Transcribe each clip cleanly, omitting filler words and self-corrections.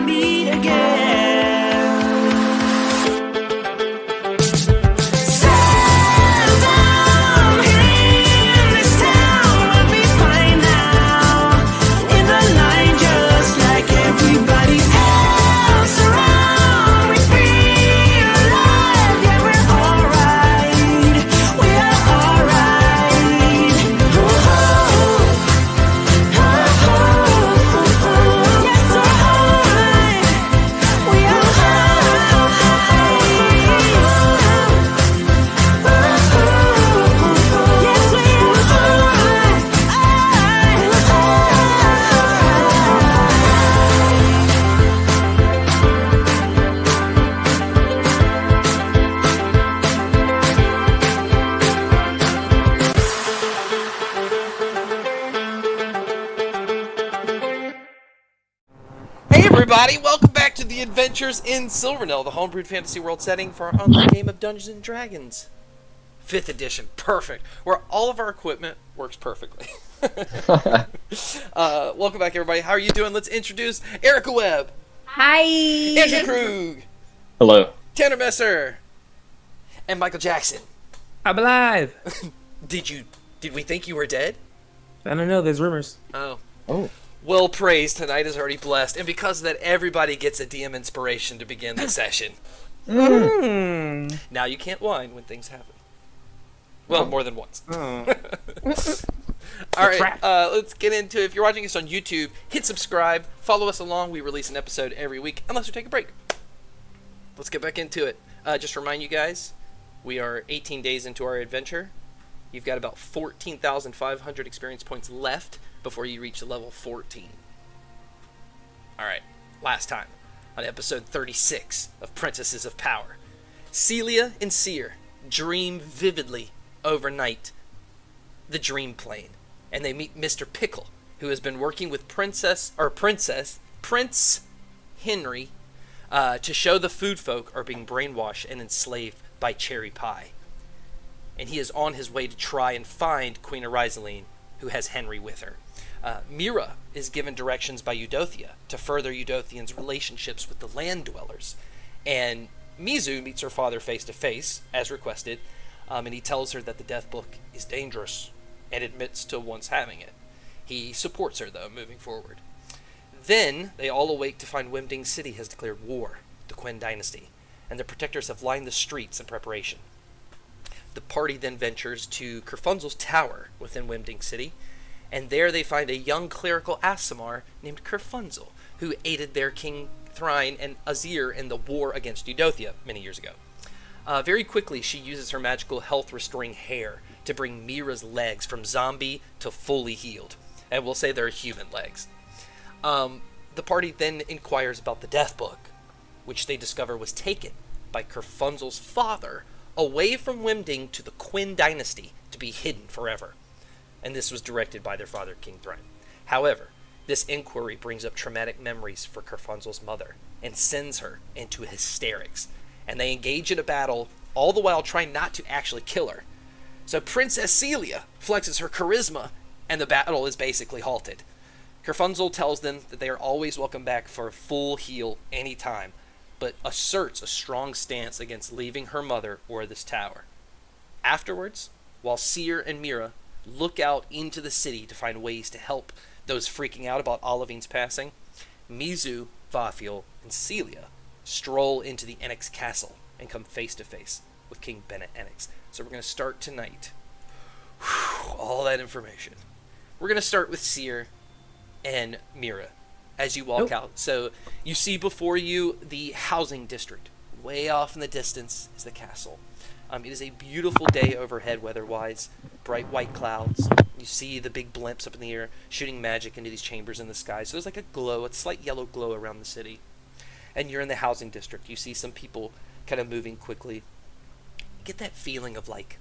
meet again. Stand down in this town, we'll be fine now. In the line just like everybody else around. We feel alive, yeah, we're alright. We are alright. Yes, we're alright. We are alright. Yes, we Hey everybody, welcome back to the Adventures in Silvernell, the homebrewed fantasy world setting for our online game of Dungeons & Dragons. 5th edition, perfect, where all of our equipment works perfectly. Welcome back everybody, how are you doing? Let's introduce Erica Webb, Hi. Andrew Krug, Hello. Tanner Messer, and Michael Jackson. I'm alive. Did we think you were dead? I don't know. There's rumors. Oh. Oh. Well praised, tonight is already blessed, and because of that, everybody gets a DM inspiration to begin the session. Now you can't whine when things happen. Well, more than once. Oh. Alright, let's get into it. If you're watching us on YouTube, hit subscribe, follow us along. We release an episode every week, unless we take a break. Let's get back into it. Just to remind you guys, we are 18 days into our adventure. You've got about 14,500 experience points left before you reach level 14. Alright, last time, on episode 36 of Princesses of Power, Celia and Seer dream vividly overnight the dream plane, and they meet Mr. Pickle, who has been working with Prince Henry to show the food folk are being brainwashed and enslaved by Cherry Pie. And he is on his way to try and find Queen Arizaline, who has Henry with her. Mira is given directions by Eudothia to further Eudothian's relationships with the land dwellers. And Mizu meets her father face to face, as requested, and he tells her that the Death Book is dangerous and admits to once having it. He supports her, though, moving forward. Then they all awake to find Wimding City has declared war, the Quinn dynasty, and the protectors have lined the streets in preparation. The party then ventures to Kerfunzel's tower within Wimding City, and there they find a young clerical Aasimar named Kerfunzel, who aided their King Thrine and Azir in the war against Eudothia many years ago. Very quickly, she uses her magical health-restoring hair to bring Mira's legs from zombie to fully healed, and we'll say they're human legs. The party then inquires about the Death Book, which they discover was taken by Kerfunzel's father away from Wimding to the Quinn dynasty to be hidden forever. And this was directed by their father, King Thrine. However, this inquiry brings up traumatic memories for Kerfunzel's mother and sends her into hysterics. And they engage in a battle, all the while trying not to actually kill her. So Princess Celia flexes her charisma, and the battle is basically halted. Kerfunzel tells them that they are always welcome back for a full heal anytime, but asserts a strong stance against leaving her mother or this tower. Afterwards, while Seer and Mira look out into the city to find ways to help those freaking out about Olivine's passing, Mizu, Vafiel, and Celia stroll into the Enix castle and come face to face with King Bennett Enix. So we're going to start tonight. All that information. We're going to start with Seer and Mira as you walk out. So you see before you the housing district. Way off in the distance is the castle. It is a beautiful day overhead weather-wise. Bright white clouds. You see the big blimps up in the air shooting magic into these chambers in the sky. So there's like a glow, a slight yellow glow around the city. And you're in the housing district. You see some people kind of moving quickly. You get that feeling of like,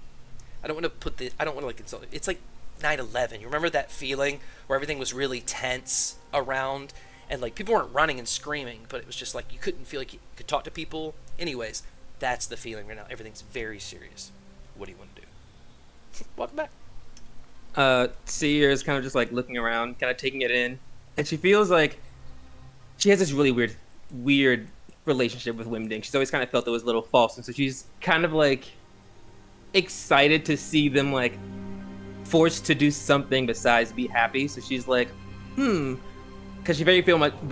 I don't want to like insult it. It's like 9/11. You remember that feeling where everything was really tense around and like people weren't running and screaming, but it was just like you couldn't feel like you could talk to people. Anyways, that's the feeling right now. Everything's very serious. What do you want to do? Welcome back. Seer is kind of just like looking around, kind of taking it in, and she feels like she has this really weird weird relationship with Wimding. She's always kind of felt it was a little false, and so she's kind of like excited to see them like forced to do something besides be happy. So she's like, because she very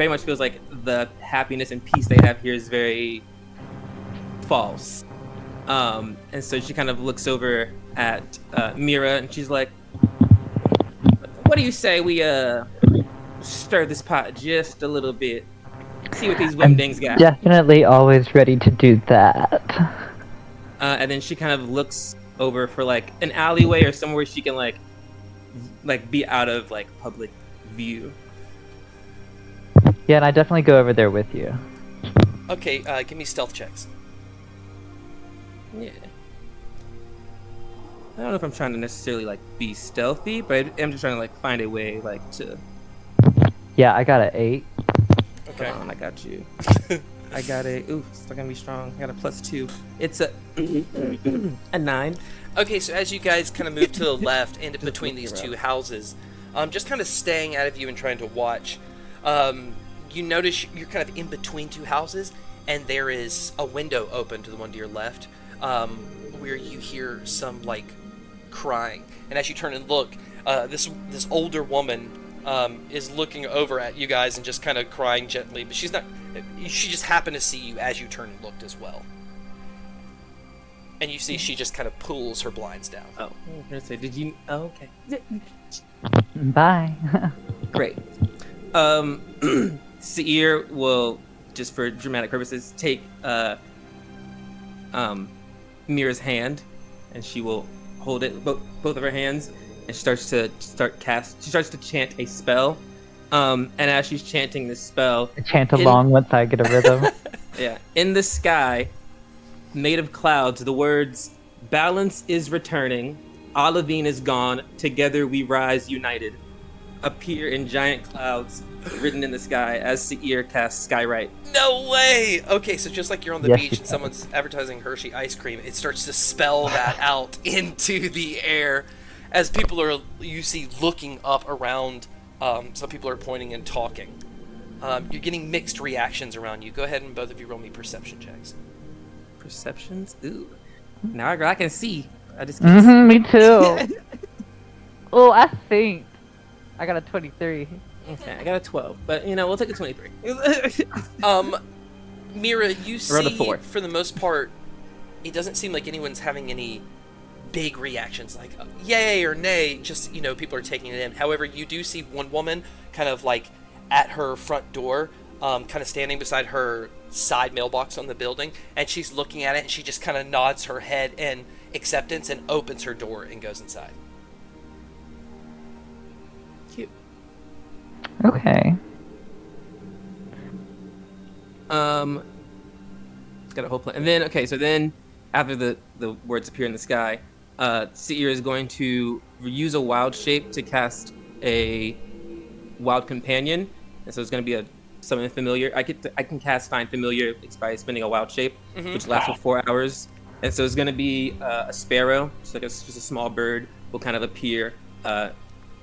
much feels like the happiness and peace they have here is very false. And so she kind of looks over at Mira, and she's like, "What do you say we stir this pot just a little bit? See what these Wimdings got." Definitely always ready to do that. And then she kind of looks over for like an alleyway or somewhere where she can like be out of like public view. Yeah, and I definitely go over there with you. Okay, give me stealth checks. Yeah. I don't know if I'm trying to necessarily like be stealthy, but I'm just trying to like find a way like to. Yeah, I got an 8. Okay. Hold on, I got you. I got a. Ooh, it's not gonna be strong. I got a +2. It's a 9. Okay, so as you guys kind of move to the left and between these two houses, just kind of staying out of view and trying to watch, you notice you're kind of in between two houses, and there is a window open to the one to your left, where you hear some like crying. And as you turn and look, this older woman is looking over at you guys and just kind of crying gently, but she's not. She just happened to see you as you turned and looked as well. And you see she just kind of pulls her blinds down. Oh, I was gonna say, did you? Oh, okay. Bye. Great. Seir will, just for dramatic purposes, take Mira's hand, and she will hold it both of her hands, and she starts to chant a spell. And as she's chanting this spell, Chant along once I get a rhythm. yeah, in the sky, made of clouds, the words "Balance is returning, Olivine is gone, together we rise united," appear in giant clouds written in the sky as Seir casts Skywrite. No way! Okay, so just like you're on the Yes, beach she and someone's advertising Hershey ice cream, it starts to spell that out into the air as people are, you see, looking up around. Some people are pointing and talking. You're getting mixed reactions around you. Go ahead and both of you roll me perception checks. Perceptions? Ooh. Now I can see. I just can't see. Me too. Oh, I think I got a 23. Okay, I got a 12, but we'll take a 23. Mira, you Roll a see, 4. for the most part, it doesn't seem like anyone's having any big reactions like yay or nay, just people are taking it in. However, you do see one woman kind of like at her front door, kind of standing beside her side mailbox on the building, and she's looking at it, and she just kind of nods her head in acceptance and opens her door and goes inside. Cute. Okay. Got a whole plan. And then so then after the words appear in the sky, Seir is going to use a wild shape to cast a wild companion, and so it's going to be something familiar. I can cast Find Familiar by spinning a wild shape, which lasts for 4 hours. And so it's going to be a sparrow, just a small bird, will kind of appear out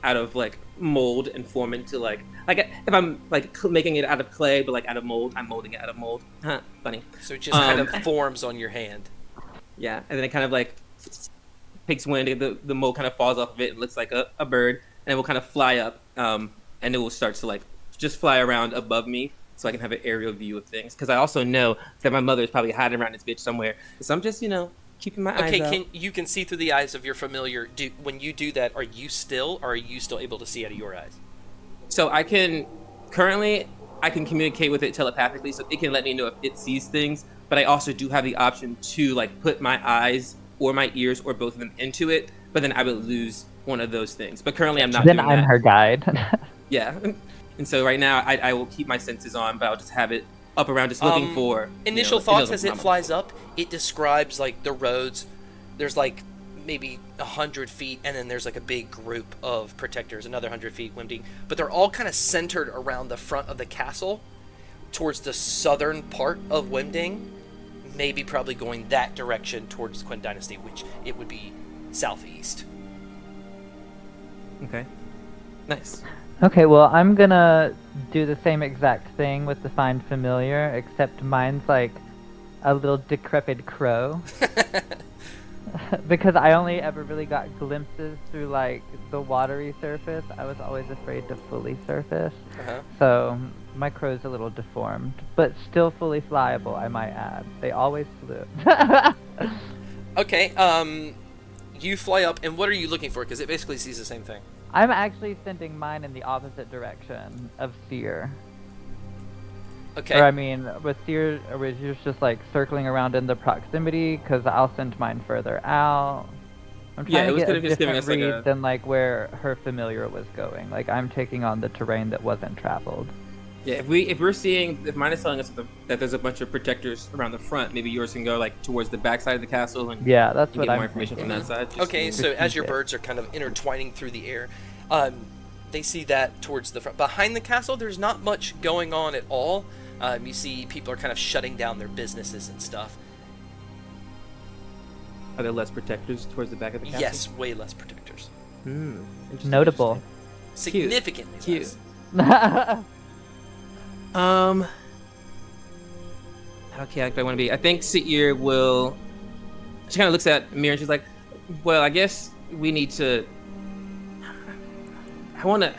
of like mold and form into like if I'm like making it out of clay, but like out of mold, I'm molding it out of mold. Huh, funny. So it just kind of forms on your hand. Yeah, and then it kind of like takes wind, the mold kind of falls off of it and looks like a bird, and it will kind of fly up, and it will start to like just fly around above me so I can have an aerial view of things. Because I also know that my mother is probably hiding around this bitch somewhere. So I'm just, keeping my eyes out. Okay, you can see through the eyes of your familiar. When you do that, are you still able to see out of your eyes? So I can communicate with it telepathically, so it can let me know if it sees things, but I also do have the option to like put my eyes or my ears or both of them into it, but then I would lose one of those things. But currently I'm not Then doing I'm that. her guide. Yeah. And so right now I will keep my senses on, but I'll just have it up around just looking for initial thoughts as it flies up. It describes like the roads. There's like maybe 100 feet, and then there's like a big group of protectors, another 100 feet, Wimding, but they're all kind of centered around the front of the castle towards the southern part of Wimding, maybe probably going that direction towards Quen Dynasty, which it would be southeast. Okay. Nice. Okay, well, I'm gonna do the same exact thing with the Find Familiar, except mine's like a little decrepit crow. Because I only ever really got glimpses through like the watery surface. I was always afraid to fully surface. Uh-huh. So my crow's a little deformed, but still fully flyable, I might add. They always flew. Okay, you fly up, and what are you looking for? Because it basically sees the same thing. I'm actually sending mine in the opposite direction of Seer. Okay. Or I mean, with Seer, or was yours just like circling around in the proximity? Because I'll send mine further out. I'm Yeah, trying it to was get kind a of just giving different us, like, read a- than like where her familiar was going. Like I'm taking on the terrain that wasn't traveled. Yeah, if we're seeing, if mine is telling us that there's a bunch of protectors around the front, maybe yours can go like towards the back side of the castle and Yeah, that's get what more I'm information thinking. from that side. Just- Okay, so as your strategic. birds are kind of intertwining through the air, they see that towards the front. Behind the castle, there's not much going on at all. You see people are kind of shutting down their businesses and stuff. Are there less protectors towards the back of the castle? Yes, way less protectors. Interesting, Notable. Significantly Cute. less. How chaotic do I want to be? I think Seir will. She kind of looks at Mir and she's like, "Well, I guess we need to. I want to.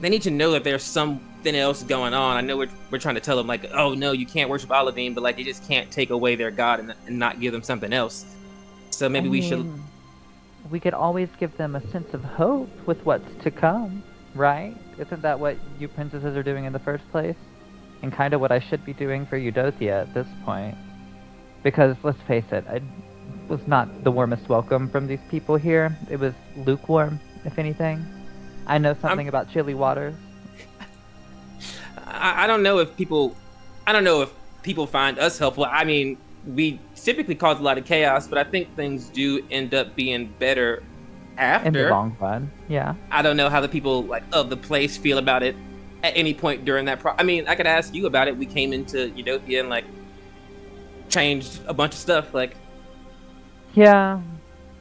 They need to know that there's something else going on. I know we're trying to tell them like, oh no, you can't worship Aladdin, but like you just can't take away their god and not give them something else. So maybe we should. We could always give them a sense of hope with what's to come, right? Isn't that what you princesses are doing in the first place? And kind of what I should be doing for Eudothia at this point. Because, let's face it, I was not the warmest welcome from these people here. It was lukewarm, if anything. I know something about chilly waters. I don't know if people. I don't know if people find us helpful. I mean, we typically cause a lot of chaos, but I think things do end up being better after. In the long run, yeah. I don't know how the people like of the place feel about it at any point during that. I mean, I could ask you about it. We came into Eudothia and like changed a bunch of stuff. Like, Yeah,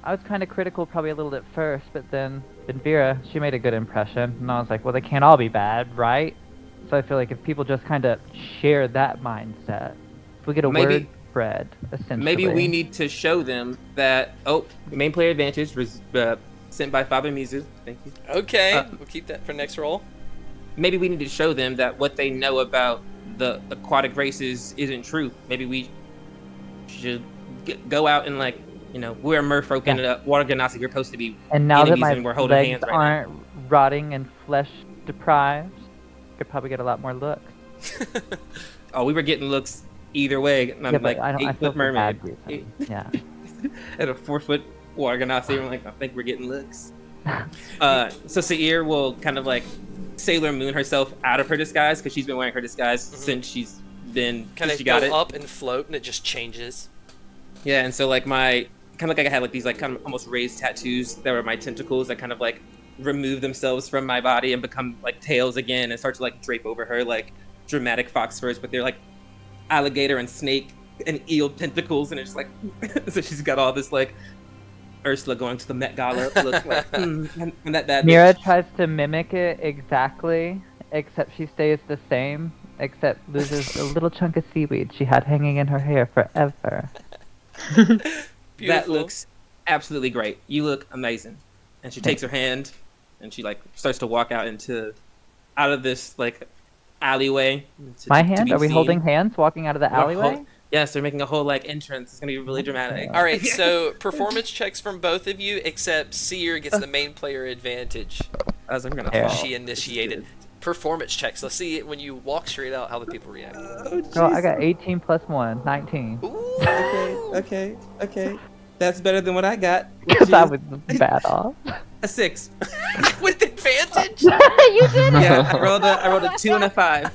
I was kind of critical probably a little at first, but then Benvira, she made a good impression, and I was like, well, they can't all be bad, right? So I feel like if people just kind of share that mindset, if we get a Maybe- word spread, essentially. maybe we need to show them that. Oh, main player advantage was sent by Father Mizu. Thank you. Okay, we'll keep that for next roll. Maybe we need to show them that what they know about the aquatic races isn't true. Maybe we should go out and like, we're merfolk and water ganassi. We're supposed to be And now that enemies my and we're holding legs hands right aren't rotting and flesh deprived, I could probably get a lot more looks. now. Oh, we were getting looks either way. I'm Yeah, like but I don't. I feel 8-foot for mermaid bad reason. Yeah. and a 4-foot water ganassi. I'm like, I think we're getting looks. So Seir will kind of like Sailor Moon herself out of her disguise because she's been wearing her disguise since she's been Kind of she go got it. up and float, and it just changes. Yeah, and so like my kind of like I had like these like kind of almost raised tattoos that were my tentacles that kind of like remove themselves from my body and become like tails again and start to like drape over her like dramatic fox furs, but they're like alligator and snake and eel tentacles, and it's like so she's got all this like Ursula going to the Met Gala look like, and that bad Mira bitch. tries to mimic it exactly, except she stays the same, except loses a little chunk of seaweed she had hanging in her hair forever. Beautiful. That looks absolutely great. You look amazing. And she takes her hand and she like starts to walk out of this like alleyway. My to hand? be Are we seen. holding hands walking out of the We're alleyway? hol- Yes, they're making a whole like entrance. It's gonna be really dramatic. All right, so performance checks from both of you, except Seer gets the main player advantage. I was like, we're gonna Yeah. fall. She initiated performance checks. Let's see when you walk straight out how the people react. Oh, Girl, I jeez. got 18 plus 1, 19. Ooh. Okay. That's better than what I got. Because I was bad off. A 6. With advantage. You did it! Yeah, I rolled a 2 and a 5.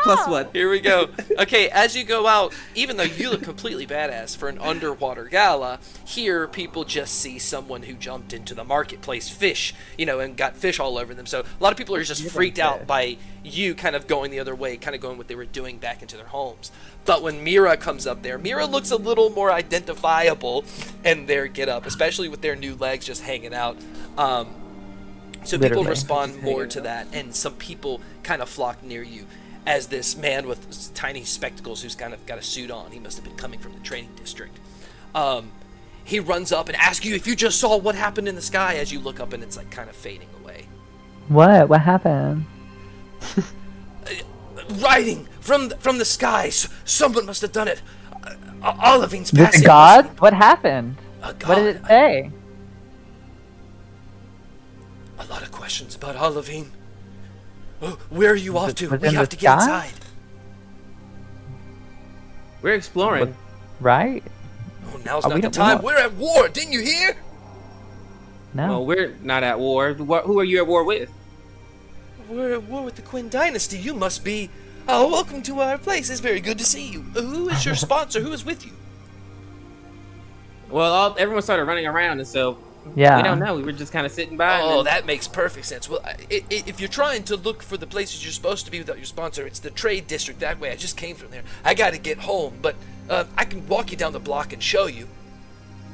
Plus 1. Here we go. Okay, as you go out, even though you look completely badass for an underwater gala, here people just see someone who jumped into the marketplace fish, and got fish all over them. So a lot of people are just freaked out by you kind of going the other way, kind of going what they were doing back into their homes. But when Mira comes up there, Mira looks a little more identifiable in their get up, especially with their new legs just hanging out. So people Literally. respond more to that, and some people kind of flock near you as this man with tiny spectacles who's kind of got a suit on. He must have been coming from the training district. He runs up and asks you if you just saw what happened in the sky as you look up and it's like kind of fading away. What? What happened? Riding from the skies. Someone must have done it. Olivine's This passing. god? What happened? A god. What did it say? A lot of questions about Olivine. Oh, where are you off to? was We in have the to get sky? inside. We're exploring. Right? Oh, now's Oh, not we the don't- time. We're at war. Didn't you hear? No. Well, we're not at war. Who are you at war with? We're at war with the Quinn Dynasty. You must be. Oh, welcome to our place. It's very good to see you. Who is your sponsor? Who is with you? Well, everyone started running around, and so Yeah. we don't know. We were just kind of sitting by. Oh, and that makes perfect sense. Well, if you're trying to look for the places you're supposed to be without your sponsor, it's the trade district that way. I just came from there. I got to get home, but I can walk you down the block and show you.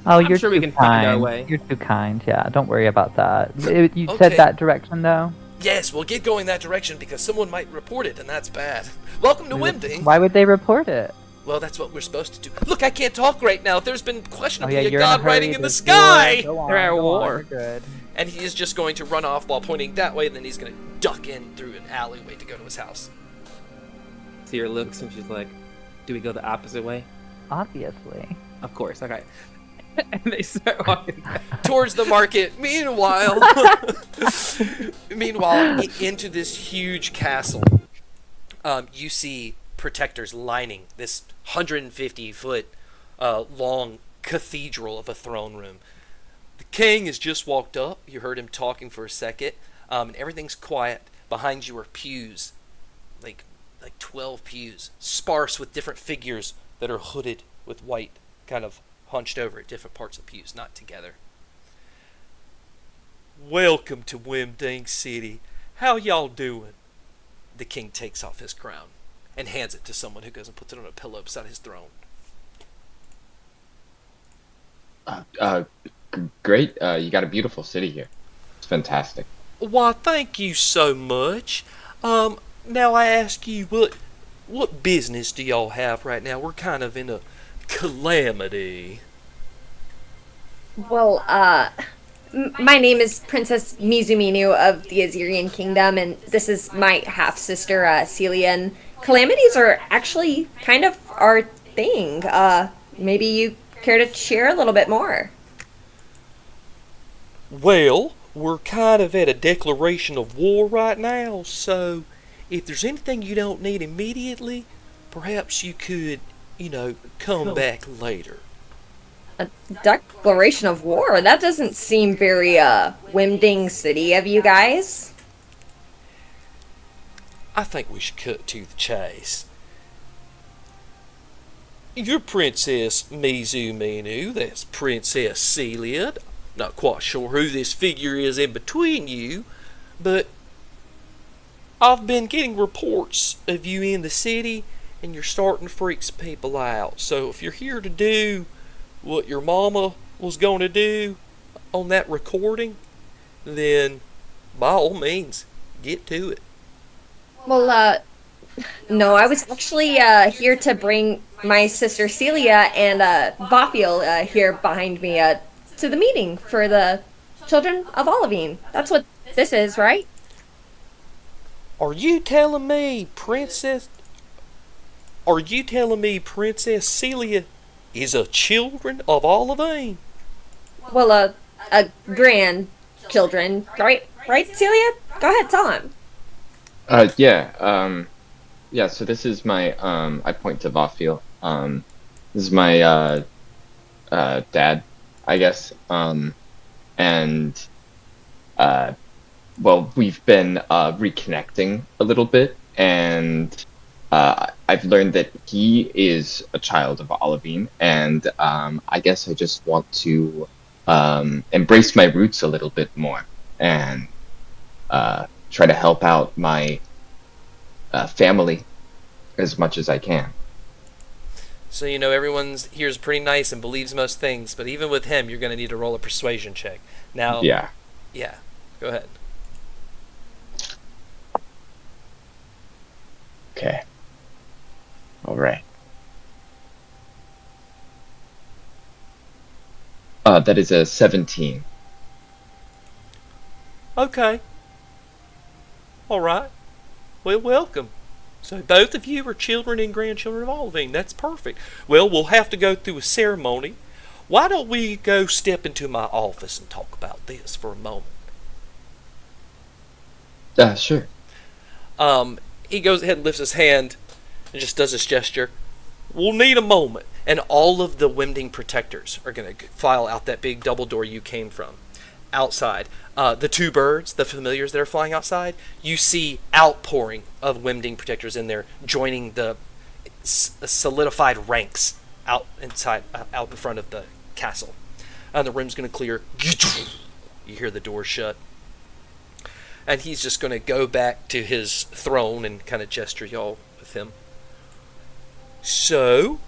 Oh, I'm you're sure too we can kind. find our way. You're too kind. Yeah, don't worry about that. You Okay. said that direction though. Yes, we'll get going that direction because someone might report it, and that's bad. Welcome to Wimding. Why would they report it? Well, that's what we're supposed to do. Look, I can't talk right now. There's been Oh questionably yeah, a you're in a god hurry. riding in the There's sky. war. Go on, They're at go on, war. you're good. And he is just going to run off while pointing that way, and then he's going to duck in through an alleyway to go to his house. Seer looks, and she's like, "Do we go the opposite way?" Obviously. Of course. Okay. And they start walking back. Towards the market. Meanwhile, into this huge castle, you see protectors lining this 150-foot long cathedral of a throne room. The king has just walked up. You heard him talking for a second, and everything's quiet. Behind you are pews, like 12 pews, sparse with different figures that are hooded with white, kind of hunched over at different parts of the pews, not together. Welcome to Wimding City. How y'all doing? The king takes off his crown and hands it to someone who goes and puts it on a pillow beside his throne. Great. You got a beautiful city here. It's fantastic. Why, thank you so much. Now I ask you, what business do y'all have right now? We're kind of in a calamity. Well, my name is Princess Mizuminu of the Azirian Kingdom, and this is my half-sister, Celia, and calamities are actually kind of our thing. Maybe you care to share a little bit more? Well, we're kind of at a declaration of war right now, so if there's anything you don't need immediately, perhaps you could, come back later. A declaration of war? That doesn't seem very, Wimding City of you guys. I think we should cut to the chase. You're Princess Mizuminu, that's Princess Celia. Not quite sure who this figure is in between you, but I've been getting reports of you in the city, and you're starting to freak some people out. So if you're here to do what your mama was going to do on that recording, then by all means, get to it. Well, no, I was actually, here to bring my sister Celia and, Vafil, here behind me, to the meeting for the children of Olivine. That's what this is, right? Are you telling me Princess Celia is a children of Olivine? Well, grandchildren, right? Right, Celia? Go ahead, tell him. Yeah, so this is my, I point to Vafil. This is my, dad, I guess. Well, we've been, reconnecting a little bit, and, I've learned that he is a child of Olivine, and, I guess I just want to, embrace my roots a little bit more, and, try to help out my, family as much as I can. So everyone's here's pretty nice and believes most things, but even with him, you're going to need to roll a persuasion check. Now, Yeah. go ahead. Okay. All right. That is a 17. Okay. All right. Well, welcome. So both of you are children and grandchildren of Olivine. That's perfect. Well, we'll have to go through a ceremony. Why don't we go step into my office and talk about this for a moment? Sure. He goes ahead and lifts his hand and just does this gesture. We'll need a moment. And all of the Wimding protectors are going to file out that big double door you came from. Outside. The two birds, the familiars that are flying outside, you see outpouring of Wimding protectors in there, joining the solidified ranks out inside, out in front of the castle. And the room's going to clear. You hear the door shut. And he's just going to go back to his throne and kind of gesture y'all with him. So,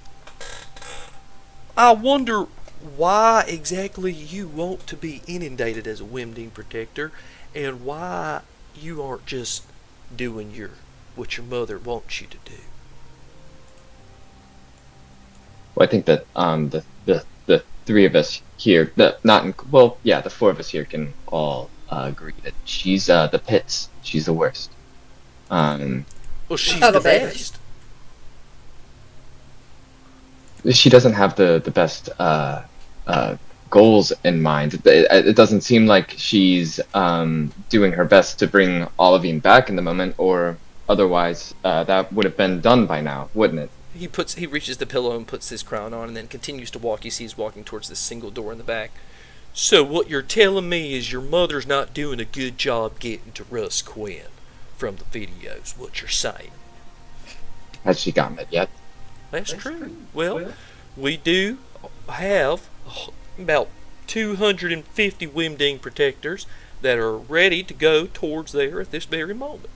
I wonder why exactly you want to be inundated as a Wimding protector, and why you aren't just doing what your mother wants you to do. Well, I think that the three of us here, the four of us here can all agree that she's the pits. She's the worst. Well, she's Oh, the okay. best. She doesn't have the best goals in mind. It doesn't seem like she's doing her best to bring Olivine back in the moment, or otherwise that would have been done by now, wouldn't it? He reaches the pillow and puts his crown on, and then continues to walk. You see he's walking towards this single door in the back. So what you're telling me is your mother's not doing a good job getting to Russ Quinn from the videos. What you're saying? Has she gotten it yet? That's true. Well, we do have about 250 Wimding protectors that are ready to go towards there at this very moment.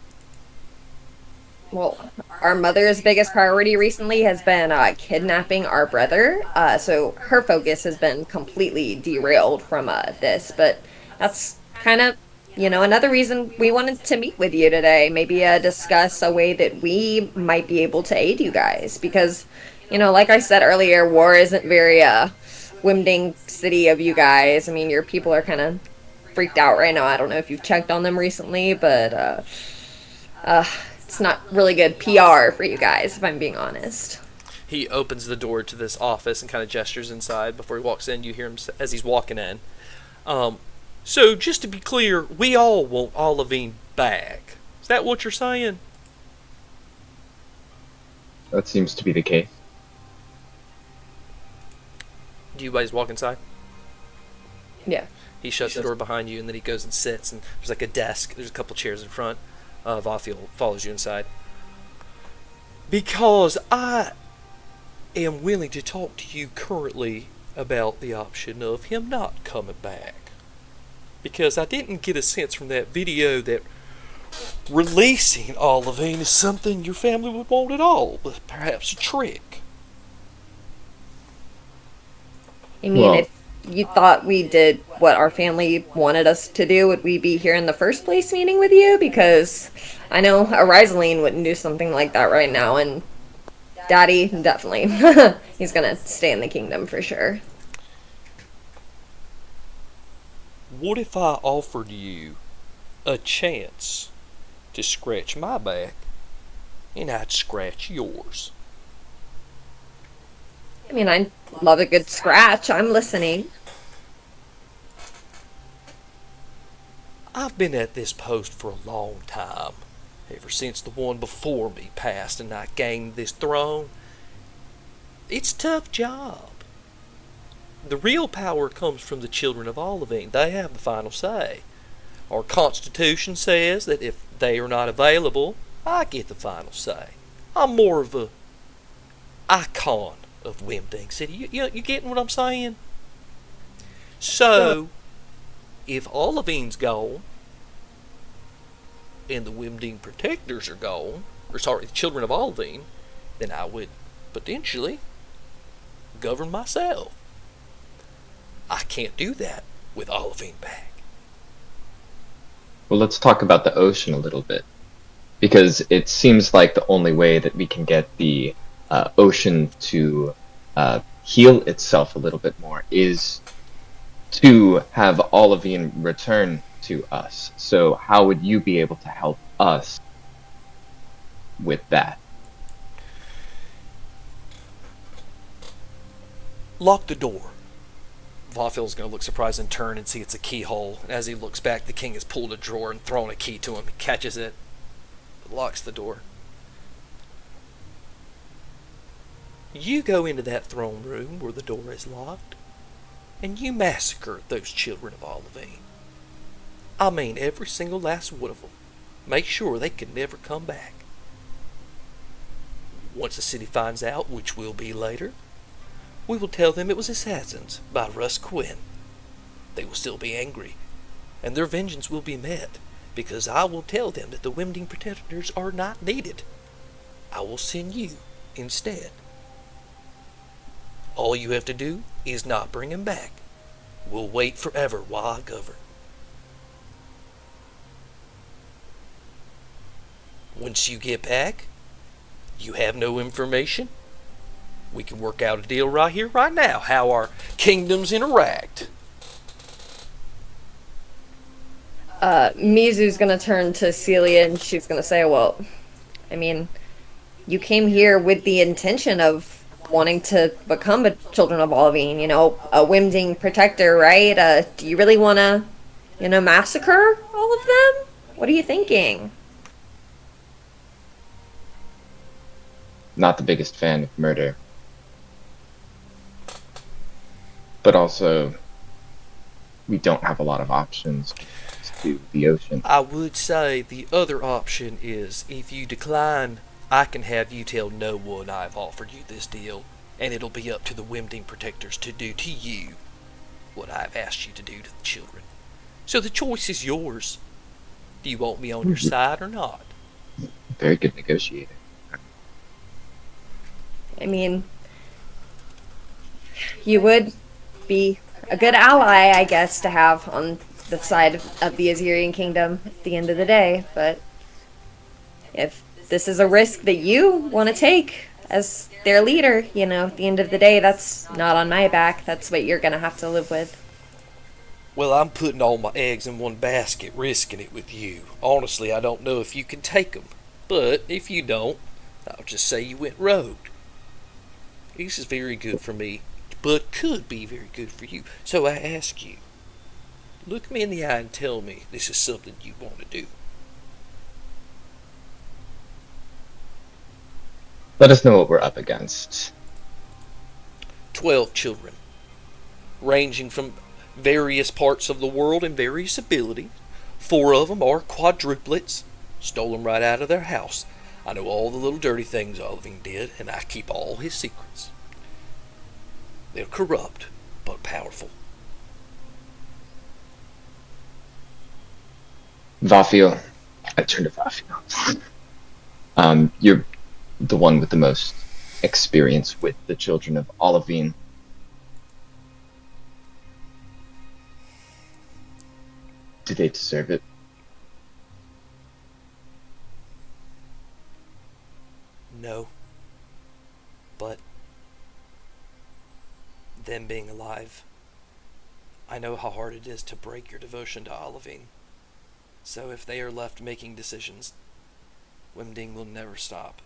Well, our mother's biggest priority recently has been kidnapping our brother. So her focus has been completely derailed from this. But that's kind of, another reason we wanted to meet with you today. Maybe discuss a way that we might be able to aid you guys. Because, like I said earlier, war isn't very Wimding city of you guys. I mean, your people are kind of freaked out right now. I don't know if you've checked on them recently, but it's not really good PR for you guys, if I'm being honest. He opens the door to this office and kind of gestures inside. Before he walks in, you hear him as he's walking in. So, just to be clear, we all want Olivine back. Is that what you're saying? That seems to be the case. Do you guys walk inside? Yeah. He shuts the door behind you, and then he goes and sits, and there's like a desk. There's a couple chairs in front. Vafiel follows you inside. Because I am willing to talk to you currently about the option of him not coming back. Because I didn't get a sense from that video that releasing Olivine is something your family would want at all, but perhaps a trick. I mean, if you thought we did what our family wanted us to do, would we be here in the first place meeting with you? Because I know Arizaline wouldn't do something like that right now, and Daddy, definitely. He's gonna stay in the kingdom for sure. What if I offered you a chance to scratch my back, and I'd scratch yours? I mean, I love a good scratch. I'm listening. I've been at this post for a long time, ever since the one before me passed and I gained this throne. It's a tough job. The real power comes from the children of Olivine. They have the final say. Our Constitution says that if they are not available, I get the final say. I'm more of a icon of Wimding City. You getting what I'm saying? So, if Olivine's gone, and the Wimding protectors are gone, the children of Olivine, then I would potentially govern myself. I can't do that with Olivine back. Well, let's talk about the ocean a little bit. because it seems like the only way that we can get the ocean to heal itself a little bit more is to have Olivine return to us. So how would you be able to help us with that? Lock the door. Vafil's going to look surprised and turn and see it's a keyhole. And as he looks back, the king has pulled a drawer and thrown a key to him. He catches it, locks the door. You go into that throne room where the door is locked, and you massacre those children of Olivine. I mean every single last one of them. Make sure they can never come back. Once the city finds out, which will be later, we will tell them it was assassins by Russ Quinn. They will still be angry, and their vengeance will be met, because I will tell them that the Wimding protectors are not needed. I will send you instead. All you have to do is not bring him back. We'll wait forever while I govern. Once you get back, you have no information. We can work out a deal right here, right now, how our kingdoms interact. Mizu's gonna turn to Celia and she's gonna say, well, I mean, you came here with the intention of wanting to become a Children of Olivine, a Wimding protector, right? Do you really want to, massacre all of them? What are you thinking? Not the biggest fan of murder. But also, we don't have a lot of options to the ocean. I would say the other option is, if you decline, I can have you tell no one I've offered you this deal, and it'll be up to the Wimding protectors to do to you what I've asked you to do to the children. So the choice is yours. Do you want me on your side or not? Very good negotiator. I mean, you would be a good ally, I guess, to have on the side of the Azirian kingdom at the end of the day, but if this is a risk that you want to take as their leader, at the end of the day, that's not on my back. That's what you're going to have to live with. Well, I'm putting all my eggs in one basket, risking it with you. Honestly, I don't know if you can take them, but if you don't, I'll just say you went rogue. This is very good for me, but could be very good for you. So I ask you, look me in the eye and tell me this is something you want to do. Let us know what we're up against. 12 children, ranging from various parts of the world and various abilities. 4 of them are quadruplets, stole them right out of their house. I know all the little dirty things Olivine did, and I keep all his secrets. They're corrupt, but powerful. Vafil, I turn to Vafil. You're the one with the most experience with the children of Olivine. Do they deserve it? No. But them being alive, I know how hard it is to break your devotion to Olivine. So if they are left making decisions, Wimding will never stop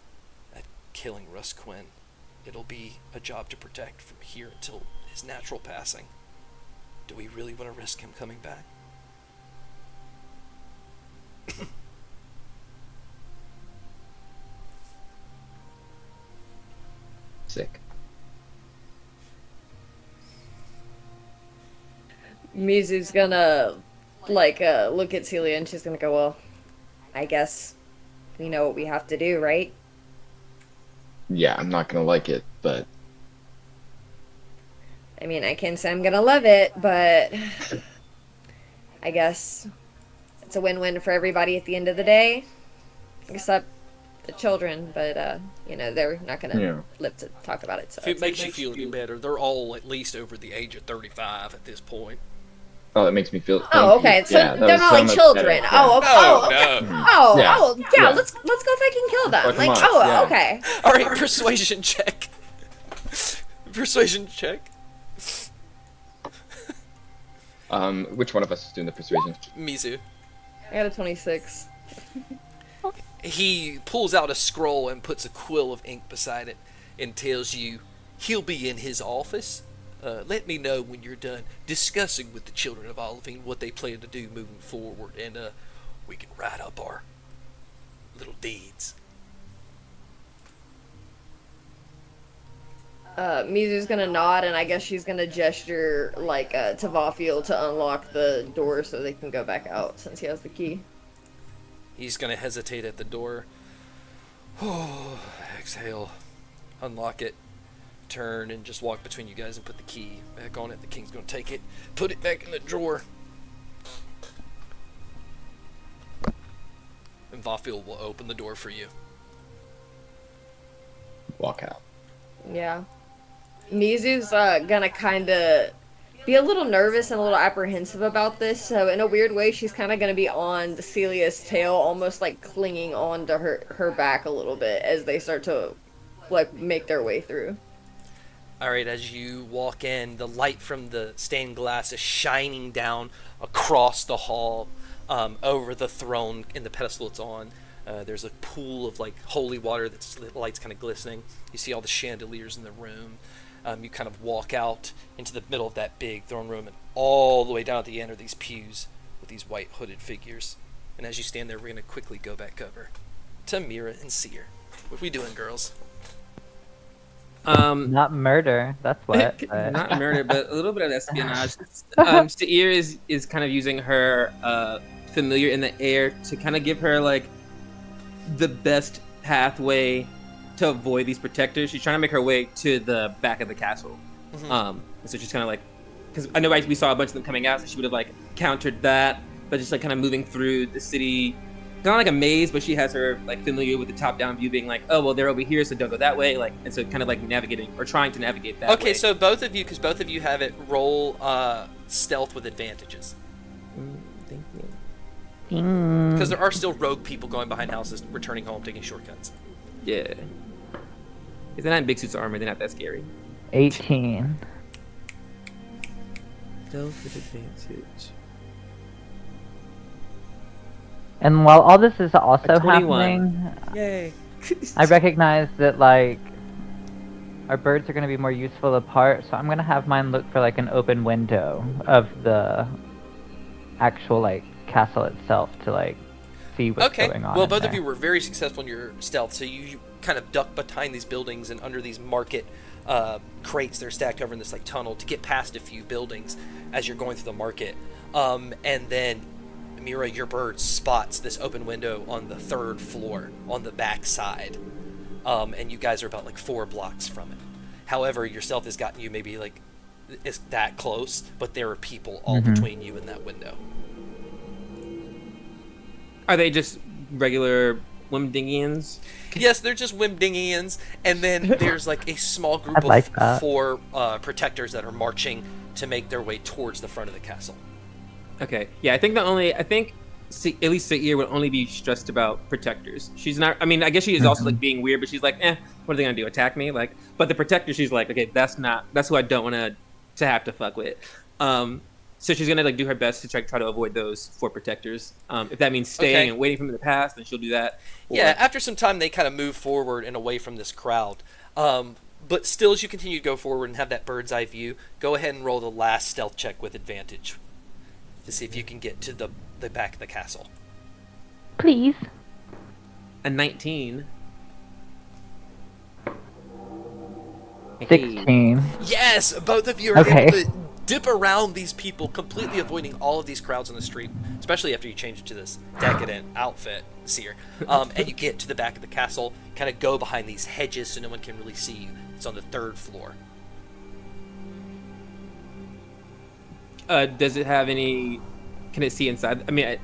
at killing Russ Quinn. It'll be a job to protect from here until his natural passing. Do we really want to risk him coming back? Sick. Mizu's gonna, look at Celia and she's gonna go, well, I guess we know what we have to do, right? Yeah, I'm not gonna like it, but I mean, I can't say I'm gonna love it, but I guess it's a win-win for everybody at the end of the day, except the children, but, they're not gonna live to talk about it, so. If it makes you feel any better, they're all at least over the age of 35 at this point. Oh, that makes me feel. Oh, thank you. okay. So Yeah, that they're was not so like much children. better. Oh, okay. Oh, No, okay. no. Oh, Yeah. oh, yeah. Yeah. Let's go fucking kill them. Fuck 'em Like, up, oh, yeah. okay. All right, persuasion check. Persuasion check. Which one of us is doing the persuasion? Mizu. I got a 26. He pulls out a scroll and puts a quill of ink beside it and tells you he'll be in his office. Let me know when you're done discussing with the children of Olivine what they plan to do moving forward, and we can write up our little deeds. Mizu's gonna nod, and I guess she's gonna gesture like to Vafiel to unlock the door so they can go back out since he has the key. He's gonna hesitate at the door. Exhale, unlock it, turn, and just walk between you guys and put the key back on it. The king's gonna take it, put it back in the drawer, and Vafiel will open the door for you. Walk out. Yeah. Mizu's gonna kind of be a little nervous and a little apprehensive about this, so in a weird way she's kind of gonna be on Celia's tail, almost like clinging on to her back a little bit as they start to like make their way through. Alright, as you walk in, the light from the stained glass is shining down across the hall, over the throne and the pedestal it's on. There's a pool of like holy water that's light's kind of glistening. You see all the chandeliers in the room. You kind of walk out into the middle of that big throne room, and all the way down at the end are these pews with these white hooded figures. And as you stand there, we're going to quickly go back over to Mira and Seer. What are we doing, girls? Not murder. That's what. but- Not murder, but a little bit of espionage. Seir is kind of using her familiar in the air to kind of give her like the best pathway to avoid these protectors. She's trying to make her way to the back of the castle. Mm-hmm. And so she's kind of like, because I know we saw a bunch of them coming out, so she would have like countered that, but just like kind of moving through the city, kind of like a maze. But she has her like familiar with the top-down view, being like, oh well, they're over here, so don't go that way. Like, and so kind of like navigating or trying to navigate that. Okay, way. so both of you, because both of you have it, roll stealth with advantages. Thank you. Because there are still rogue people going behind houses, returning home, taking shortcuts. Yeah. If they're not in big suits of armor, they're not that scary. 18. Stealth with advantage. And while all this is also 21. happening, Yay. I recognize that like our birds are going to be more useful apart, so I'm going to have mine look for like an open window of the actual like castle itself to like see what's Okay, going on. well, in both of there. you were very successful in your stealth, so you kind of duck behind these buildings and under these market crates that are stacked over in this like tunnel to get past a few buildings as you're going through the market. And then Mira, your bird spots this open window on the 3rd floor on the back side. And you guys are about like 4 blocks from it. However, your stealth has gotten you maybe like it's that close, but there are people all between you and that window. Are they just regular Wimdingians? Yes, they're just Wimdingians, and then there's like a small group I'd like of that. 4 protectors that are marching to make their way towards the front of the castle. Okay. Yeah, I think at least Seir would only be stressed about protectors. She's not. I mean, I guess she is also like being weird, but she's like, what are they gonna do? Attack me? Like, but the protector, she's like, okay, that's who I don't want to have to fuck with. So she's gonna like do her best to try to avoid those 4 protectors. If that means staying and waiting for them to pass, then she'll do that. Or- Yeah, after some time, they kind of move forward and away from this crowd. But still, as you continue to go forward and have that bird's eye view, go ahead and roll the last stealth check with advantage to see if you can get to the back of the castle. Please. a 19. 16. Yes, both of you are Okay. able to dip around these people, completely avoiding all of these crowds on the street, especially after you change to this decadent outfit, Seer. And you get to the back of the castle, kind of go behind these hedges so no one can really see you. It's on the 3rd floor. Does it have any? Can it see inside? I mean,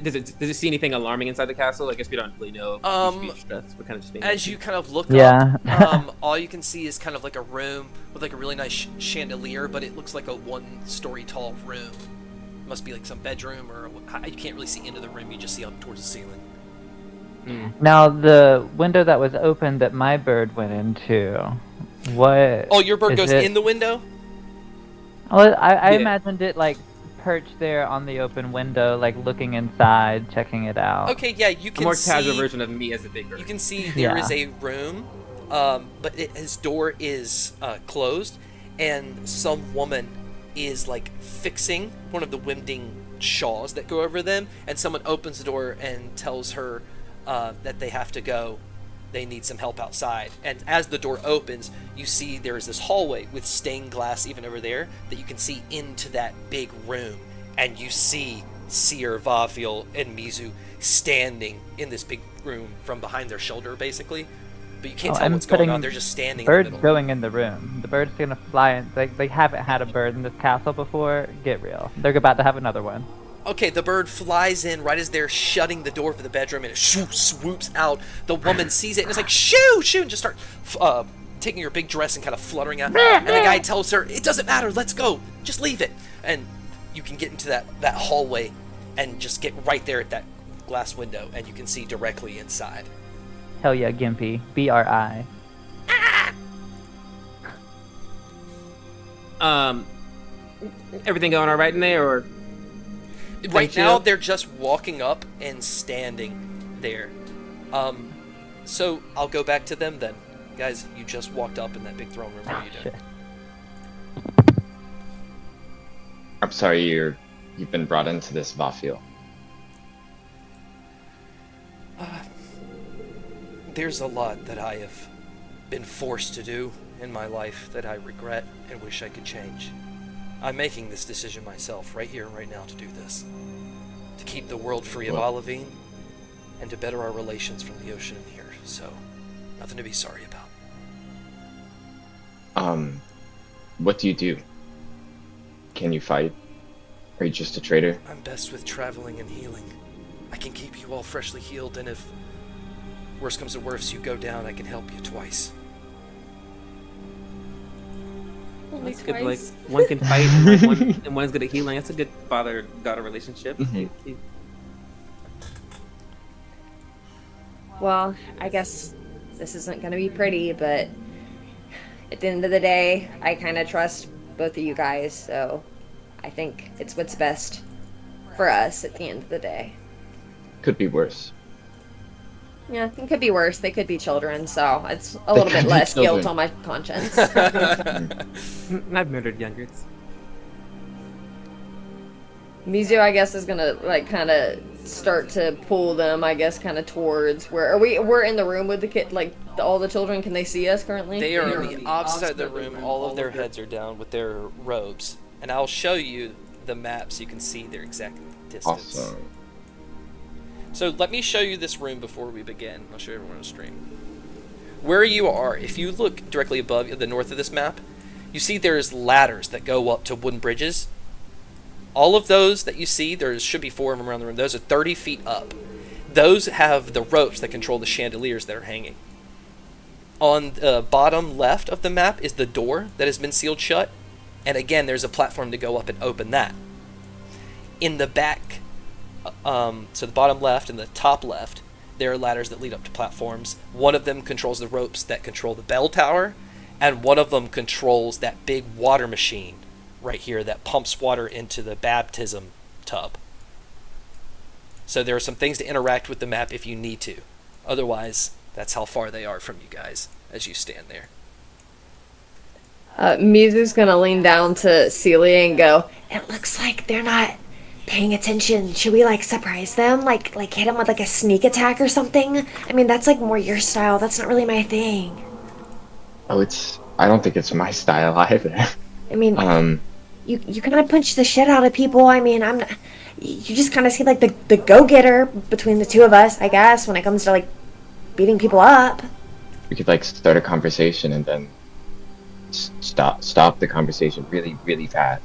does it see anything alarming inside the castle? I guess we don't really know. We should be stressed. We're kind of just being As you kind of look Yeah. up, all you can see is kind of like a room with like a really nice chandelier, but it looks like a 1-story tall room. must be like some bedroom, or you can't really see into the room. You just see up towards the ceiling. Now, the window that was open that my bird went into, what? Oh, your bird is goes it- in the window? Well, I Yeah. imagined it like perched there on the open window, like looking inside, checking it out. Okay, yeah, you A can more see. casual version of me as a big bird. You can see there is Yeah. a room, but his door is closed, and some woman is like fixing one of the Wimding shawls that go over them, and someone opens the door and tells her that they have to go. They need some help outside. And as the door opens, you see there is this hallway with stained glass even over there that you can see into that big room. And you see Seer, Vaviel, and Mizu standing in this big room from behind their shoulder, basically. But you can't tell I'm what's going putting on. They're just standing in the Bird's middle. going in the room. The bird's gonna fly in. They haven't had a bird in this castle before. Get real. They're about to have another one. Okay, the bird flies in right as they're shutting the door for the bedroom, and it swoops out. The woman sees it and it's like, shoo, shoo, and just start taking her big dress and kind of fluttering out. And the guy tells her, it doesn't matter, let's go, just leave it. And you can get into that hallway and just get right there at that glass window, and you can see directly inside. Hell yeah, Gimpy. BRI. Everything going all right in there, or Right chill? now, they're just walking up and standing there. So I'll go back to them then. Guys, you just walked up in that big throne room. What are you doing? Shit. I'm sorry you've been brought into this, Vafiel. There's a lot that I have been forced to do in my life that I regret and wish I could change. I'm making this decision myself, right here and right now, to do this. To keep the world free of Well- Olivine, and to better our relations from the ocean in here. So, nothing to be sorry about. What do you do? Can you fight? Are you just a traitor? I'm best with traveling and healing. I can keep you all freshly healed, and if worse comes to worse, you go down, I can help you twice. Only that's good. Like twice. one can fight and one is good at healing. That's a good father-daughter relationship. Mhm. Well, I guess this isn't going to be pretty, but at the end of the day, I kind of trust both of you guys, so I think it's what's best for us at the end of the day. Could be worse. Yeah, it could be worse. They could be children, so it's a They little bit could be less guilt children. on my conscience. I've murdered youngers. Mizu, I guess, is gonna like kind of start to pull them. I guess kind of towards where are we? We're in the room with the kid, like all the children. Can they see us currently? They are on the opposite side of the room. All of their heads are down with their robes. And I'll show you the map so you can see their exact distance. Awesome. So let me show you this room before we begin. I'll show everyone on stream. Where you are, if you look directly above the north of this map, you see there's ladders that go up to wooden bridges. All of those that you see, there should be 4 of them around the room. Those are 30 feet up. Those have the ropes that control the chandeliers that are hanging. On the bottom left of the map is the door that has been sealed shut. And again, there's a platform to go up and open that. In the back, so the bottom left and the top left, there are ladders that lead up to platforms. One of them controls the ropes that control the bell tower, and one of them controls that big water machine right here that pumps water into the baptism tub. So there are some things to interact with the map if you need to. Otherwise, that's how far they are from you guys as you stand there. Mizu's gonna lean down to Celia and go, "It looks like they're not paying attention. Should we like surprise them? Like hit them with like a sneak attack or something? I mean, that's like more your style. That's not really my thing. Oh, I don't think it's my style either. I mean, you kind of punch the shit out of people. I mean, I'm not, you just kind of seem like the go-getter between the two of us, I guess, when it comes to like beating people up. We could like start a conversation and then stop the conversation really, really fast.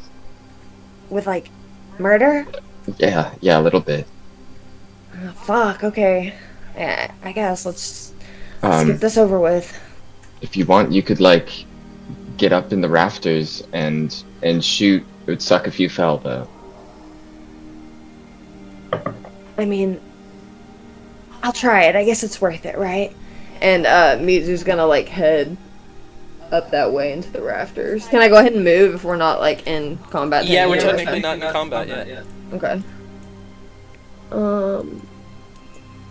With like murder? Yeah, a little bit. Oh, fuck, okay. Yeah, I guess let's Um, get this over with. If you want, you could like get up in the rafters and shoot. It would suck if you fell though. I mean, I'll try it. I guess it's worth it, right? And Mizu's gonna like head up that way into the rafters. Can I go ahead and move if we're not like in combat? Yeah, we're anymore? technically not in combat yet. Okay.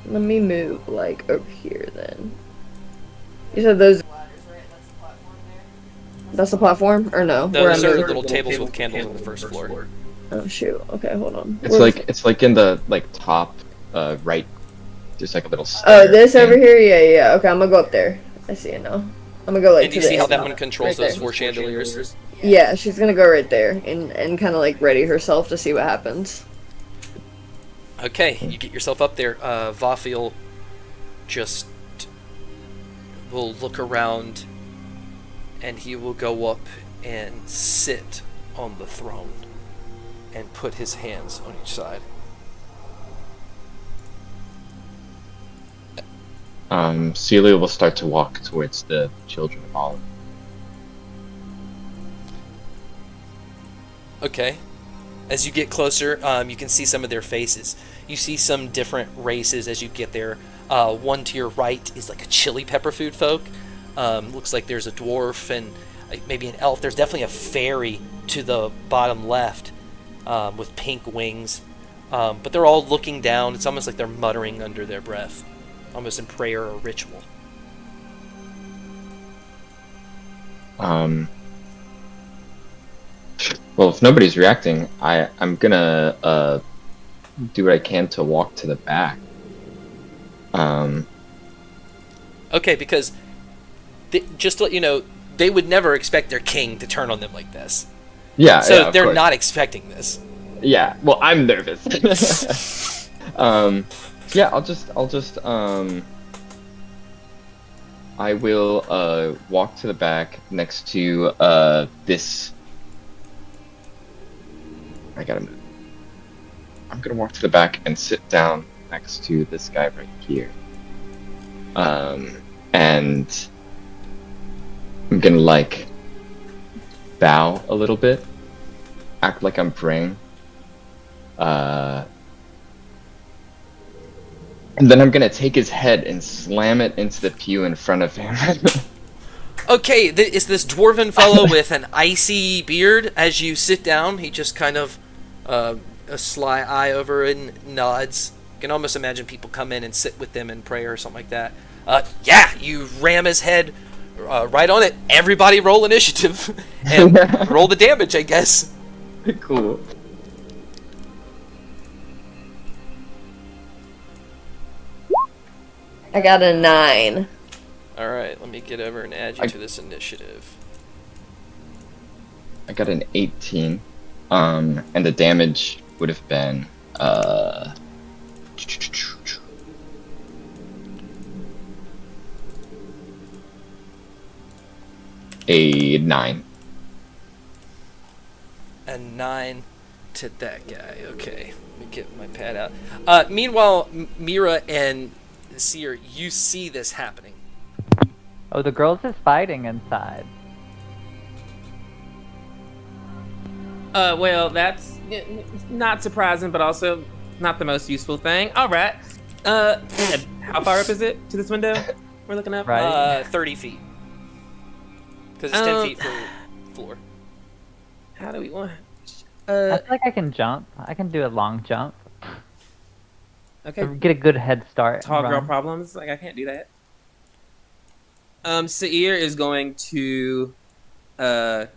Let me move like over here then. You said those. That's the platform, or no? Where Those I'm are moving? little tables with candles on the first floor. Oh shoot. Okay, hold on. It's like in the like top right. There's like a little. Oh, this stair. over here. Yeah. Okay, I'm gonna go up there. I see it now. I'm gonna go like. And to do you the see how end. that one controls Right those there. 4 chandeliers? Yeah, she's gonna go right there and kind of like ready herself to see what happens. Okay, you get yourself up there. Vafiel just will look around, and he will go up and sit on the throne and put his hands on each side. Celia will start to walk towards the children of Olive. Okay. As you get closer, you can see some of their faces. You see some different races as you get there. One to your right is like a chili pepper food folk. Looks like there's a dwarf and maybe an elf. There's definitely a fairy to the bottom left with pink wings. But they're all looking down. It's almost like they're muttering under their breath, almost in prayer or ritual. Well, if nobody's reacting, I'm gonna do what I can to walk to the back. Okay, because just to let you know, they would never expect their king to turn on them like this. Yeah. So yeah, of they're course. not expecting this. Yeah. Well, I'm nervous. Yeah. I'll just I will walk to the back next to this. I gotta move. I'm gonna walk to the back and sit down next to this guy right here. And I'm gonna like bow a little bit, act like I'm praying. And then I'm gonna take his head and slam it into the pew in front of him. Okay, is this dwarven fellow with an icy beard? As you sit down, he just kind of a sly eye over and nods. You can almost imagine people come in and sit with them in prayer or something like that. Yeah, you ram his head right on it. Everybody roll initiative and roll the damage, I guess. Cool. I got a 9. All right, let me get over and add you to this initiative. I got an 18. And the damage would have been a 9. A 9 to that guy. Okay, let me get my pad out. Meanwhile, Mira and Seer, you see this happening. Oh, the girls is fighting inside. Well, that's not surprising, but also not the most useful thing. All right. How far up is it to this window we're looking at? Right. 30 feet. Because it's 10 feet from floor. How do we want? I feel like I can jump. I can do a long jump. Okay. Get a good head start. Tall girl run. problems. Like I can't do that. Sair is going to start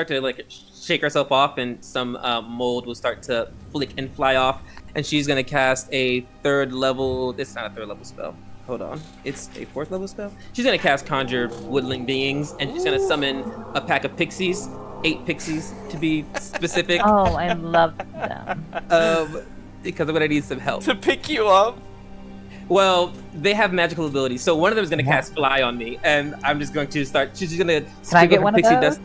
to like shake herself off, and some mold will start to flick and fly off, and she's gonna cast a 3rd level. It's not a 3rd level spell. Hold on, it's a 4th level spell. She's gonna cast Conjure Woodling Beings, and she's gonna summon a pack of pixies, 8 pixies to be specific. Oh, I love them. Because I'm gonna need some help. To pick you up? Well, they have magical abilities. So one of them is going to cast Fly on me, and I'm just going to start. She's just going to. Can I get one of those? Dust.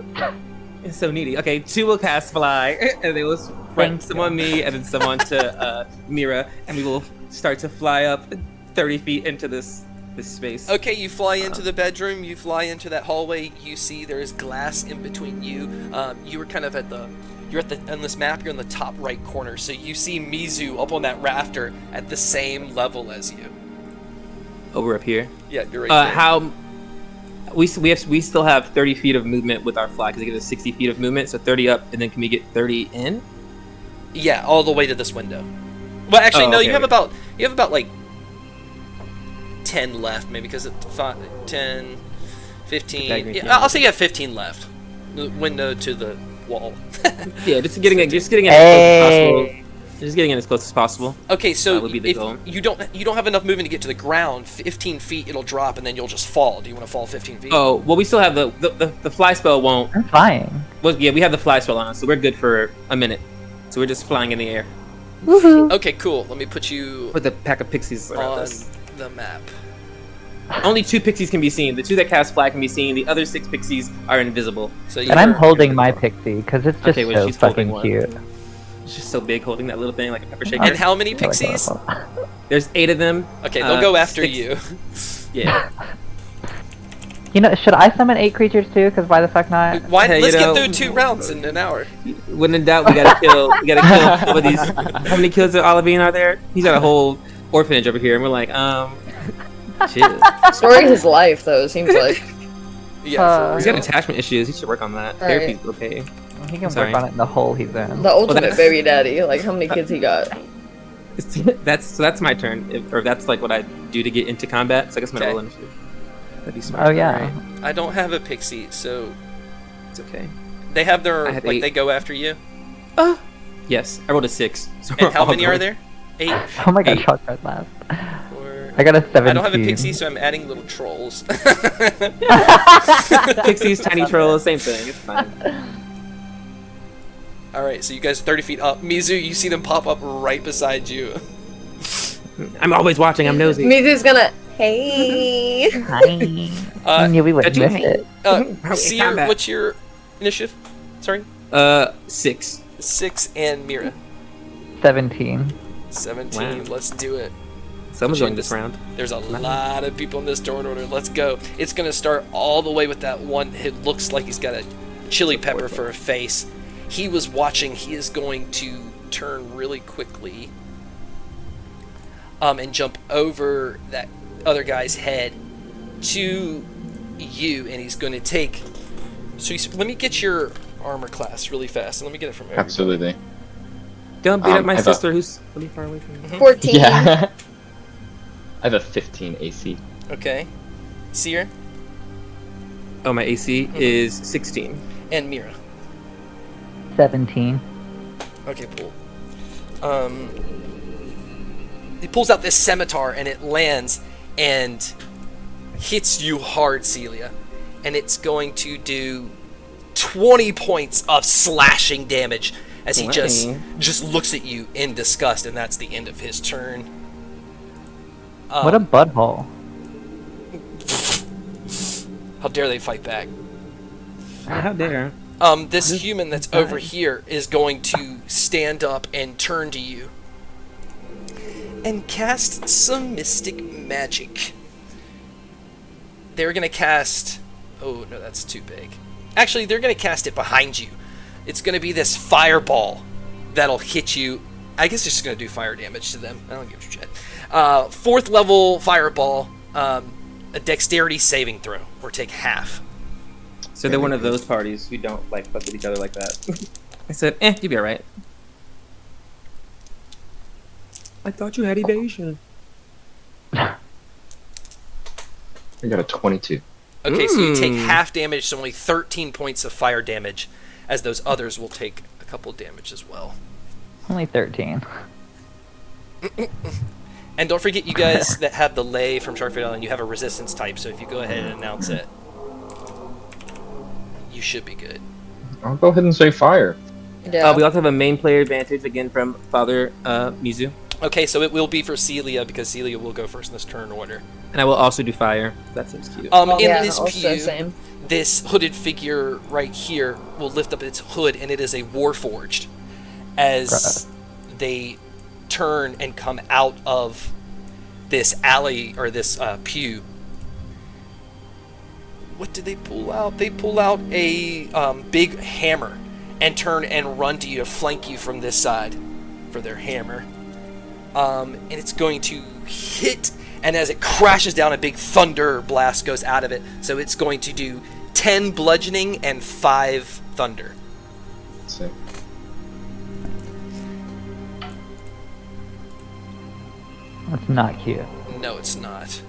It's so needy. Okay, 2 will cast Fly, and they will spread some on me, and then some on to Mira, and we will start to fly up 30 feet into this space. Okay, you fly into the bedroom, you fly into that hallway, you see there is glass in between you. You were kind of at the You're on this map. You're in the top right corner, so you see Mizu up on that rafter at the same level as you. Oh, we're up here. Yeah, you're right there. How we still have 30 feet of movement with our fly because it gives us 60 feet of movement. So 30 up, and then can we get 30 in? Yeah, all the way to this window. Well, actually, no. Okay. You have about like 10 left, maybe because it's 10, 15. Yeah, I'll say you have 15 left. The window to the wall. Yeah, just getting in as close as possible. Just getting in as close as possible. Okay, so would be the if goal. you don't have enough movement to get to the ground, 15 feet it'll drop and then you'll just fall. Do you want to fall 15 feet? Oh, well, we still have the fly spell won't. I'm flying. Well, yeah, we have the fly spell on us, so we're good for a minute. So we're just flying in the air Okay, cool. Let me put you with a pack of pixies around on us. the map. Only 2 pixies can be seen. The 2 that cast fly can be seen. The other 6 pixies are invisible. So And I'm holding my pixie because it's just Okay, well, so she's holding fucking one. cute. It's just so big, holding that little thing like a pepper shaker. And how many pixies? There's 8 of them. Okay, they'll go after 6 you. Yeah. You know, should I summon 8 creatures too? Because why the fuck not? Why? Hey, Let's you know- get through 2 rounds in an hour. When in doubt, we gotta kill. We gotta kill some of these. How many kills of Olivine are there? He's got a whole orphanage over here, and we're like, chill. Story of his life, though, it seems like. Yeah, for He's real. got attachment issues. He should work on that. Right. Therapy's okay. He can Sorry. work on it in the hole he's in. The ultimate that's- baby daddy. Like, how many kids he got? That's my turn, or that's like what I do to get into combat. So I guess I'm gonna Okay. roll initiative. That'd be smart. Oh yeah. Alright. I don't have a pixie, so It's okay. they have their I had like 8. they go after you. Yes, I rolled a 6. So And we're how all many are going. there? 8. Oh my god, 8. shot right last. 4. I got a 17. I don't have a pixie, so I'm adding little trolls. Pixies, tiny trolls, same thing. It's fine. All right, so you guys are 30 feet up. Mizu, you see them pop up right beside you. I'm always watching. I'm nosy. Mizu's gonna. Hey. Hi. I knew we would Got you. miss it. Seer, combat. what's your initiative? Sorry, 6. 6, and Mira 17. 17. Wow. Let's do it. Someone's Shoot going this round. There's a lot of people in this turn order. Let's go. It's gonna start all the way with that one. It looks like he's got a chili pepper for a face. He was watching. He is going to turn really quickly, and jump over that other guy's head to you, and he's going to take. So let me get your armor class really fast, and let me get it from everybody. Absolutely. Don't beat up my I have a- sister who's really far away from me. 14. Yeah. I have a 15 AC. Okay, Seer Oh, my AC is 16. and Mira. 17. Okay, cool. He pulls out this scimitar and it lands and hits you hard, Celia. And it's going to do 20 points of slashing damage as he just looks at you in disgust, and that's the end of his turn. What a butthole. How dare they fight back? How dare. This human that's over here is going to stand up and turn to you and cast some mystic magic. They're going to cast... Oh, no, that's too big. Actually, they're going to cast it behind you. It's going to be this fireball that'll hit you. I guess it's just going to do fire damage to them. I don't give a shit. 4th level fireball, a dexterity saving throw, or take half. So they're one of those parties who don't like fuck with each other like that. I said, you'll be alright. I thought you had evasion. I got a 22. Okay, so you take half damage, so only 13 points of fire damage, as those others will take a couple damage as well. Only 13. And don't forget, you guys that have the lay from Sharkfin Island, you have a resistance type, so if you go ahead and announce it, you should be good. I'll go ahead and say fire. Yeah. We also have a main player advantage again from Father Mizu. Okay, so it will be for Celia, because Celia will go first in this turn order. And I will also do fire. That seems cute. In yeah, this also pew, same. this hooded figure right here will lift up its hood, and it is a Warforged. As they turn and come out of this alley, or this pew. What did they pull out? They pull out a big hammer, and turn and run to you to flank you from this side for their hammer. And it's going to hit, and as it crashes down, a big thunder blast goes out of it. So it's going to do 10 bludgeoning and 5 thunder. Sick. That's not cute. No, it's not.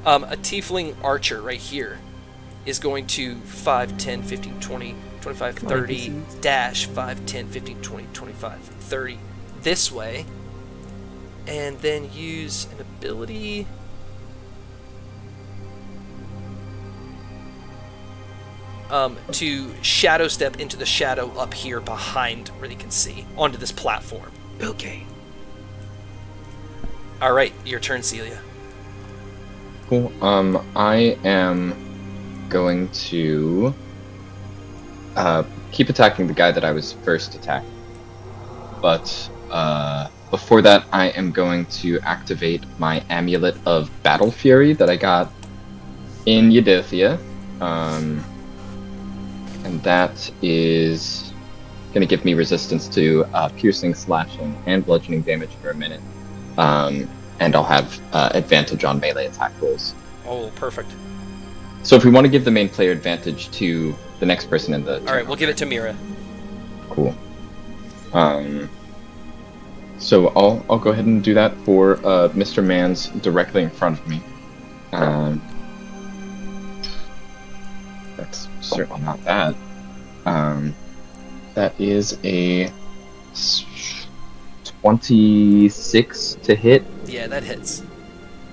A tiefling archer right here is going to 5, 10, 15, 20, 25, 30, dash 5, 10, 15, 20, 25, 30 this way, and then use an ability. To shadow step into the shadow up here behind where they can see onto this platform. Okay. All right, your turn, Celia. Cool. I am going to keep attacking the guy that I was first attacking. But before that, I am going to activate my Amulet of Battle Fury that I got in Eudothia. And that is going to give me resistance to piercing, slashing, and bludgeoning damage for a minute. And I'll have advantage on melee attack rolls. Oh, perfect. So if we want to give the main player advantage to the next person in the... All right, we'll give it to Mira. Cool. So I'll go ahead and do that for Mr. Man's directly in front of me. That's certainly not that. That is a 26 to hit. Yeah, that hits.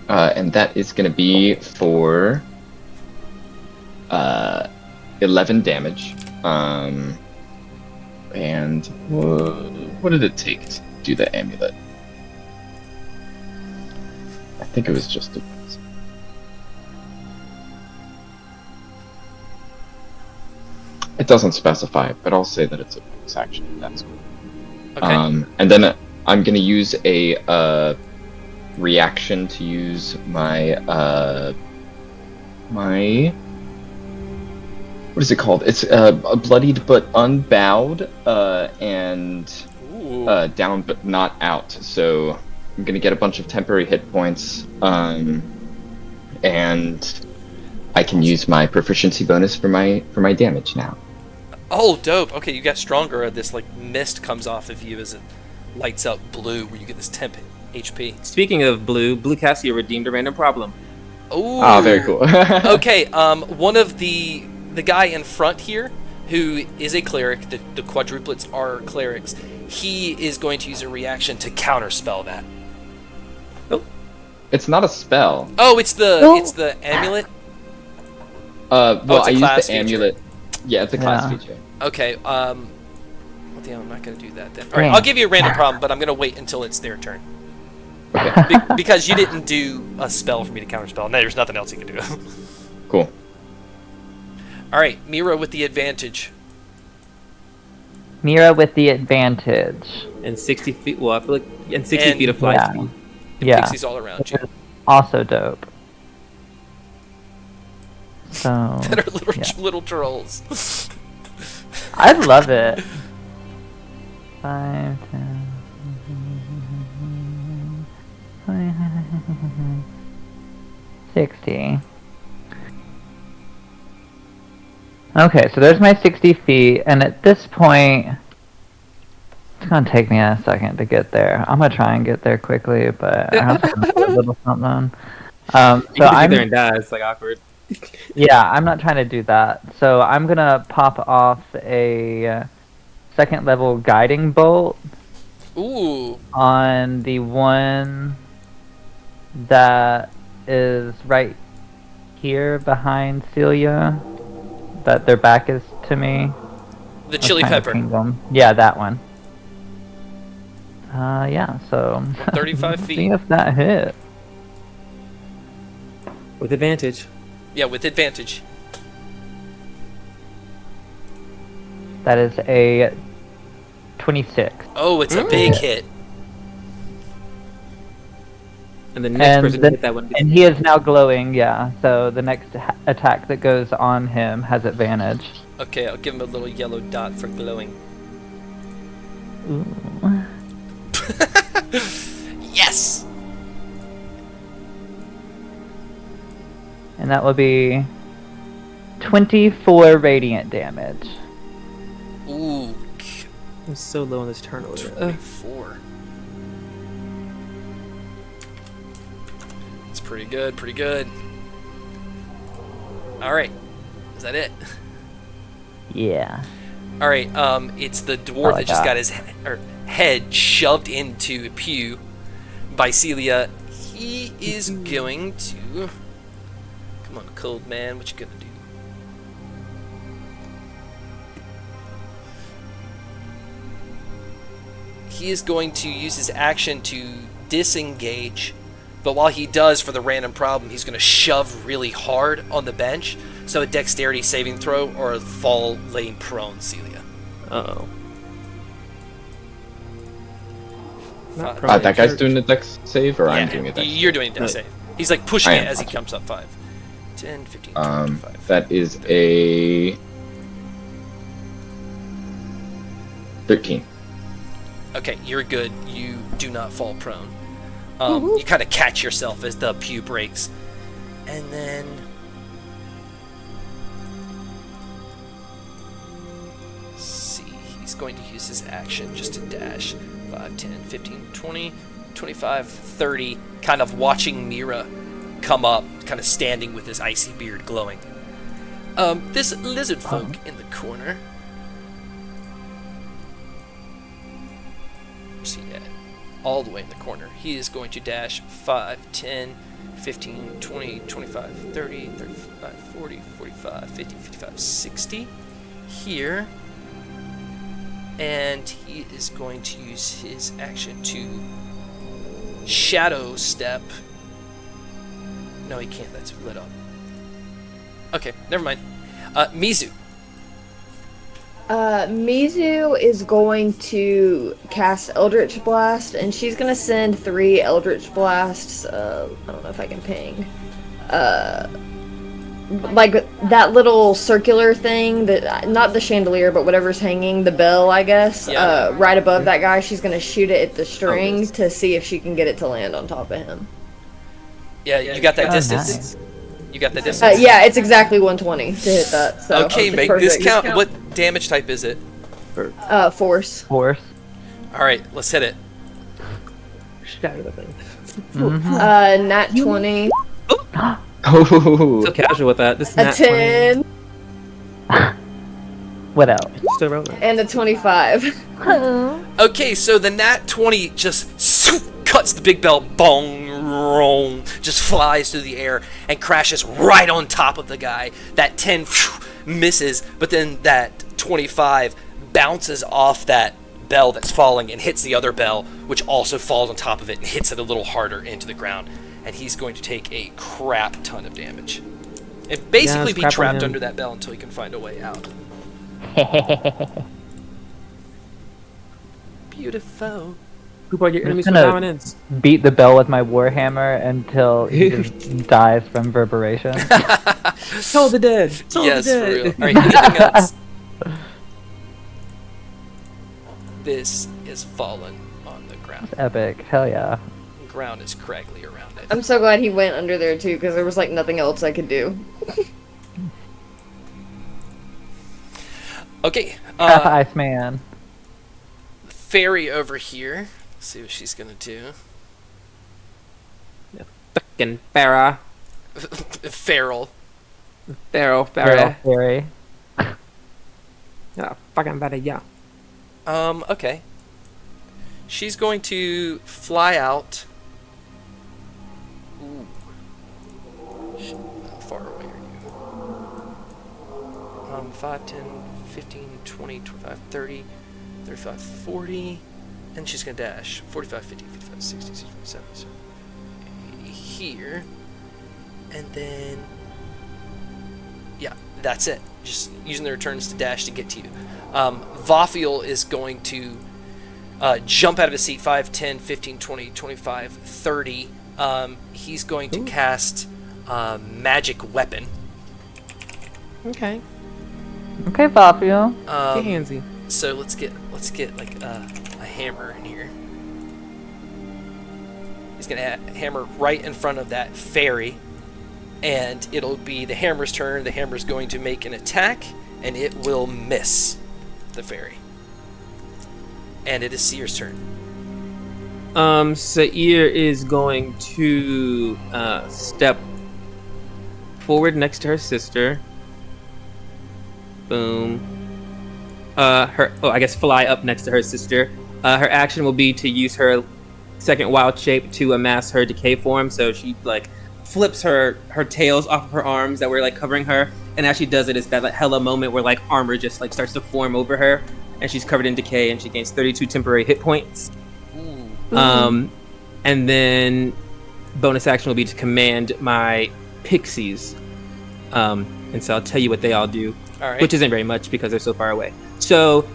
And that is going to be for 11 damage. And what did it take to do the amulet? I think it was just a... It doesn't specify, but I'll say that it's a bonus action. That's cool. Okay. And then I'm going to use a reaction to use my what is it called? It's bloodied but unbowed, and down but not out. So I'm gonna get a bunch of temporary hit points, and I can use my proficiency bonus for my damage now. Oh, dope. Okay, you got stronger. This like mist comes off of you as it lights up blue, where you get this temp HP. Speaking of blue, Blue Cassia redeemed a random problem. Oh, Ah, very cool. Okay, one of the guy in front here, who is a cleric, the quadruplets are clerics, he is going to use a reaction to counterspell that. It's not a spell. Oh, it's the amulet? Well, it's a I class used the feature. amulet. Yeah, it's a class Yeah. feature. Okay, well, damn, I'm not going to do that then. Alright, I'll give you a random problem, but I'm going to wait until it's their turn. Okay, Because you didn't do a spell for me to counterspell. No, there's nothing else you can do. cool. Alright, Mira with the advantage. Mira with the advantage. And 60 feet, well, I feel like, and 60 And- feet of fly Yeah. speed. Yeah. Pixies all around Which you. is also dope. So That are little, yeah. little trolls. I love it. 5, 10, 60. Okay, so there's my 60 feet, and at this point, it's gonna take me a second to get there. I'm gonna try and get there quickly, but I have to do a little something. You So can get I'm there and die. It's like awkward. Yeah, I'm not trying to do that. So I'm gonna pop off a second level guiding bolt Ooh. on the one that is right here behind Celia. That their back is to me. The chili Let's kind of pepper. ping them. Yeah, that one. Yeah, so 35 see feet. if that hit. With advantage. Yeah, with advantage. That is a 26. Oh, it's a big hit. And the next person to then- hit that one. And he is now glowing, yeah. So the next attack that goes on him has advantage. Okay, I'll give him a little yellow dot for glowing. Ooh. Yes! And that will be 24 radiant damage. Ooh, I'm so low on this turn order. 24. It's pretty good, pretty good. Alright. Is that it? Yeah. Alright, it's the dwarf Oh, I that just got- got his head shoved into a pew by Celia. He is going to... Come on, cold man, what you gonna do? He is going to use his action to disengage, but while he does, for the random problem, he's going to shove really hard on the bench, so a dexterity saving throw or a fall laying prone, Celia. Uh-oh. Not Five. prone. That guy's doing a dex save, or I'm doing a dex You're doing a dex Right. save. He's like pushing I it am, as he gotcha. comes up 5. 10, 15, 20, 25. That is a 13. Okay, you're good. You do not fall prone. You kind of catch yourself as the pew breaks. And then... Let's see, he's going to use his action just to dash 5, 10, 15, 20, 25, 30, kind of watching Mira come up, kind of standing with his icy beard glowing. This lizard folk in the corner. Where's he at? All the way in the corner. He is going to dash 5, 10, 15, 20, 25, 30, 35, 40, 45, 50, 55, 60 here. And he is going to use his action to shadow step. No, he can't. That's lit up. Okay, never mind. Mizu. Mizu is going to cast Eldritch Blast, and she's gonna send 3 Eldritch Blasts. I don't know if I can ping. Like that little circular thing that, not the chandelier, but whatever's hanging, the bell, I guess. Yeah. Right above that guy, she's gonna shoot it at the string yes. to see if she can get it to land on top of him. Yeah, you got that Oh, distance. You got the distance. Yeah, it's exactly 120 to hit that. So Okay, it's make perfect. this count. What damage type is it? Force. Force. All right, let's hit it. Shatter the thing. Nat 20. Oh, So casual with that. This is A nat 20. 10. What else? Still rolling. And a 25. Okay, so the nat 20 just cuts the big bell, bong, roam, just flies through the air and crashes right on top of the guy. That 10 misses, but then that 25 bounces off that bell that's falling and hits the other bell, which also falls on top of it and hits it a little harder into the ground. And he's going to take a crap ton of damage. And basically it's be crap on trapped him. under that bell until he can find a way out. Beautiful. Who brought your I'm enemies just from gonna- dominance? Beat the bell with my warhammer until he just dies from reverberation. Toll the dead. Toll Yes, the for dead. real. Alright, anything else? This is fallen on the ground. Epic. Hell yeah. Ground is craggly around it. I'm so glad he went under there too, because there was like nothing else I could do. Okay, Iceman. Fairy over here. Let's see what she's gonna do. Fucking Farah. Feral. Farrell. Fairy. Yeah, fucking better, yeah. Okay. She's going to fly out. Ooh. Shit, how far away are you? 5, 10, 15, 20, 25, 30, 35, 40. And she's going to dash 45, 50, 55, 60, 65, 70, 80 here. And then... Yeah, that's it. Just using the returns to dash to get to you. Vafiel is going to jump out of his seat 5, 10, 15, 20, 25, 30. He's going to cast Magic Weapon. Okay. Okay, Fabio. Get handsy. So let's get like hammer in here. He's going to hammer right in front of that fairy, and it'll be the hammer's turn. The hammer's going to make an attack, and it will miss the fairy. And it is Seer's turn. Sair is going to step forward next to her sister. Boom. I guess fly up next to her sister. Her action will be to use her second wild shape to amass her decay form. So she like flips her tails off of her arms that were like covering her, and as she does it, it's that like hella moment where like armor just like starts to form over her, and she's covered in decay, and she gains 32 temporary hit points. And then bonus action will be to command my pixies. And so I'll tell you what they all do, All right. which isn't very much because they're so far away. So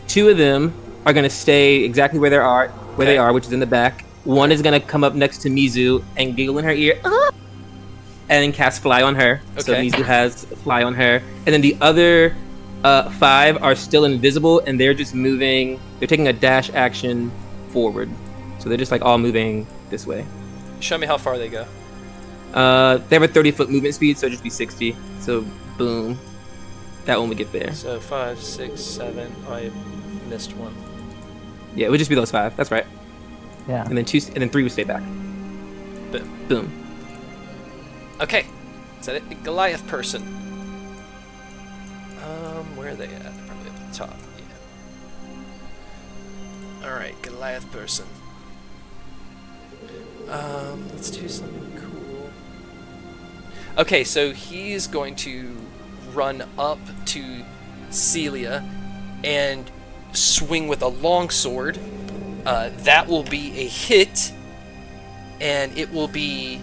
2 of them are going to stay exactly where they are, which is in the back. One is going to come up next to Mizu and giggle in her ear, and then cast fly on her. So Okay. Mizu has fly on her. And then the other 5 are still invisible, and they're just moving. They're taking a dash action forward. So they're just like all moving this way. Show me how far they go. They have a 30-foot movement speed, so it'd just be 60. So boom. That one would get there. So 5, 6, 7. I missed one. Yeah, it would just be those 5. That's right. Yeah. And then 3 would stay back. Boom. Boom. Okay. Is that it? The Goliath person. Where are they at? They're probably at the top. Yeah. Alright, Goliath person. Let's do something cool. Okay, so he's going to run up to Celia and swing with a longsword. That will be a hit, and it will be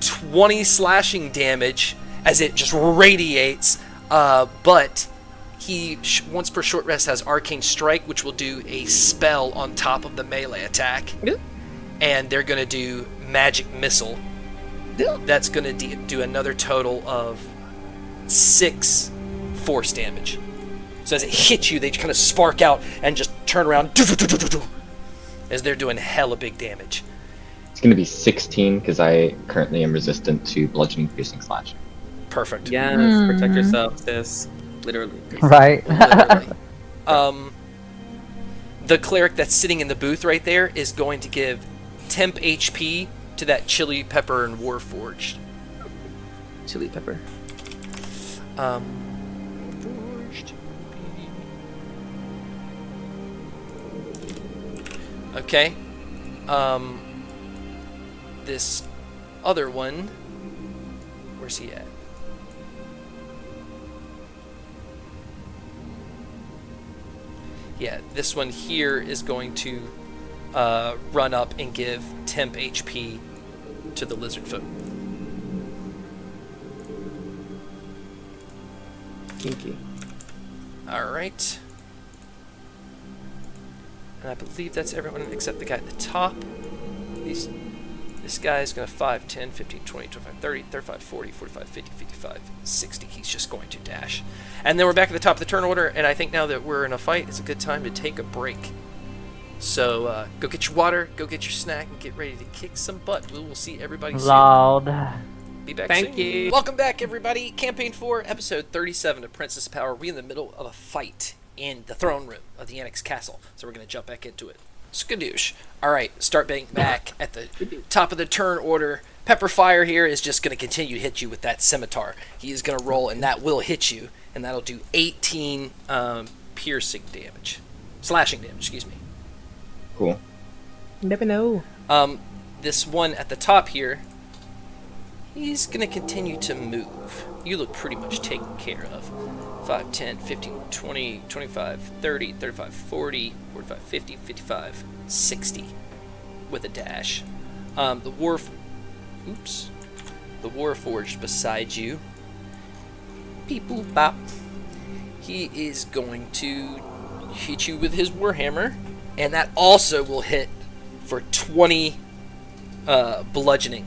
20 slashing damage as it just radiates. But he, once per short rest, has Arcane Strike, which will do a spell on top of the melee attack. Yep. And they're going to do Magic Missile. That's going to do another total of 6 force damage. So as it hits you, they kind of spark out and just turn around as they're doing hella big damage. It's going to be 16 because I currently am resistant to bludgeoning, piercing, slashing. Perfect. Yes, protect yourself, sis. Literally. Right. Literally. The cleric that's sitting in the booth right there is going to give temp HP to that chili pepper and warforged. Chili pepper. Forged. Okay. This other one, where's he at? Yeah, this one here is going to run up and give temp HP to the lizard folk. Kinky. Alright. And I believe that's everyone except the guy at the top. This guy is going to 5, 10, 15, 20, 25, 30, 35, 40, 45, 50, 55, 60. He's just going to dash. And then we're back at the top of the turn order, and I think now that we're in a fight, it's a good time to take a break. So go get your water, go get your snack, and get ready to kick some butt. We will see everybody soon. Loud. Be back Thank soon. you. Welcome back, everybody. Campaign 4, Episode 37 of Princess Power. We're in the middle of a fight in the throne room of the Annex Castle, so we're going to jump back into it. Skadoosh. All right, start being back at the top of the turn order. Pepperfire here is just going to continue to hit you with that scimitar. He is going to roll, and that will hit you, and that'll do 18 piercing damage. Slashing damage, excuse me. Cool. You never know. This one at the top here, he's going to continue to move. You look pretty much taken care of. 5, 10, 15, 20, 25, 30, 35, 40, 45, 50, 55, 60 with a dash. The Warforged beside you. Beep boop bop. He is going to hit you with his Warhammer, and that also will hit for 20 bludgeoning.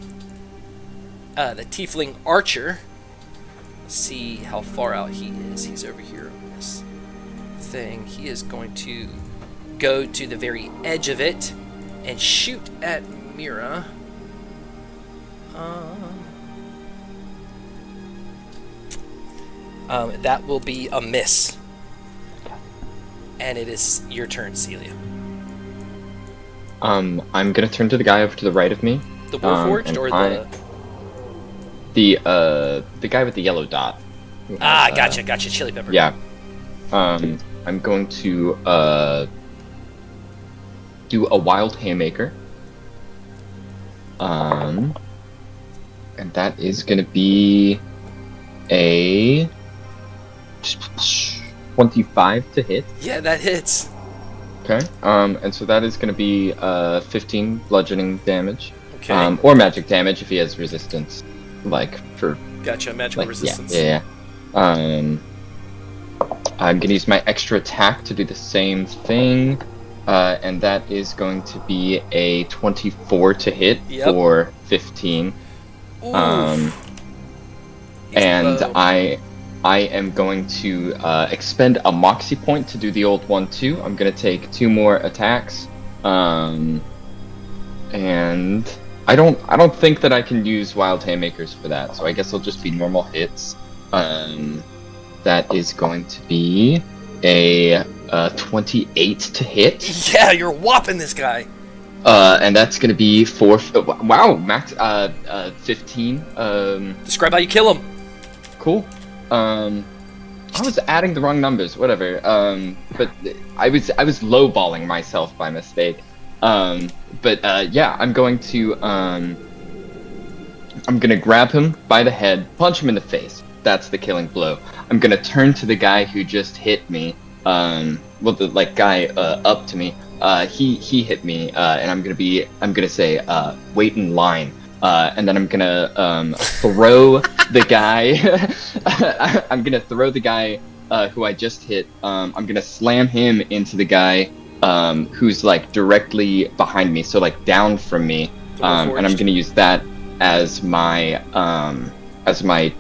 The Tiefling Archer. See how far out he is. He's over here on this thing. He is going to go to the very edge of it and shoot at Mira. That will be a miss. And it is your turn, Celia. I'm gonna turn to the guy over to the right of me. The Warforged or the guy with the yellow dot. Gotcha, Chili Pepper. Yeah. I'm going to do a wild haymaker. And that is gonna be a 25 to hit. Yeah, that hits. Okay. And so that is gonna be 15 bludgeoning damage. Okay. Or magic damage if he has resistance, like for Gotcha, magical resistance. Yeah. I'm gonna use my extra attack to do the same thing, and that is going to be a 24 to hit for 15. Ooh. And low. I am going to expend a moxie point to do the old one too. I'm gonna take 2 more attacks, and I don't think that I can use wild haymakers for that, so I guess it'll just be normal hits. That is going to be a 28 to hit. Yeah, you're whopping this guy. And that's gonna be wow, max 15. Describe how you kill him. Cool. I was adding the wrong numbers. Whatever. But I was lowballing myself by mistake. Yeah, I'm going to I'm gonna grab him by the head, punch him in the face. That's the killing blow. I'm gonna turn to the guy who just hit me. The guy up to me. He hit me, and I'm gonna say wait in line. And then I'm gonna throw the guy. I'm gonna throw the guy who I just hit. I'm gonna slam him into the guy who's like directly behind me, so like down from me. And I'm gonna use that as my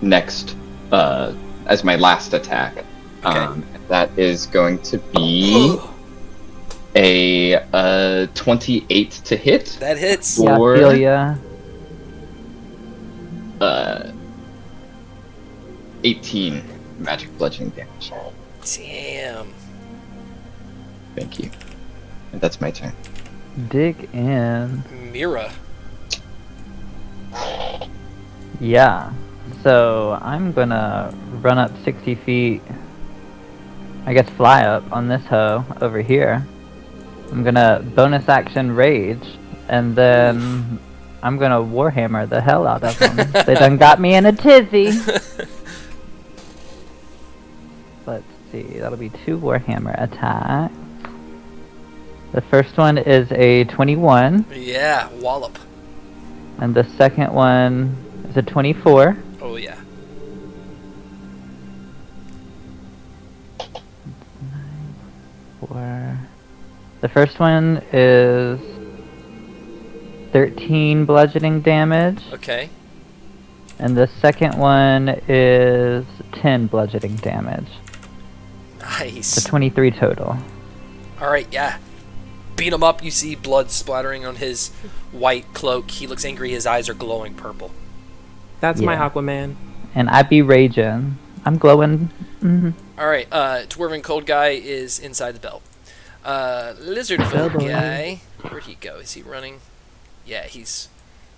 next as my last attack. Okay. That is going to be a 28 to hit. That hits. For, Yeah, Celia. 18 magic bludgeoning damage. Damn. Thank you. And that's my turn. Dig in. Mira. Yeah. So I'm gonna run up 60 feet. I guess fly up on this hoe over here. I'm gonna bonus action rage, and then I'm gonna warhammer the hell out of them. They done got me in a tizzy. Let's see, that'll be 2 warhammer attacks. The first one is a 21, Yeah, wallop. and the second one is a 24. Oh yeah. The first one is 13 bludgeoning damage, Okay. and the second one is 10 bludgeoning damage. Nice. So 23 total. All right, yeah. Beat him up. You see blood splattering on his white cloak. He looks angry. His eyes are glowing purple. That's my Yeah. Aquaman. And I be raging. I'm glowing. All right, Dwarven Cold Guy is inside the belt. Lizard Folk boy. Guy, where'd he go? Is he running? Yeah, he's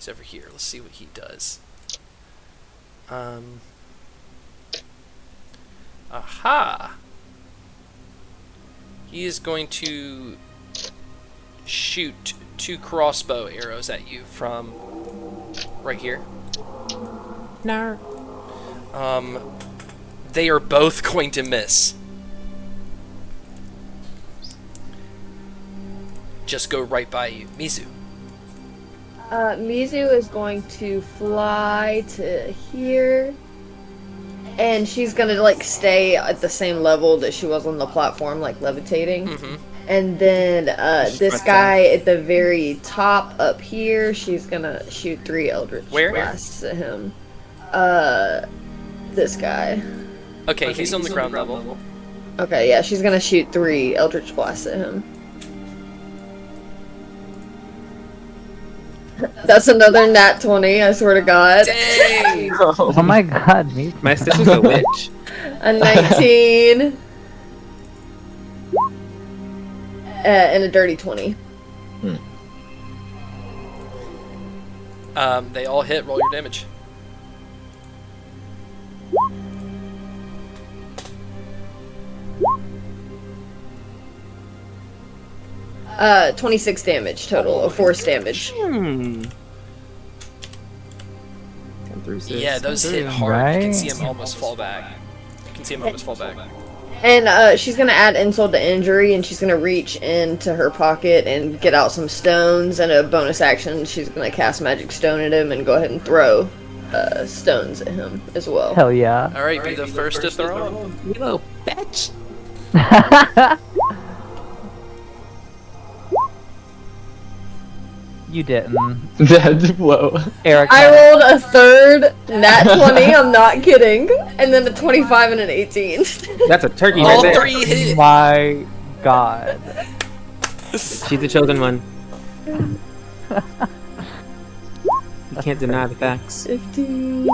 over here. Let's see what he does. Aha! He is going to shoot 2 crossbow arrows at you from right here. No. They are both going to miss. Just go right by you. Mizu. Mizu is going to fly to here, and she's gonna like stay at the same level that she was on the platform, like levitating. Mm-hmm. And then this guy at the very top up here, she's gonna shoot 3 eldritch blasts at him. This guy. Okay, he's on the ground level. Okay, yeah, she's gonna shoot 3 eldritch blasts at him. That's another nat 20, I swear to God. Dang! Oh my god, me. My sister's a witch. A 19. And a dirty 20. They all hit. Roll your damage. Uh, 26 damage total of force damage. 10 through 6. Yeah, those hit Through. hard. You can see Right. him almost fall back. You can see him almost fall back. And she's gonna add insult to injury, and she's gonna reach into her pocket and get out some stones. And a bonus action, she's gonna cast magic stone at him and go ahead and throw stones at him as well. Hell yeah. All right, be the first to throw. You little bitch. You didn't. That's whoa. Eric. I rolled a third nat 20. I'm not kidding, and then a 25 and an 18. That's a turkey All right there. three hit. My god. She's the chosen one. You can't deny the facts. 15.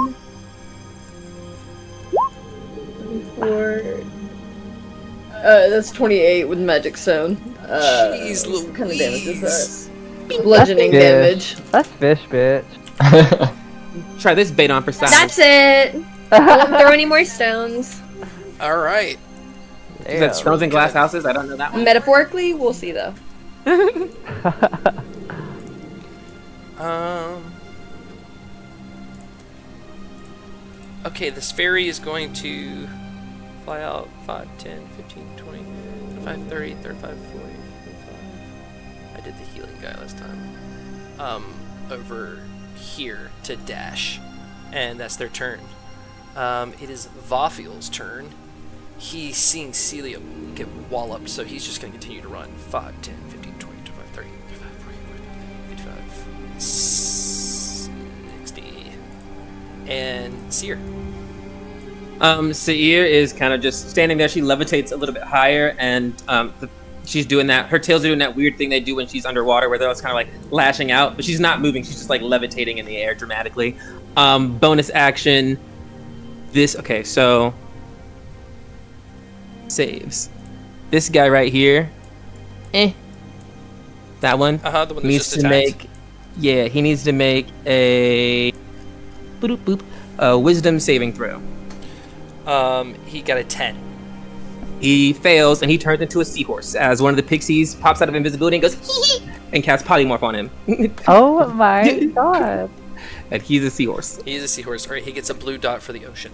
24. That's 28 with magic stone. Jeez what kind of damage is Louise. that? Bludgeoning Fish. damage. That's fish, bitch. Try this bait on for size. That's it. I won't throw any more stones. All right. Is that stones in glass houses? I don't know that one. Metaphorically, we'll see though. Okay, this fairy is going to fly out 5, 10, 15, 20, 25, 30, 35, 40, 45. I did the healing guy last time. Over here to dash. And that's their turn. It is Vafiel's turn. He's seeing Celia get walloped, so he's just going to continue to run. 5, 10, 15, 20, 25, 30, 35, 40, 45, 55, 60. And Seer. Seir is kind of just standing there. She levitates a little bit higher, and she's doing that. Her tails are doing that weird thing they do when she's underwater, where they're just kind of like lashing out, but she's not moving. She's just like levitating in the air dramatically. Bonus action. Okay, so saves. This guy right here. That one. The one that's Needs just to attacked. make. Yeah, he needs to make a. Boop, boop, a wisdom saving throw. He got a 10. He fails, and he turns into a seahorse as one of the pixies pops out of invisibility and goes hee hee and casts polymorph on him. Oh my god. And he's a seahorse. He is a seahorse. All right, he gets a blue dot for the ocean.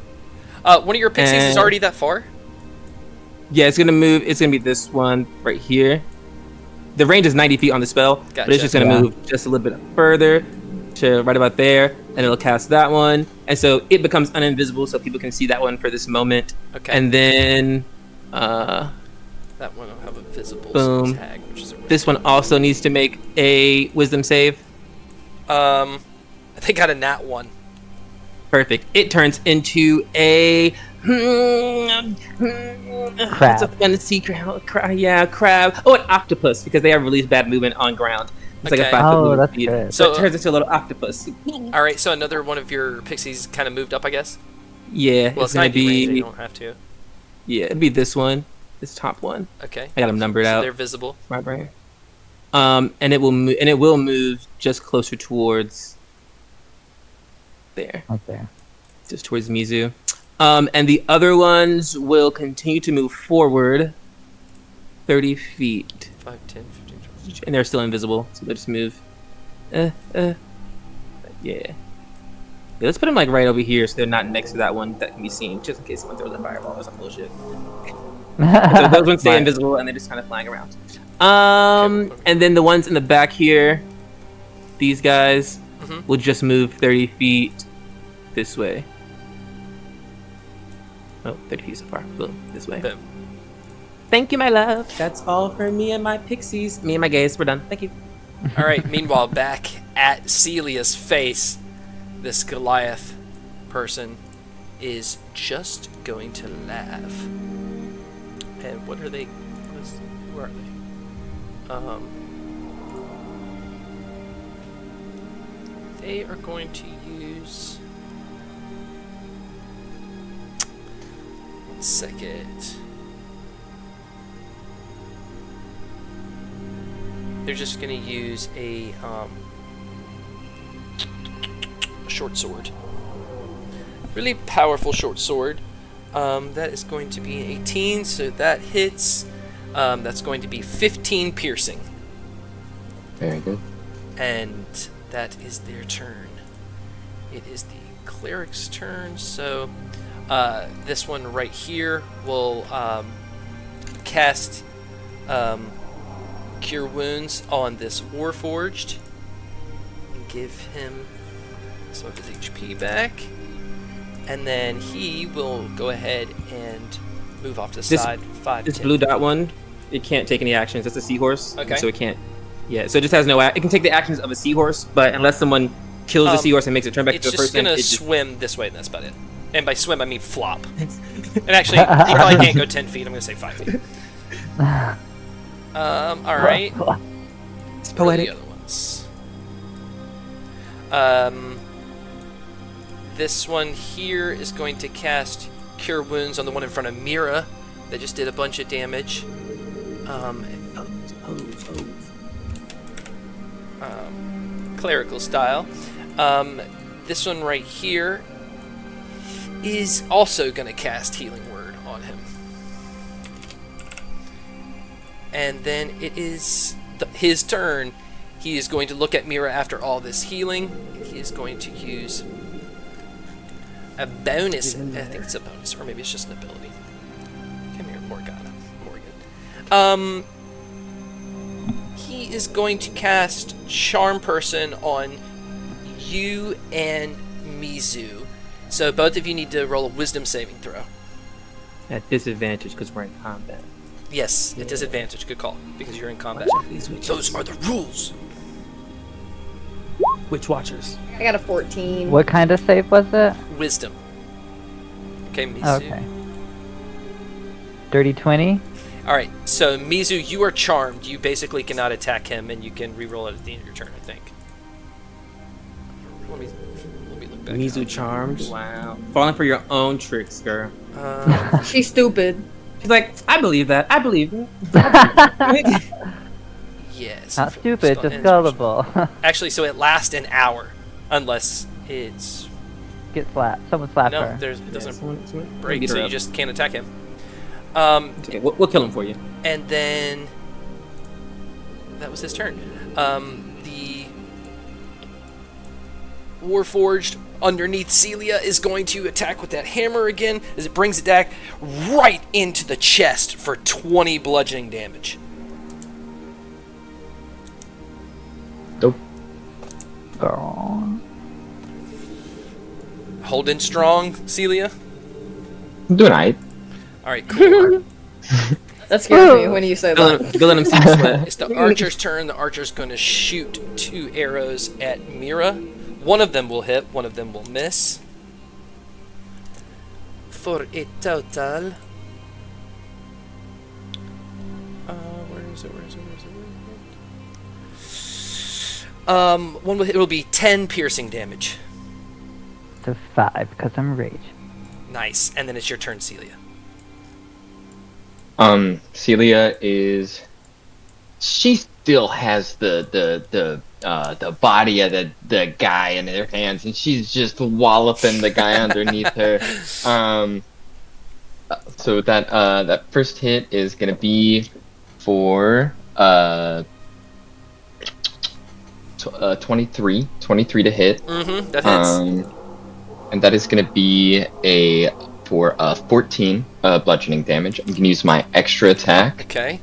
One of your pixies is And- already that far? Yeah, it's gonna move. It's gonna be this one right here. The range is 90 feet on the spell, but Gotcha. it's just gonna Yeah. move just a little bit further to right about there, and it'll cast that one. And so it becomes uninvisible, so people can see that one for this moment. Okay. And then that one will have a visible Boom. tag, which is a this one also needs to make a wisdom save. they got a nat 1. Perfect. It turns into a Crab. It's a fantasy crab. Oh, an octopus, because they have really bad movement on ground. It's like Okay. a 5 foot Oh, movement that's speed. good. So So- it turns into a little octopus. All right, so another one of your pixies kind of moved up, I guess. Yeah, Well, it's it's gonna 90 range, be you don't have to. it'd be this one, this top one. Okay. I got them numbered So out. they're visible. Right, right. And it will move just closer towards there, Right there. just towards Mizu. And the other ones will continue to move forward 30 feet. 5, 10, 15, 20. And they're still invisible, so they'll just move. Yeah. Let's put them like right over here, so they're not next to that one that can be seen, just in case someone throws a fireball or some bullshit. So those ones stay Right. invisible, and they're just kind of flying around. And then the ones in the back here, these guys Mhm. will just move 30 feet this way. Oh, 30 feet so far. Boom, this way. Boom. Thank you, my love. That's all for me and my pixies. Me and my gays. We're done. Thank you. All right, meanwhile, back at Celia's face, this Goliath person is just going to laugh. And what are they? Where are they? They are going to use... One second. They're just going to use a short sword. Really powerful short sword. That is going to be an 18, so that hits. That's going to be 15 piercing. Very good. And that is their turn. It is the cleric's turn, so this one right here will cast Cure Wounds on this Warforged and give him some of his HP back. And then he will go ahead and move off to the side 5, This 10. blue dot one, it can't take any actions. It's a seahorse. Okay. So it can't. Yeah. So it just has no. It can take the actions of a seahorse, but unless someone kills the seahorse and makes it turn back It's to a just person, gonna it just swim this way, and that's about it. And by swim, I mean flop. And actually, he probably can't go 10 feet. I'm gonna say 5 feet. All right. it's What are the poetic. other ones? This one here is going to cast Cure Wounds on the one in front of Mira. That just did a bunch of damage. Clerical style. This one right here is also going to cast Healing Word on him. And then it is his turn. He is going to look at Mira after all this healing. He is going to use a bonus. I think it's a bonus, or maybe it's just an ability. Come here, Morgana. Morgan. He is going to cast Charm Person on you and Mizu. So both of you need to roll a Wisdom saving throw. At disadvantage because we're in combat. Yes, at disadvantage. Good call, because you're in combat. Watch out for these witches. Those are the rules. Witch Watchers. I got a 14. What kind of save was it? Wisdom. Okay, Mizu. Okay. Dirty 20? Alright, so Mizu, you are charmed. You basically cannot attack him, and you can reroll it at the end of your turn, I think. Let me look back. Mizu charmed. Wow. Falling for your own tricks, girl. She's stupid. She's like, I believe that. I believe it. Yes. Not stupid, Spell just ends gullible. Actually, so it lasts an hour, unless it's... Get slapped. Someone slap No, her. it doesn't Someone break, beat her so you up. just can't attack him. It's okay. We'll kill him for you. And then... That was his turn. The Warforged underneath Celia is going to attack with that hammer again as it brings it back right into the chest for 20 bludgeoning damage. Nope. Girl. Holding strong, Celia. I'm doing alright. Alright, cool. That scares me when you say that. Go let him see the sweat. It's the archer's turn. The archer's going to shoot 2 arrows at Mira. One of them will hit, one of them will miss. For a total... where is it? One will hit, it'll be 10 piercing damage. To 5, because I'm rage. Nice. And then it's your turn, Celia. Celia is. She still has the body of the guy in her hands, and she's just walloping the guy underneath her. So that first hit is gonna be for 23 to hit. Mm-hmm, that hits. And that is gonna be for 14 bludgeoning damage. I'm gonna use my extra attack. Okay.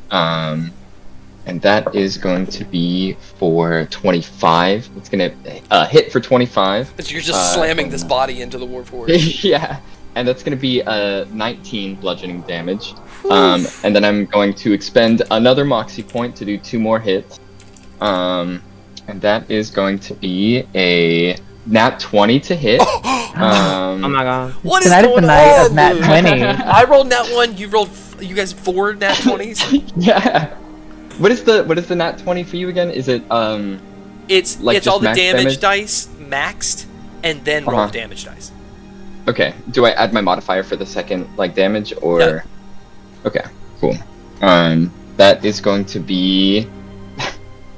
And that is going to be for 25. It's gonna hit for 25. But you're just slamming this body into the Warforged. Yeah, and that's gonna be 19 bludgeoning damage. And then I'm going to expend another Moxie point to do 2 more hits. And that is going to be a nat 20 to hit. Oh my god. What is Tonight is going the night on? of nat 20. I rolled nat 1. You guys 4 nat 20s. Yeah. What is the nat 20 for you again? Is it It's Like all just the max damage damage? dice maxed, and then roll Uh-huh. the damage dice. Okay. Do I add my modifier for the second damage or? No. Okay. Cool. That is going to be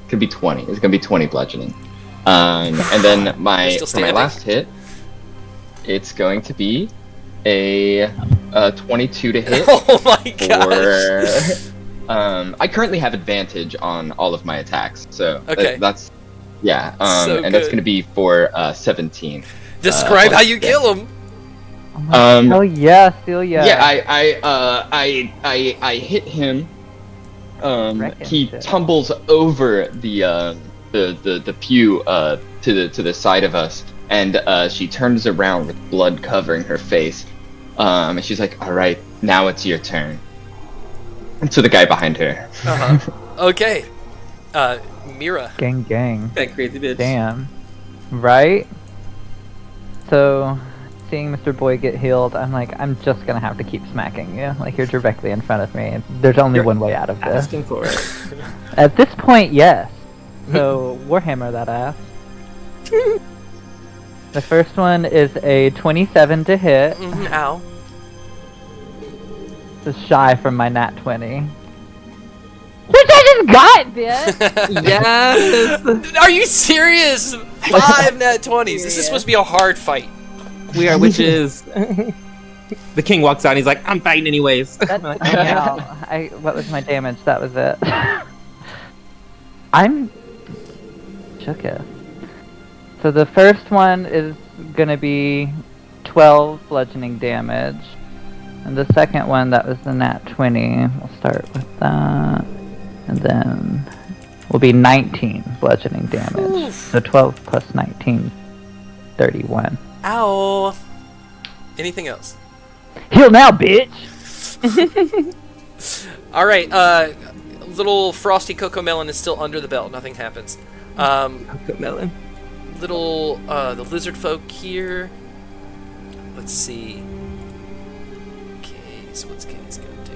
could be 20. It's gonna be 20 bludgeoning. And then You're for still my standing. last hit, it's going to be a 22 to hit. Oh my gosh. I currently have advantage on all of my attacks, so Okay. that's So and that's good. going to be for 17. Describe how you yeah. kill him. Oh, my oh yeah, Celia. Yeah, I hit him. Reckon He shit. tumbles over the pew to the side of us, and she turns around with blood covering her face. And she's like, "All right, now it's your turn." And to the guy behind her. Okay. Mira. Gang, gang. That crazy bitch. Damn. Right? So, seeing Mr. Boy get healed, I'm like, I'm just gonna have to keep smacking you. Like, you're directly in front of me. There's only You're one way out of this. Asking for it. At this point, yes. So, Warhammer that ass. The first one is a 27 to hit. Ow. It's shy from my nat 20. Which I just got, bitch! Yes! Are you serious? 5 nat 20s. This is supposed to be a hard fight. We are witches. The king walks out and he's like, I'm fighting anyways. That I'm like, took me out. What was my damage? That was it. I'm shooketh. So the first one is gonna be 12 bludgeoning damage. And the second one, that was the nat 20. We'll start with that. And then will be 19 bludgeoning damage. Oof. So 12 plus 19, 31. Ow. Anything else? Heal now, bitch! All right. Little frosty cocoa melon is still under the belt. Nothing happens. Good melon. Little the lizard folk here. Let's see. Case, what's Case gonna do?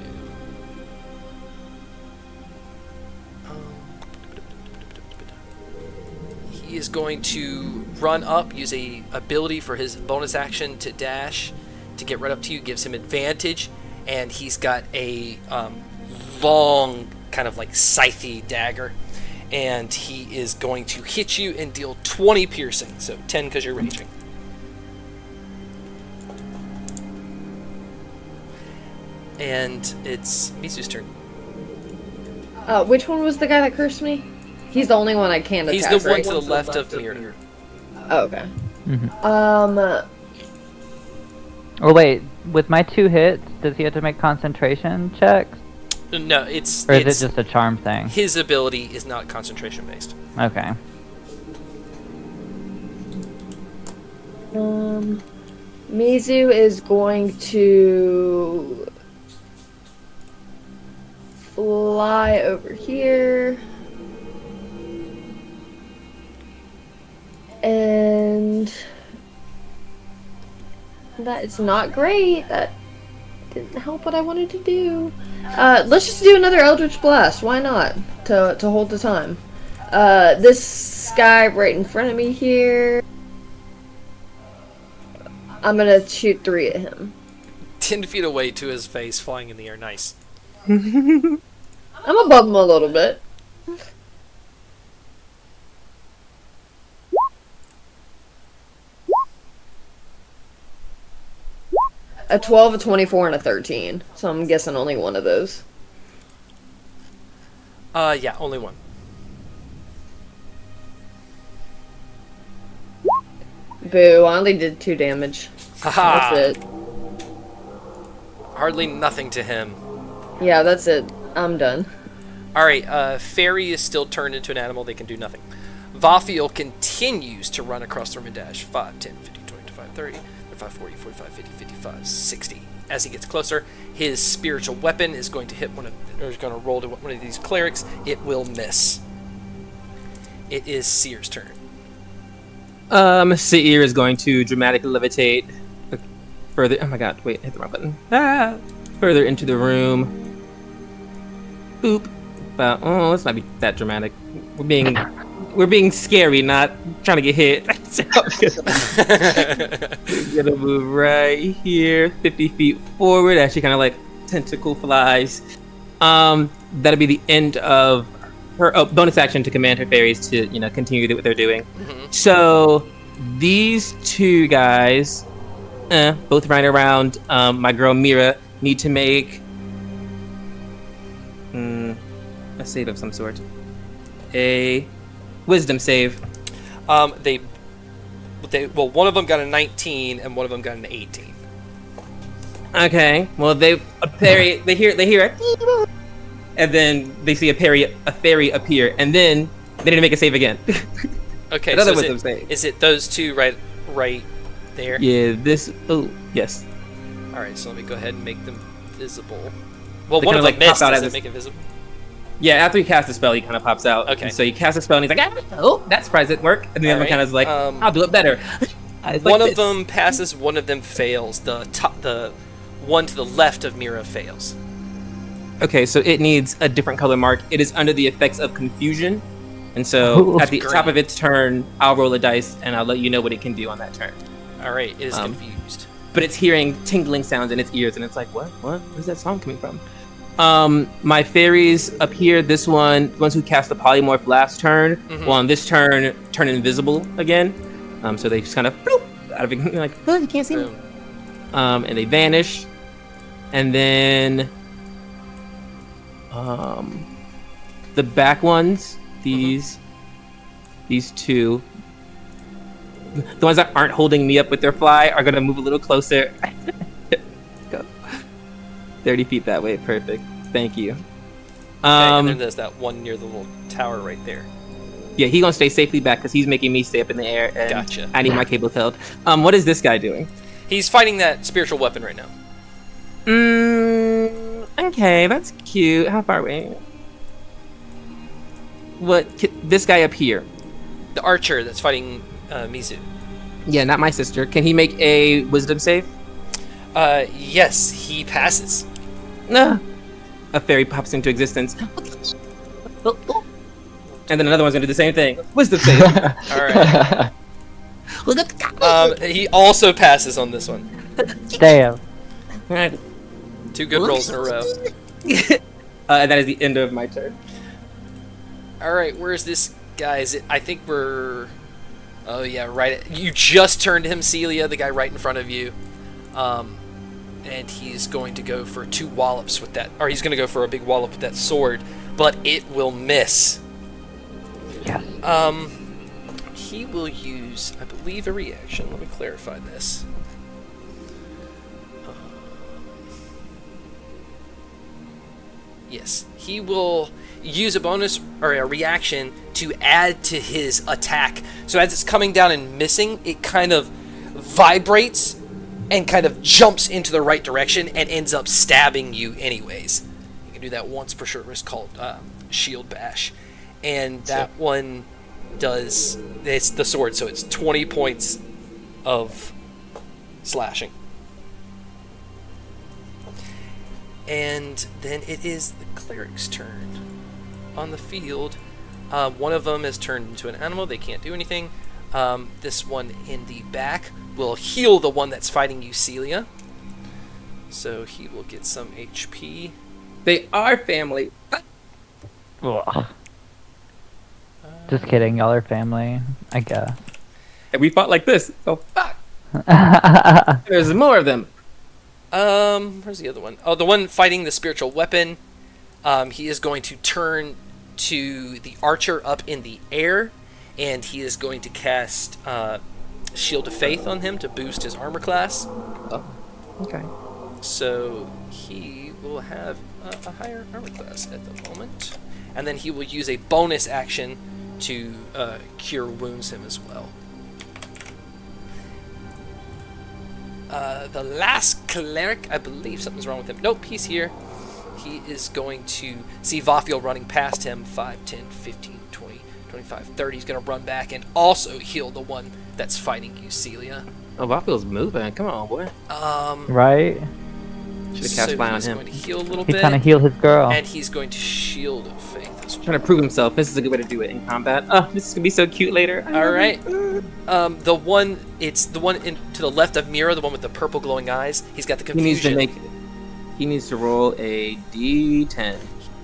He is going to run up, use a ability for his bonus action to dash to get right up to you. Gives him advantage, and he's got a long kind of like scythe dagger, and he is going to hit you and deal 20 piercing, so 10 because you're raging. And it's Misu's turn. Which one was the guy that cursed me? He's the only one I can attack, He's the one right? to the left of Mira. Oh, okay. Mm-hmm. Oh wait, with my 2 hits, does he have to make concentration checks? No, it's Or is it just a charm thing? his ability is not concentration based. Okay. Mizu is going to fly over here. And that is not great. That didn't help what I wanted to do. Let's just do another Eldritch Blast. Why not? To hold the time. This guy right in front of me here. I'm gonna shoot 3 at him. 10 feet away to his face, flying in the air. Nice. I'm above him a little bit. A 12, a 24, and a 13. So I'm guessing only one of those. Yeah, only one. Boo, I only did 2 damage. Haha. That's it. Hardly nothing to him. Yeah, that's it. I'm done. Alright, Fairy is still turned into an animal. They can do nothing. Vafiel continues to run across the room and dash. 5, 10, 15, 20, 25, 30, 35, 40, 45, 50, 55, 60. As he gets closer, his spiritual weapon is going to hit or is going to roll to one of these clerics. It will miss. It is Seer's turn. Seir is going to dramatically levitate further. Oh my god, wait, hit the wrong button. Further into the room. Boop. But, oh, this might be that dramatic. We're being we're being scary, not trying to get hit. So, we're gonna move right here, 50 feet forward. Actually, kind of like tentacle flies. That'll be the end of her bonus action to command her fairies to continue what they're doing. Mm-hmm. So these two guys, both right around my girl Mira, need to make a save of some sort. A wisdom save. They well, one of them got a 19 and one of them got an 18. Okay. Well, they hear it, and then they see a fairy appear, and then they need to make a save again. Okay, Another so wisdom save. is it those two right there? Yeah. Oh, yes. All right, so let me go ahead and make them visible. Well, They one of kinda, them like, missed. pop out Does as it this- make it visible? Yeah, after he casts a spell, he kind of pops out. Okay. And so you cast a spell, and he's like, "Oh, that surprise didn't work." And the other one Alright, kind of is like, "I'll do it better." It's like One of this. them passes, one of them fails. The one to the left of Mira fails. Okay, so it needs a different color mark. It is under the effects of confusion, and so Ooh. at the Green. top of its turn, I'll roll a dice, and I'll let you know what it can do on that turn. All right, it is Um, confused. But it's hearing tingling sounds in its ears, and it's like, "What? Where's that sound coming from?" My fairies up here. This one, the ones who cast the polymorph last turn, Mhm. well, on this turn invisible again. So they just kind of bloop, out of it, like, "Oh, you can't see me." Boom. And they vanish, and then the back ones, these two, the ones that aren't holding me up with their fly, are gonna move a little closer. Go 30 feet that way. Perfect. Thank you. Okay, and then there's that one near the little tower right there. Yeah, he's gonna stay safely back because he's making me stay up in the air, and Gotcha. I need my cables held. What is this guy doing? He's fighting that spiritual weapon right now. Okay, that's cute. How far away? This guy up here? The archer that's fighting Mizu. Yeah, not my sister. Can he make a wisdom save? Yes, he passes. No. A fairy pops into existence. And then another one's gonna do the same thing. Wisdom save. All right. He also passes on this one. Damn. Alright. 2 good rolls in a row. And that is the end of my turn. All right, where's this guy? Is it? I think we're. Oh yeah, right. You just turned him, Celia, the guy right in front of you. And he's going to go for 2 wallops with that, or he's going to go for a big wallop with that sword, but it will miss. Yes. He will use, I believe, a reaction. Let me clarify this. Yes, he will use a bonus or a reaction to add to his attack. So as it's coming down and missing, it kind of vibrates and kind of jumps into the right direction and ends up stabbing you anyways. You can do that once per short rest called Shield Bash. And that one does, it's the sword, so it's 20 points of slashing. And then it is the cleric's turn. On the field, one of them is turned into an animal. They can't do anything. This one in the back will heal the one that's fighting you, Celia. So he will get some HP. They are family. Ugh. Just kidding, y'all are family, I guess. And we fought like this. So fuck. There's more of them. Where's the other one? Oh, the one fighting the spiritual weapon. He is going to turn to the archer up in the air, and he is going to cast Shield of Faith on him to boost his armor class. Oh, okay. So he will have a higher armor class at the moment. And then he will use a bonus action to cure wounds him as well. The last cleric, I believe something's wrong with him. Nope, he's here. He is going to see Vafiel running past him. 5, 10, 15, 20, 25, 30. He's going to run back and also heal the one that's fighting you, Celia. Oh, Vafiel's moving. Come on, boy. Right? Should have cast Fly on he's him. going to heal a little He's bit. trying to heal his girl. And he's going to Shield of Faith as well. Trying to prove himself. This is a good way to do it in combat. Oh, this is gonna be so cute later. All right. The one to the left of Mira, the one with the purple glowing eyes. He's got the He needs confusion. He needs to roll a D10.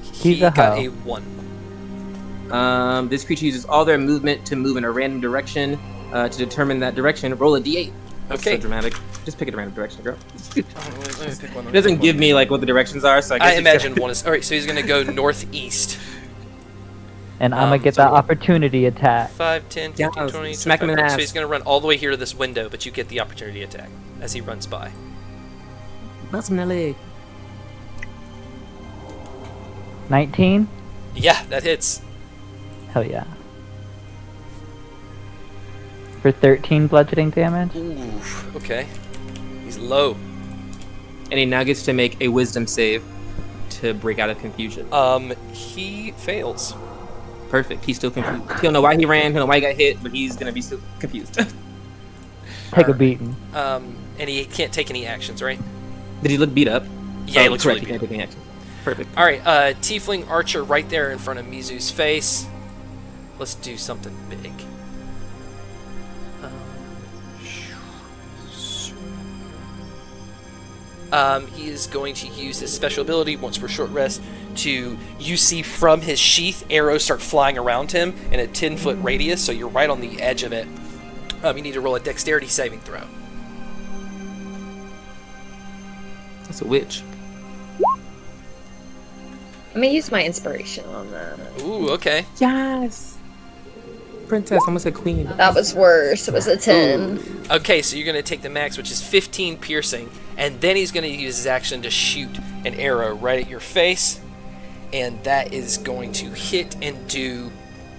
He He's a got hoe. a 1. This creature uses all their movement to move in a random direction. To determine that direction, roll a D8. That's Okay. so dramatic. Just pick a random direction, girl. Let me pick one. It doesn't give me like what the directions are, so I guess I it's imagine gonna- one is. All right, so he's going to go northeast. And I'm gonna get so that what- opportunity attack. 5, 10, 15, Yeah, 20, smack him in the 25. So ass. he's going to run all the way here to this window, but you get the opportunity attack as he runs by. Bust him in the leg. 19? Yeah, that hits. Hell yeah. For 13 bludgeoning damage? Ooh, okay. He's low. And he now gets to make a wisdom save to break out of confusion. He fails. Perfect. He's still confused. He don't know why he ran, he don't know why he got hit, but he's gonna be still confused. Take a beating. And he can't take any actions, right? Did he look beat up? Yeah, he Oh, looks correct, really he beat can't take any action. Perfect. All right, Tiefling Archer right there in front of Mizu's face. Let's do something big. He is going to use his special ability once per short rest to, you see from his sheath, arrows start flying around him in a 10-foot radius, so you're right on the edge of it. You need to roll a dexterity saving throw. That's a witch. I'm gonna use my inspiration on that. Ooh, okay. Yes! Princess, almost a queen. That was worse. It was a 10. Okay, so you're going to take the max, which is 15 piercing, and then he's going to use his action to shoot an arrow right at your face, and that is going to hit and do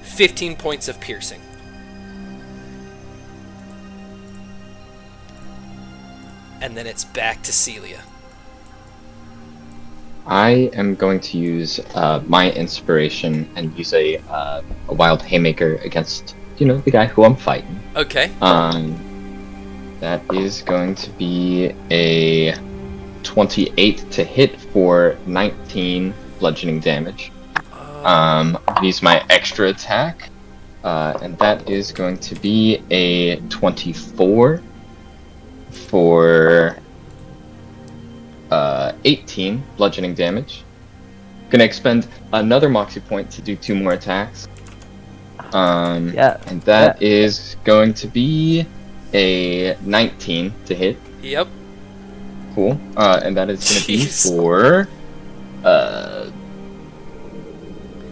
15 points of piercing. And then it's back to Celia. I am going to use my inspiration and use a wild haymaker against, the guy who I'm fighting. Okay. That is going to be a 28 to hit for 19 bludgeoning damage. I'll use my extra attack, and that is going to be a 24 for 18 bludgeoning damage. Gonna expend another Moxie point to do 2 more attacks. Yeah. And that is going to be a 19 to hit. Yep. Cool. And that is gonna be Jeez. for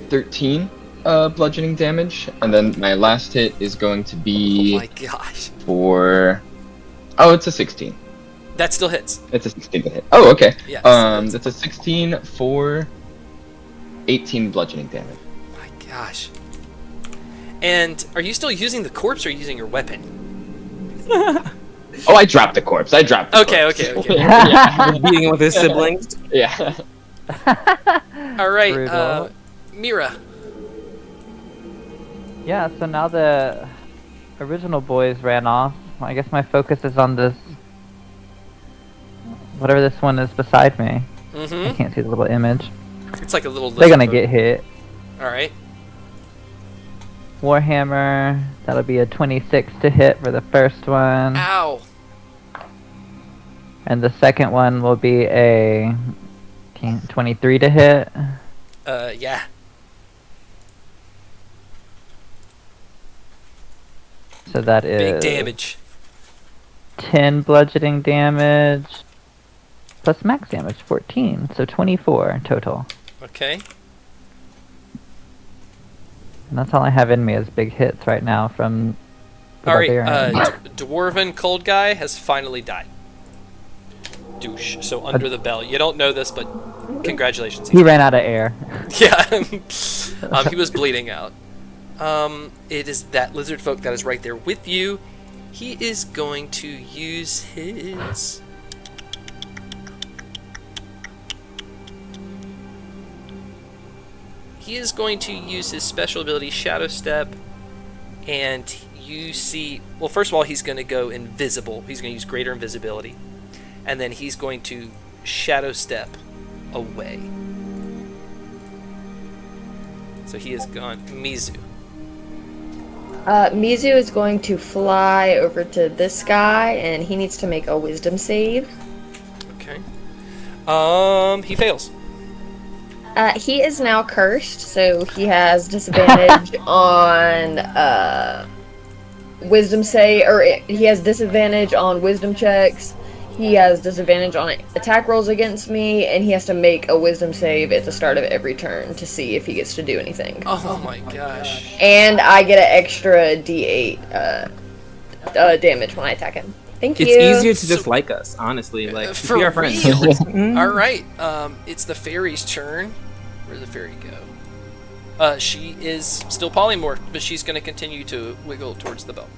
13 bludgeoning damage. And then my last hit is going to Oh be my gosh. for... Oh, it's a 16. That still hits. It's a 16 to hit. Oh, okay. Yes, That's a 16 for 18 bludgeoning damage. My gosh. And are you still using the corpse or using your weapon? Oh, I dropped the corpse. Okay. yeah. Beating him with his siblings. Yeah. All right, Brutal. Mira. Yeah, so now the original boys ran off. I guess my focus is on this... Whatever this one is beside me. I Mm-hmm. can't see the little image. It's like a little. They're gonna lizard get hit. folk. All right. Warhammer, that'll be a 26 to hit for the first one. Ow. And the second one will be a 23 to hit. Yeah. So that is Big damage. 10 bludgeoning damage. Plus max damage, 14. So 24 total. Okay. And that's all I have in me as big hits right now from the All right. barbarian. Dwarven cold guy has finally died. Douche. So under the bell. You don't know this, but congratulations. He ran out of air. Yeah. He was bleeding out. It is that lizard folk that is right there with you. He is going to use his... He is going to use his special ability, Shadow Step, and you see... Well, first of all, he's going to go invisible. He's going to use greater invisibility. And then he's going to shadow step away. So he is gone. Mizu. Mizu is going to fly over to this guy, and he needs to make a wisdom save. Okay. He fails. He is now cursed, so he has disadvantage on wisdom save, or he has disadvantage on wisdom checks. He has disadvantage on attack rolls against me, and he has to make a wisdom save at the start of every turn to see if he gets to do anything. Oh my gosh. And I get an extra D8 damage when I attack him. Thank you. It's easier to just like us, honestly. Like, For be our friends. real. All right. It's the fairy's turn. Where'd the fairy go? She is still polymorphed, but she's going to continue to wiggle towards the bow.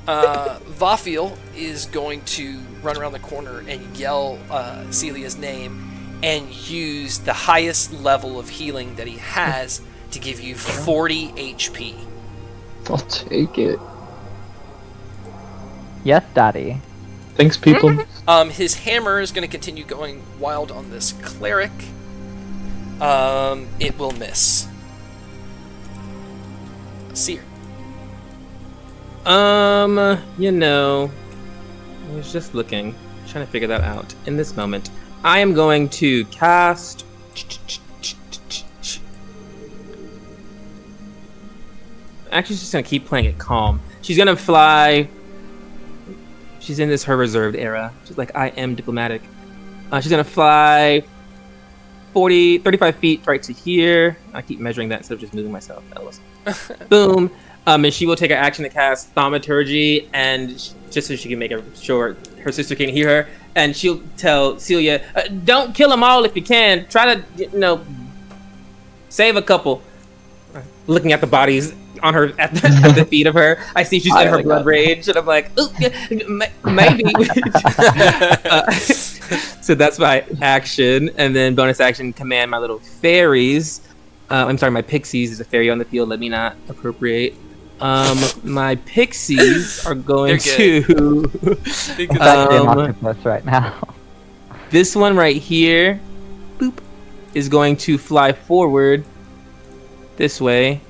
Vafiel is going to run around the corner and yell Celia's name and use the highest level of healing that he has to give you 40 HP. I'll take it. Yes, Daddy. Thanks, people. His hammer is going to continue going wild on this cleric. It will miss. Seer. You know, I was just looking, trying to figure that out. In this moment, I am going to cast. Actually, she's just gonna keep playing it calm. She's gonna fly. She's in her reserved era. She's like, I am diplomatic. She's gonna fly 35 feet right to here. I keep measuring that instead of just moving myself. That was boom. And she will take an action to cast Thaumaturgy, and just so she can make sure her sister can hear her, and she'll tell Celia, "Don't kill them all if you can. Try to, save a couple." Looking at the bodies on her at the feet of her, I see she's in her blood rage, and I'm like, "Ooh, maybe." So that's my action, and then bonus action, command my little fairies. I'm sorry, my pixies. There's a fairy on the field. Let me not appropriate. My pixies are going to. Octopus right now. This one right here, boop, is going to fly forward this way,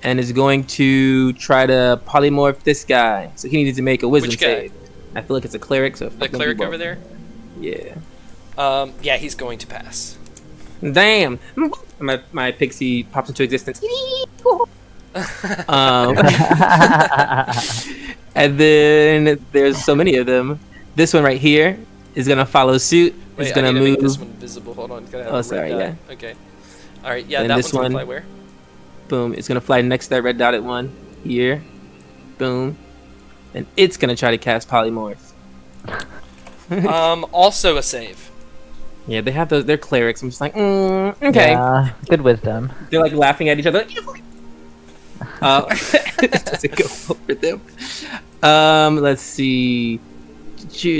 and is going to try to polymorph this guy. So he needed to make a wisdom save. I feel like it's a cleric. So The cleric over there. Yeah. Yeah, he's going to pass. Damn. My pixie pops into existence. And then there's so many of them. This one right here is gonna follow suit. Wait, It's gonna I need to move. make this one visible. Hold on. Gotta have a red sorry, dot. yeah. Okay. All right. Yeah, And that this one's gonna one- fly where? Boom. It's gonna fly next to that red dotted one here. Boom. And it's gonna try to cast polymorph. Also a save. Yeah, they have those. They're clerics. I'm just like, okay. Yeah, good wisdom. They're like laughing at each other. It doesn't go well for them. Let's see.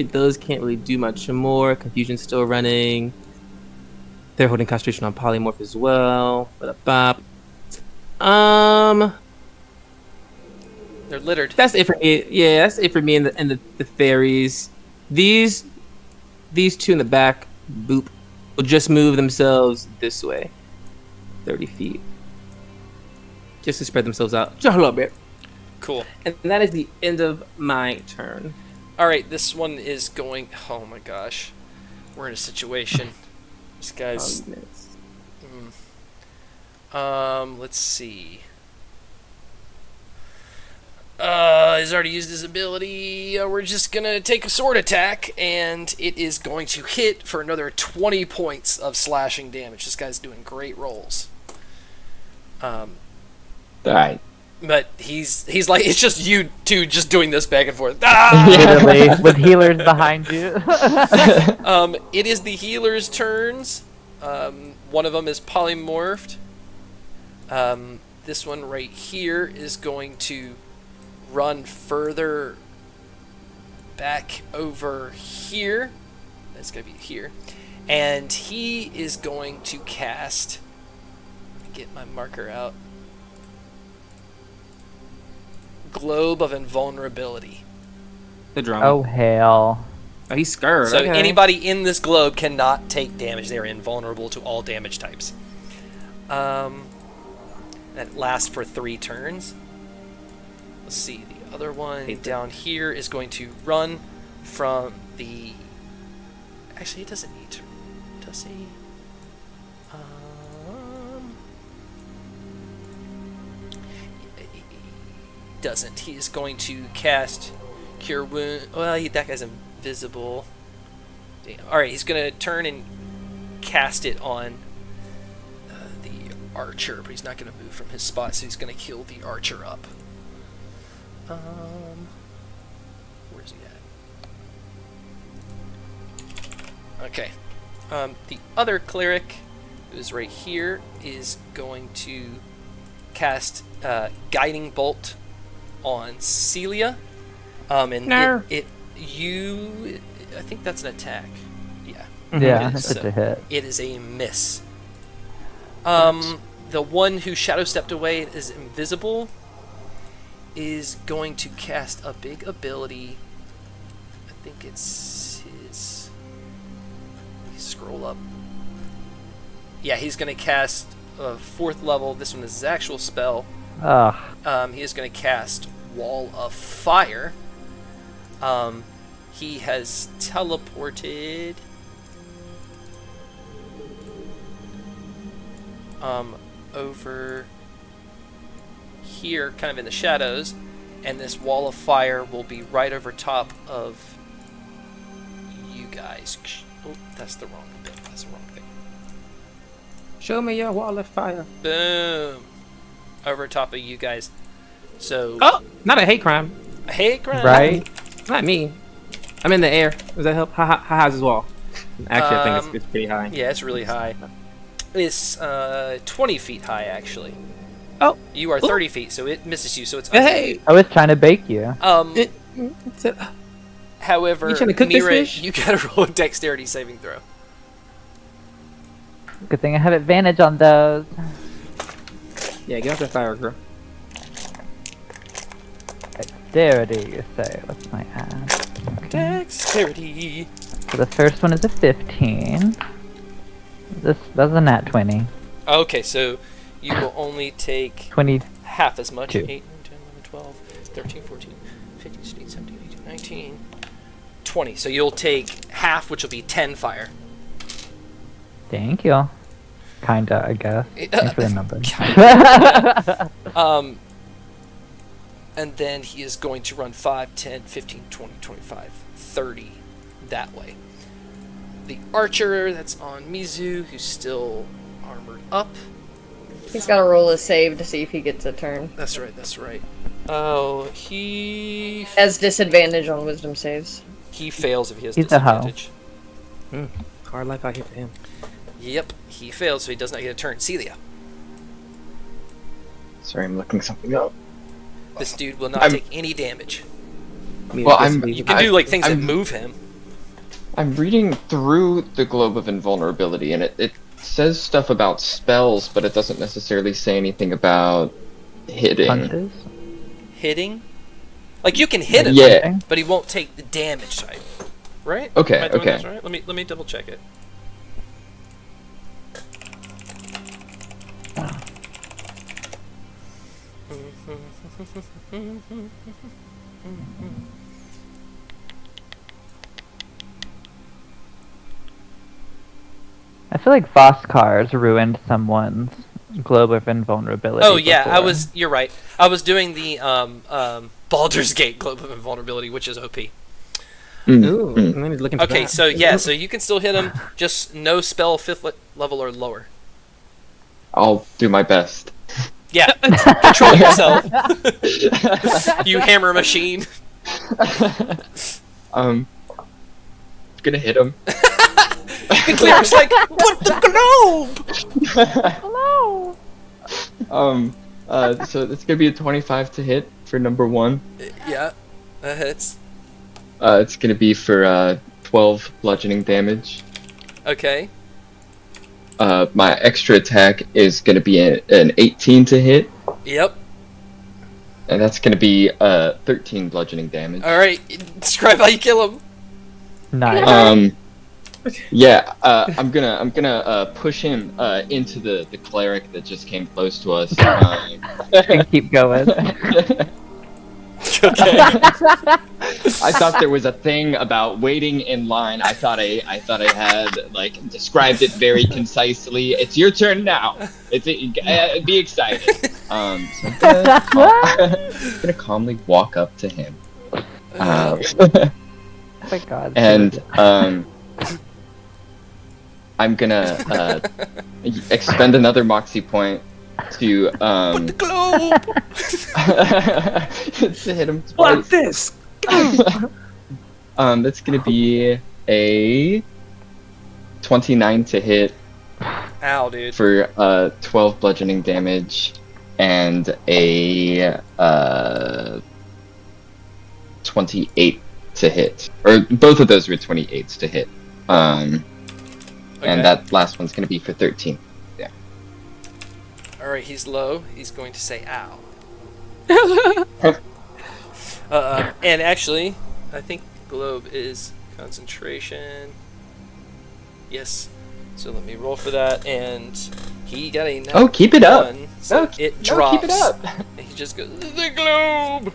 Those can't really do much more. Confusion's still running. They're holding concentration on polymorph as well. Bop. They're littered. That's it for me. Yeah, that's it for me and the fairies. These two in the back, boop, will just move themselves this way, 30 feet, just to spread themselves out just a little bit. Cool. And that is the end of my turn. All right, this one is going. Oh my gosh, we're in a situation. This guy's. Let's see. He's already used his ability. We're just gonna take a sword attack, and it is going to hit for another 20 points of slashing damage. This guy's doing great rolls. Alright. But he's like, it's just you two just doing this back and forth. Ah! Literally, with healers behind you. It is the healer's turns. One of them is polymorphed. This one right here is going to run further back over here. That's going to be here. And he is going to cast... Get my marker out. Globe of Invulnerability. The drama. Oh, hell. Oh, he's scared. So okay. anybody in this globe cannot take damage. They are invulnerable to all damage types. That lasts for 3 turns. Let's see. The other one down here is going to run from the... Actually, he doesn't need to. Does he? He doesn't. He is going to cast Cure Wound. Well, that guy's invisible. Damn. Alright, he's going to turn and cast it on the archer, but he's not going to move from his spot, so he's going to kill the archer up. Where's he at? Okay. The other cleric, who's right here, is going to cast Guiding Bolt on Celia. And No. I think that's an attack. Yeah. Yeah, It it's is, a hit. It is a miss. The one who shadow stepped away is invisible. Is going to cast a big ability. I think it's his. Scroll up. Yeah, he's going to cast a 4th level. This one is his actual spell. Ugh. He is going to cast Wall of Fire. He has teleported over here, kind of in the shadows, and this Wall of Fire will be right over top of you guys. Oh, that's the wrong bit. That's the wrong thing. Show me your wall of fire. Boom. Over top of you guys. So, Oh, not a hate crime. hey, Grant. Right? Not me. I'm in the air. Does that help? How high's his wall? Actually, I think it's pretty high. Yeah, it's really high. It's 20 feet high, actually. Oh. You are Ooh. 30 feet, so it misses you, so it's Hey. I was trying to bake you. It's a- However, You trying to cook this Mira, fish? you gotta roll a dexterity saving throw. Good thing I have advantage on those. Yeah, get off that fire, girl. Dexterity, you say. What's my add? Dexterity. So the first one is a 15. That's a nat 20. Okay, so you will only take 20. half as much. 2. 8, 9, 10, 11, 12, 13, 14, 15, 16, 17, 18, 19, 20. So you'll take half, which will be 10 fire. Thank you. Kinda, I guess. Thanks for the number. And then he is going to run 5, 10, 15, 20, 25, 30 that way. The archer that's on Mizu, who's still armored up. He's got to roll a save to see if he gets a turn. That's right, that's right. Oh, he Has disadvantage on wisdom saves. fails if he has He's a hoe. disadvantage. Hard life out here for him. Yep, he fails, so he does not get a turn. Celia, Sorry, I'm looking something up. this dude will not I'm- take any damage. Well, I'm- You can do like things that move him. I'm reading through the Globe of Invulnerability, and it says stuff about spells, but it doesn't necessarily say anything about hitting. Punches? Hitting? Like you can hit him, Yeah. but he won't take the damage type. Right? Okay, Am I doing okay. this right? Let me double check it. I feel like Voskars ruined someone's Globe of Invulnerability. Oh yeah, before. you're right. I was doing the Baldur's Gate Globe of Invulnerability, which is OP. Ooh, I'm gonna look into Okay, that. so yeah, so you can still hit him, just no spell 5th level or lower. I'll do my best. Yeah, control yourself. You hammer machine. Gonna hit him. The cleric's like, what the globe? So it's gonna be a 25 to hit for number 1. Yeah, that hits. It's gonna be for 12 bludgeoning damage. Okay. My extra attack is gonna be an 18 to hit, Yep. and that's gonna be 13 bludgeoning damage. All right. Describe how you kill him. Nice. Yeah, I'm gonna push him into the cleric that just came close to us. And keep going. Okay. I thought there was a thing about waiting in line. I thought I had like described it very concisely. It's your turn now. Be excited. So I'm gonna calmly walk up to him. Oh my god. And I'm gonna expend another moxie point to The globe. to hit him Fuck twice. this! That's gonna be a 29 to hit Ow, dude. for 12 bludgeoning damage and a 28 to hit. Or both of those were 28s to hit. Okay. And that last one's gonna be for 13. All right, he's low. He's going to say ow. And actually, I think globe is concentration. Yes. So let me roll for that, and he got a Oh, keep it up. one, so No, it no, drops. keep it up. And he just goes, the globe.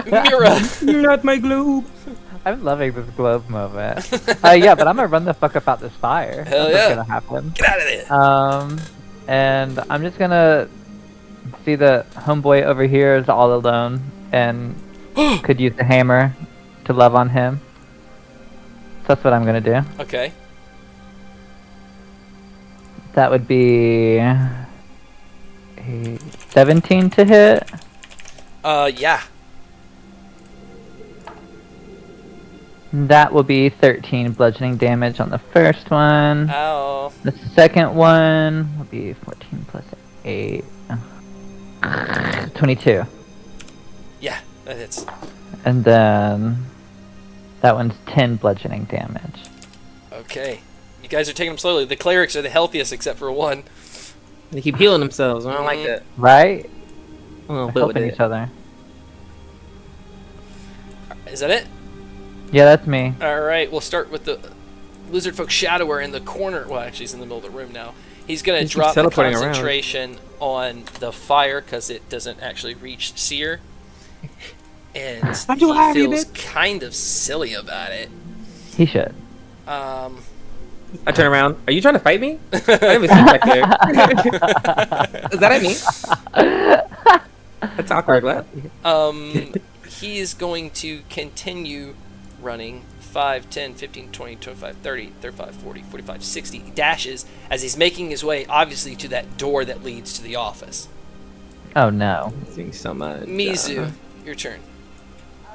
Mira. You're not my globe. I'm loving this globe moment. Yeah, but I'm gonna run the fuck up out this fire. Hell That's what's yeah. gonna happen. Get out of there. And I'm just gonna see the homeboy over here is all alone and could use the hammer to love on him. So that's what I'm gonna do. Okay. That would be a 17 to hit. Yeah. That will be 13 bludgeoning damage on the first one. Ow. The second one will be 14 plus 8. 22. Yeah, that hits. And then that one's 10 bludgeoning damage. Okay. You guys are taking them slowly. The clerics are the healthiest except for one. They keep healing themselves. I don't like that. Right? I'm a little We're bit with helping it. each other. Is that it? Yeah, that's me. All right, we'll start with the lizard folk shadower in the corner. Well, actually, he's in the middle of the room now. He's gonna He keeps drop the teleporting around. concentration on the fire because it doesn't actually reach Seer, and I'm too high, he feels baby. kind of silly about it. He should. I turn around. Are you trying to fight me? I didn't even see you back there. Is that at me? That's awkward. What? He is going to continue running 5, 10, 15, 20, 25, 30, 35, 40, 45, 60 dashes as he's making his way, obviously, to that door that leads to the office. Oh no. Thanks so much. Mizu, your turn.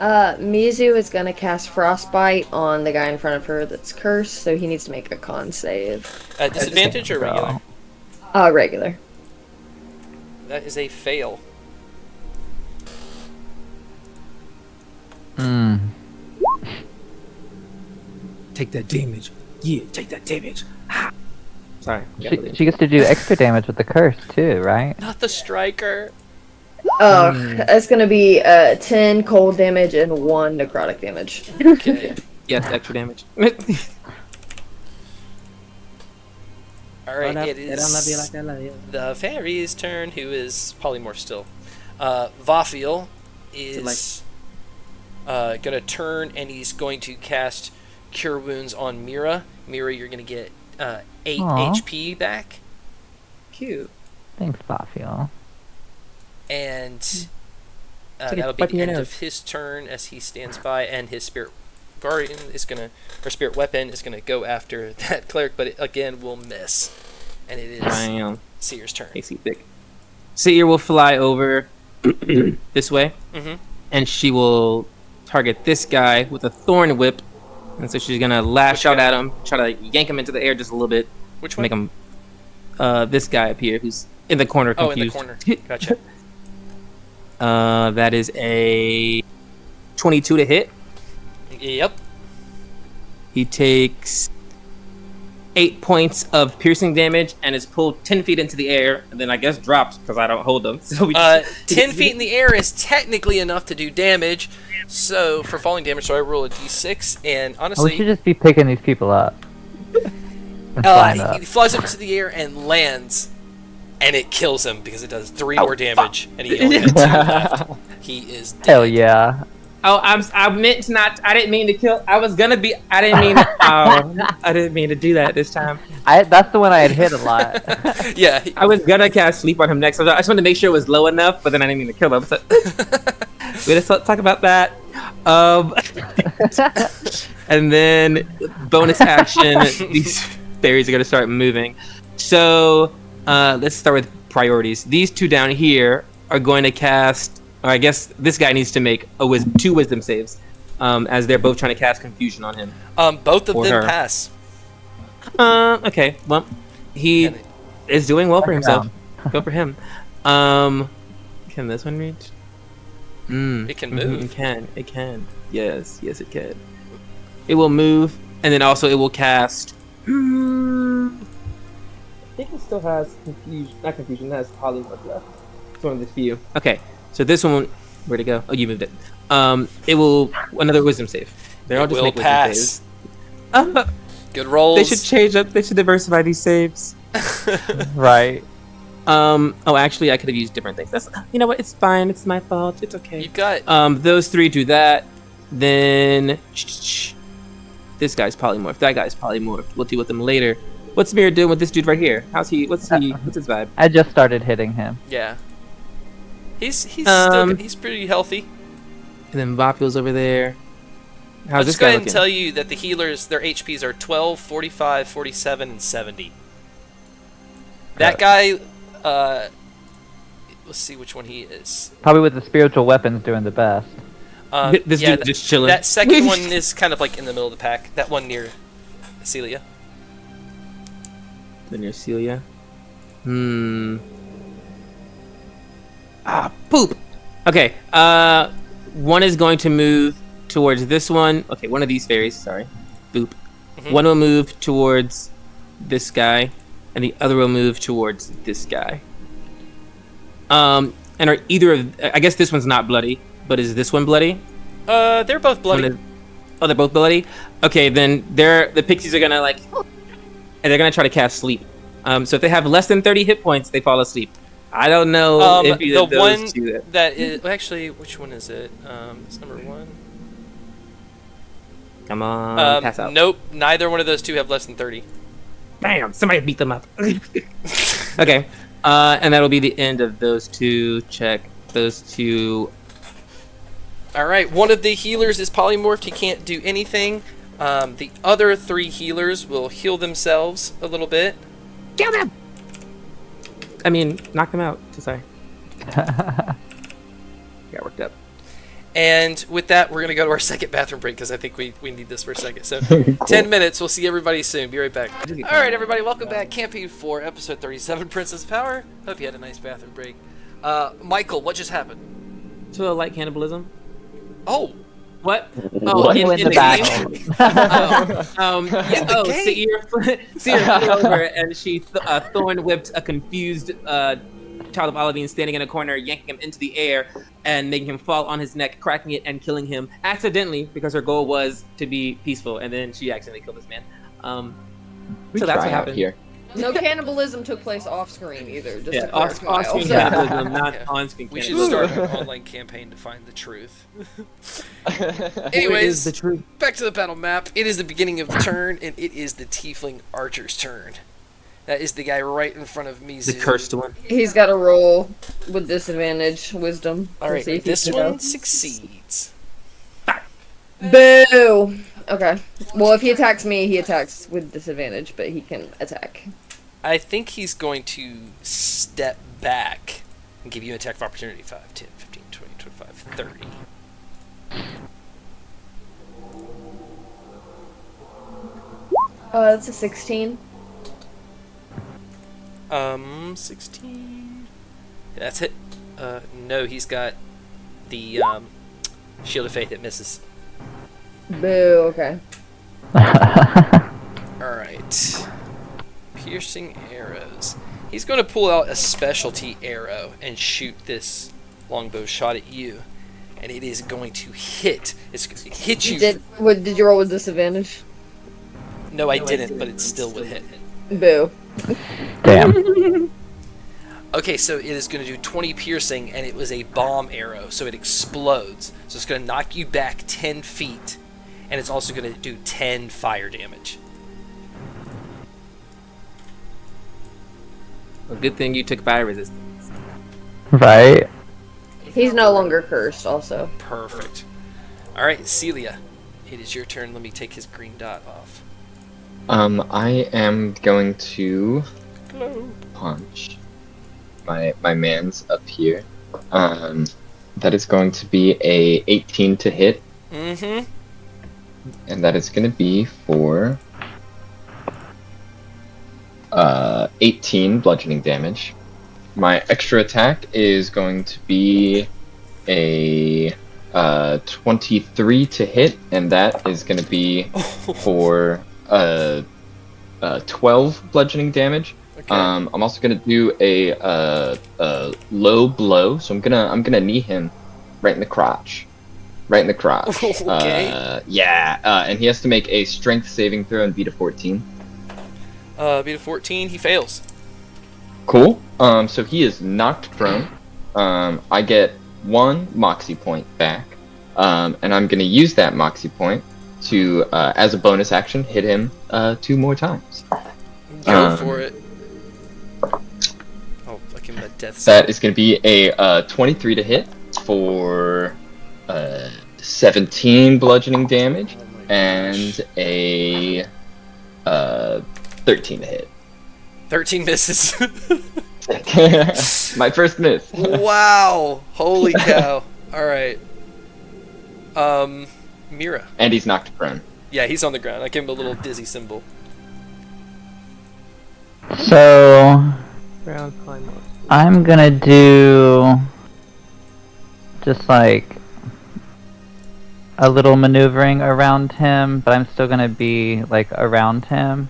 Mizu is gonna cast Frostbite on the guy in front of her that's cursed, so he needs to make a con save. Disadvantage or regular? Regular. That is a fail. Take that damage. Yeah, take that damage. Ha. Sorry. She gets to do extra damage with the curse too, right? Not the striker. It's gonna be 10 cold damage and 1 necrotic damage. Okay. Yes, extra damage. Alright, it is the fairy's turn, who is polymorph still. Vafiel is gonna turn and he's going to cast Cure Wounds on Mira. Mira, you're gonna get 8 Aw. HP back. Cute. Thanks, Bafiel. And Take a that'll be wipe the your end nose. of his turn as he stands by, and his spirit guardian is gonna, or spirit weapon is gonna go after that cleric, but it again will miss, and it is Damn. Seer's turn. Makes you thick. Seer will fly over this way, Mhm. and she will target this guy with a thorn whip. And so she's gonna lash Which out guy? at him, try to yank him into the air just a little bit, Which to one? make him. This guy up here, who's in the corner, Oh, in the confused. corner. Gotcha. That is a 22 to hit. Yep. He takes 8 points of piercing damage and is pulled 10 feet into the air, and then I guess drops because I don't hold them. So we 10 feet in the air is technically enough to do damage. So for falling damage, so I roll a d6, and Oh, we should honestly, just be picking these people up. And flying up. he flies up to the air and lands, and it kills him because it does 3 more damage, and he only had 2 left. He is dead. Hell yeah. Oh, I meant to not. I didn't mean to kill. I was gonna be. I didn't mean. I didn't mean to do that this time. That's the one I had hit a lot. Yeah. I was gonna cast sleep on him next. I just wanted to make sure it was low enough, but then I didn't mean to kill him. So we just talk about that. And then bonus action. These fairies are gonna start moving. So let's start with priorities. These two down here are going to cast. Or I guess this guy needs to make 2 wisdom saves, as they're both trying to cast confusion on him. Both of Or them her. pass. Okay. Well, he is doing well for himself. Go for him. Can this one reach? It can move. It can. It can. Yes, it can. It will move, and then also it will cast. I think it still has confusion. Not confusion. It has polymorph left. It's one of the few. Okay. So this one, where'd it go? Oh, you moved it. It will another wisdom save. They're all It just will make pass. wisdom saves. Good rolls. They should change up. They should diversify these saves. Right. Oh, actually, I could have used different things. That's. You know what? It's fine. It's my fault. It's okay. You've got. Those 3 do that. Then this guy's polymorph. That guy's polymorph. We'll deal with them later. What's Mirror doing with this dude right here? How's he? What's his vibe? I just started hitting him. Yeah. He's pretty healthy. And then Vopil's over there. How's I'll this just go guy ahead and looking? tell you that the healers, their HPs are 12, 45, 47, and 70. That guy, let's see which one he is. Probably with the spiritual weapons doing the best. This dude's just chilling. That second one is kind of like in the middle of the pack. That one near Celia. Then near Celia. Poop. Okay. One is going to move towards this one. Okay, one of these fairies. Sorry. Boop. Mhm. One will move towards this guy, and the other will move towards this guy. And are either of? I guess this one's not bloody, but is this one bloody? They're both bloody. Oh, they're both bloody. Okay, then the pixies are gonna and they're gonna try to cast sleep. So if they have less than 30 hit points, they fall asleep. I don't know if either The of those one do that. that is well, actually, which one is it? It's number 1. Come on, pass out. Nope, neither one of those two have less than 30. Bam! Somebody beat them up. Okay, and that'll be the end of those 2. Check those 2. All right, one of the healers is polymorphed. He can't do anything. The other 3 healers will heal themselves a little bit. Kill them. I mean, knock them out. Sorry. Got worked up. And with that, we're going to go to our second bathroom break because I think we need this for a second. So 10 minutes. We'll see everybody soon. Be right back. All right, everybody. Welcome back. Camping for episode 37, Princess Power. Hope you had a nice bathroom break. Michael, what just happened? So light cannibalism. Oh, What? Oh, in the game? battle. Seer flew over and she thorn whipped a confused child of Olivine standing in a corner, yanking him into the air and making him fall on his neck, cracking it and killing him accidentally because her goal was to be peaceful, and then she accidentally killed this man. We So that's try what out happened. here. No cannibalism took place off screen either. Just Yeah, to off clarify. screen Also- cannibalism, not Yeah. on screen we should cannibalism. start an online campaign to find the truth. Where Anyways, is the truth? back to the battle map. It is the beginning of the turn, and it is the Tiefling Archer's turn. That is the guy right in front of me. The cursed one. He's got to roll with disadvantage, wisdom. All to right, see if he this can one go. succeeds. Boo! Okay. Well, if he attacks me, he attacks with disadvantage, but he can attack. I think he's going to step back and give you an attack of opportunity. 5, 10, 15, 20, 25, 30. That's a 16. 16. That's it. No, he's got the Shield of Faith that misses. Boo, okay. Alright. piercing arrows. He's going to pull out a specialty arrow and shoot this longbow shot at you. And it is going to hit. It hits you. Did you roll with disadvantage? No, I didn't, but it still would hit. Boo. Damn. Okay, so it is going to do 20 piercing, and it was a bomb arrow, so it explodes. So it's going to knock you back 10 feet, and it's also going to do 10 fire damage. A good thing you took fire resistance. Right? He's no longer cursed, also. Perfect. All right, Celia, it is your turn. Let me take his green dot off. I am going to punch my man's up here. That is going to be a 18 to hit, Mm-hmm. and that is going to be for 18 bludgeoning damage. My extra attack is going to be a 23 to hit, and that is going to be for 12 bludgeoning damage. Okay. I'm also gonna do a low blow, so I'm gonna knee him right in the crotch, Okay. And he has to make a strength saving throw and beat a 14. Beat a 14, he fails. Cool. So he is knocked prone. I get 1 moxie point back, and I'm gonna use that moxie point to, as a bonus action, hit him 2 more times. Go for it. Oh, I give him a death save. That is going to be a 23 to hit for 17 bludgeoning damage and a 13 to hit. 13 misses. My first miss. Wow! Holy cow! All right. Mira. And he's knocked prone. Yeah, he's on the ground. I gave him a little dizzy symbol. So Ground climb up. I'm gonna do just like a little maneuvering around him, but I'm still gonna be like around him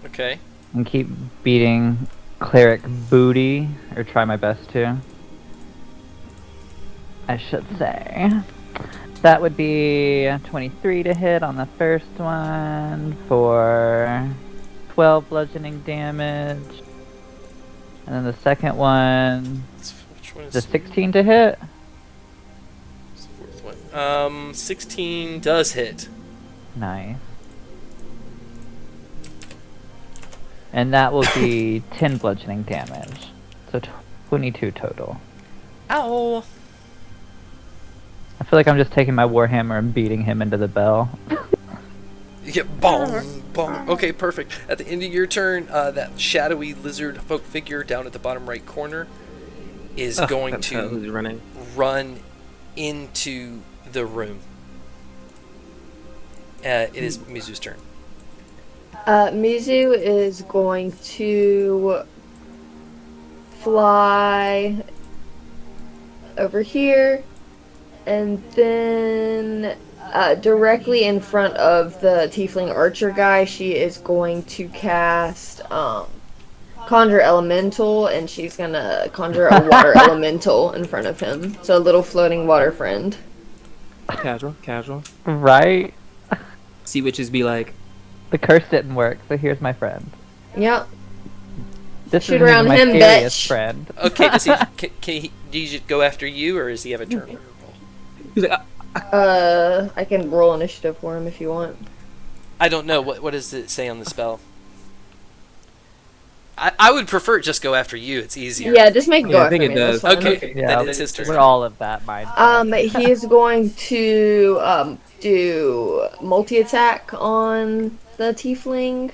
Okay. and keep beating cleric booty, or try my best to. I should say. That would be 23 to hit on the first one for 12 bludgeoning damage. And then the second one, Which one is the 16 to hit. the fourth one? 16 does hit. Nice. And that will be 10 bludgeoning damage. So 22 total. Ow! I feel like I'm just taking my warhammer and beating him into the bell. You get bong, bong. Okay, perfect. At the end of your turn, that shadowy lizard folk figure down at the bottom right corner is going That's how to who's running. run into the room. It is Mizu's turn. Mizu is going to fly over here, and then directly in front of the tiefling archer guy, she is going to cast conjure elemental, and she's gonna conjure a water elemental in front of him. So a little floating water friend. Casual. Right? Sea witches be like, The curse didn't work, so here's my friend. Yep. This Shoot is around my him, scariest bitch. friend. Okay, does he? Can he? Do you just go after you, or does he have a turn? he's like, I can roll initiative for him if you want. I don't know. What does it say on the spell? I would prefer just go after you. It's easier. Yeah, just make it go Yeah, I after think it me. that's does. fine. Okay. Yeah, Then it's his turn. we're all of that mind. He is going to do multi-attack on the tiefling.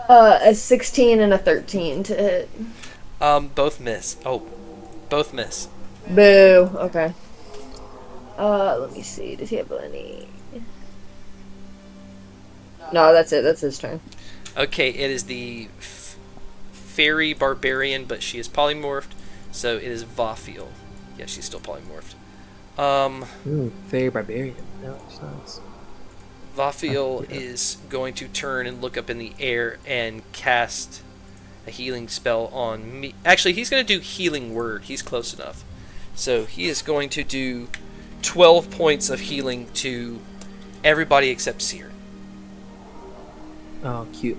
A 16 and a 13 to hit. Both miss. Oh, both miss. Boo. Okay. Let me see. Does he have any? No, that's it. That's his turn. Okay, it is the fairy barbarian, but she is polymorphed, so it is Vafiel. Yeah, she's still polymorphed. ooh, fairy barbarian. No, it's not. Vafiel is going to turn and look up in the air and cast a healing spell on me. Actually, he's going to do healing word. He's close enough. So he is going to do 12 points of healing to everybody except Seer. Oh, cute.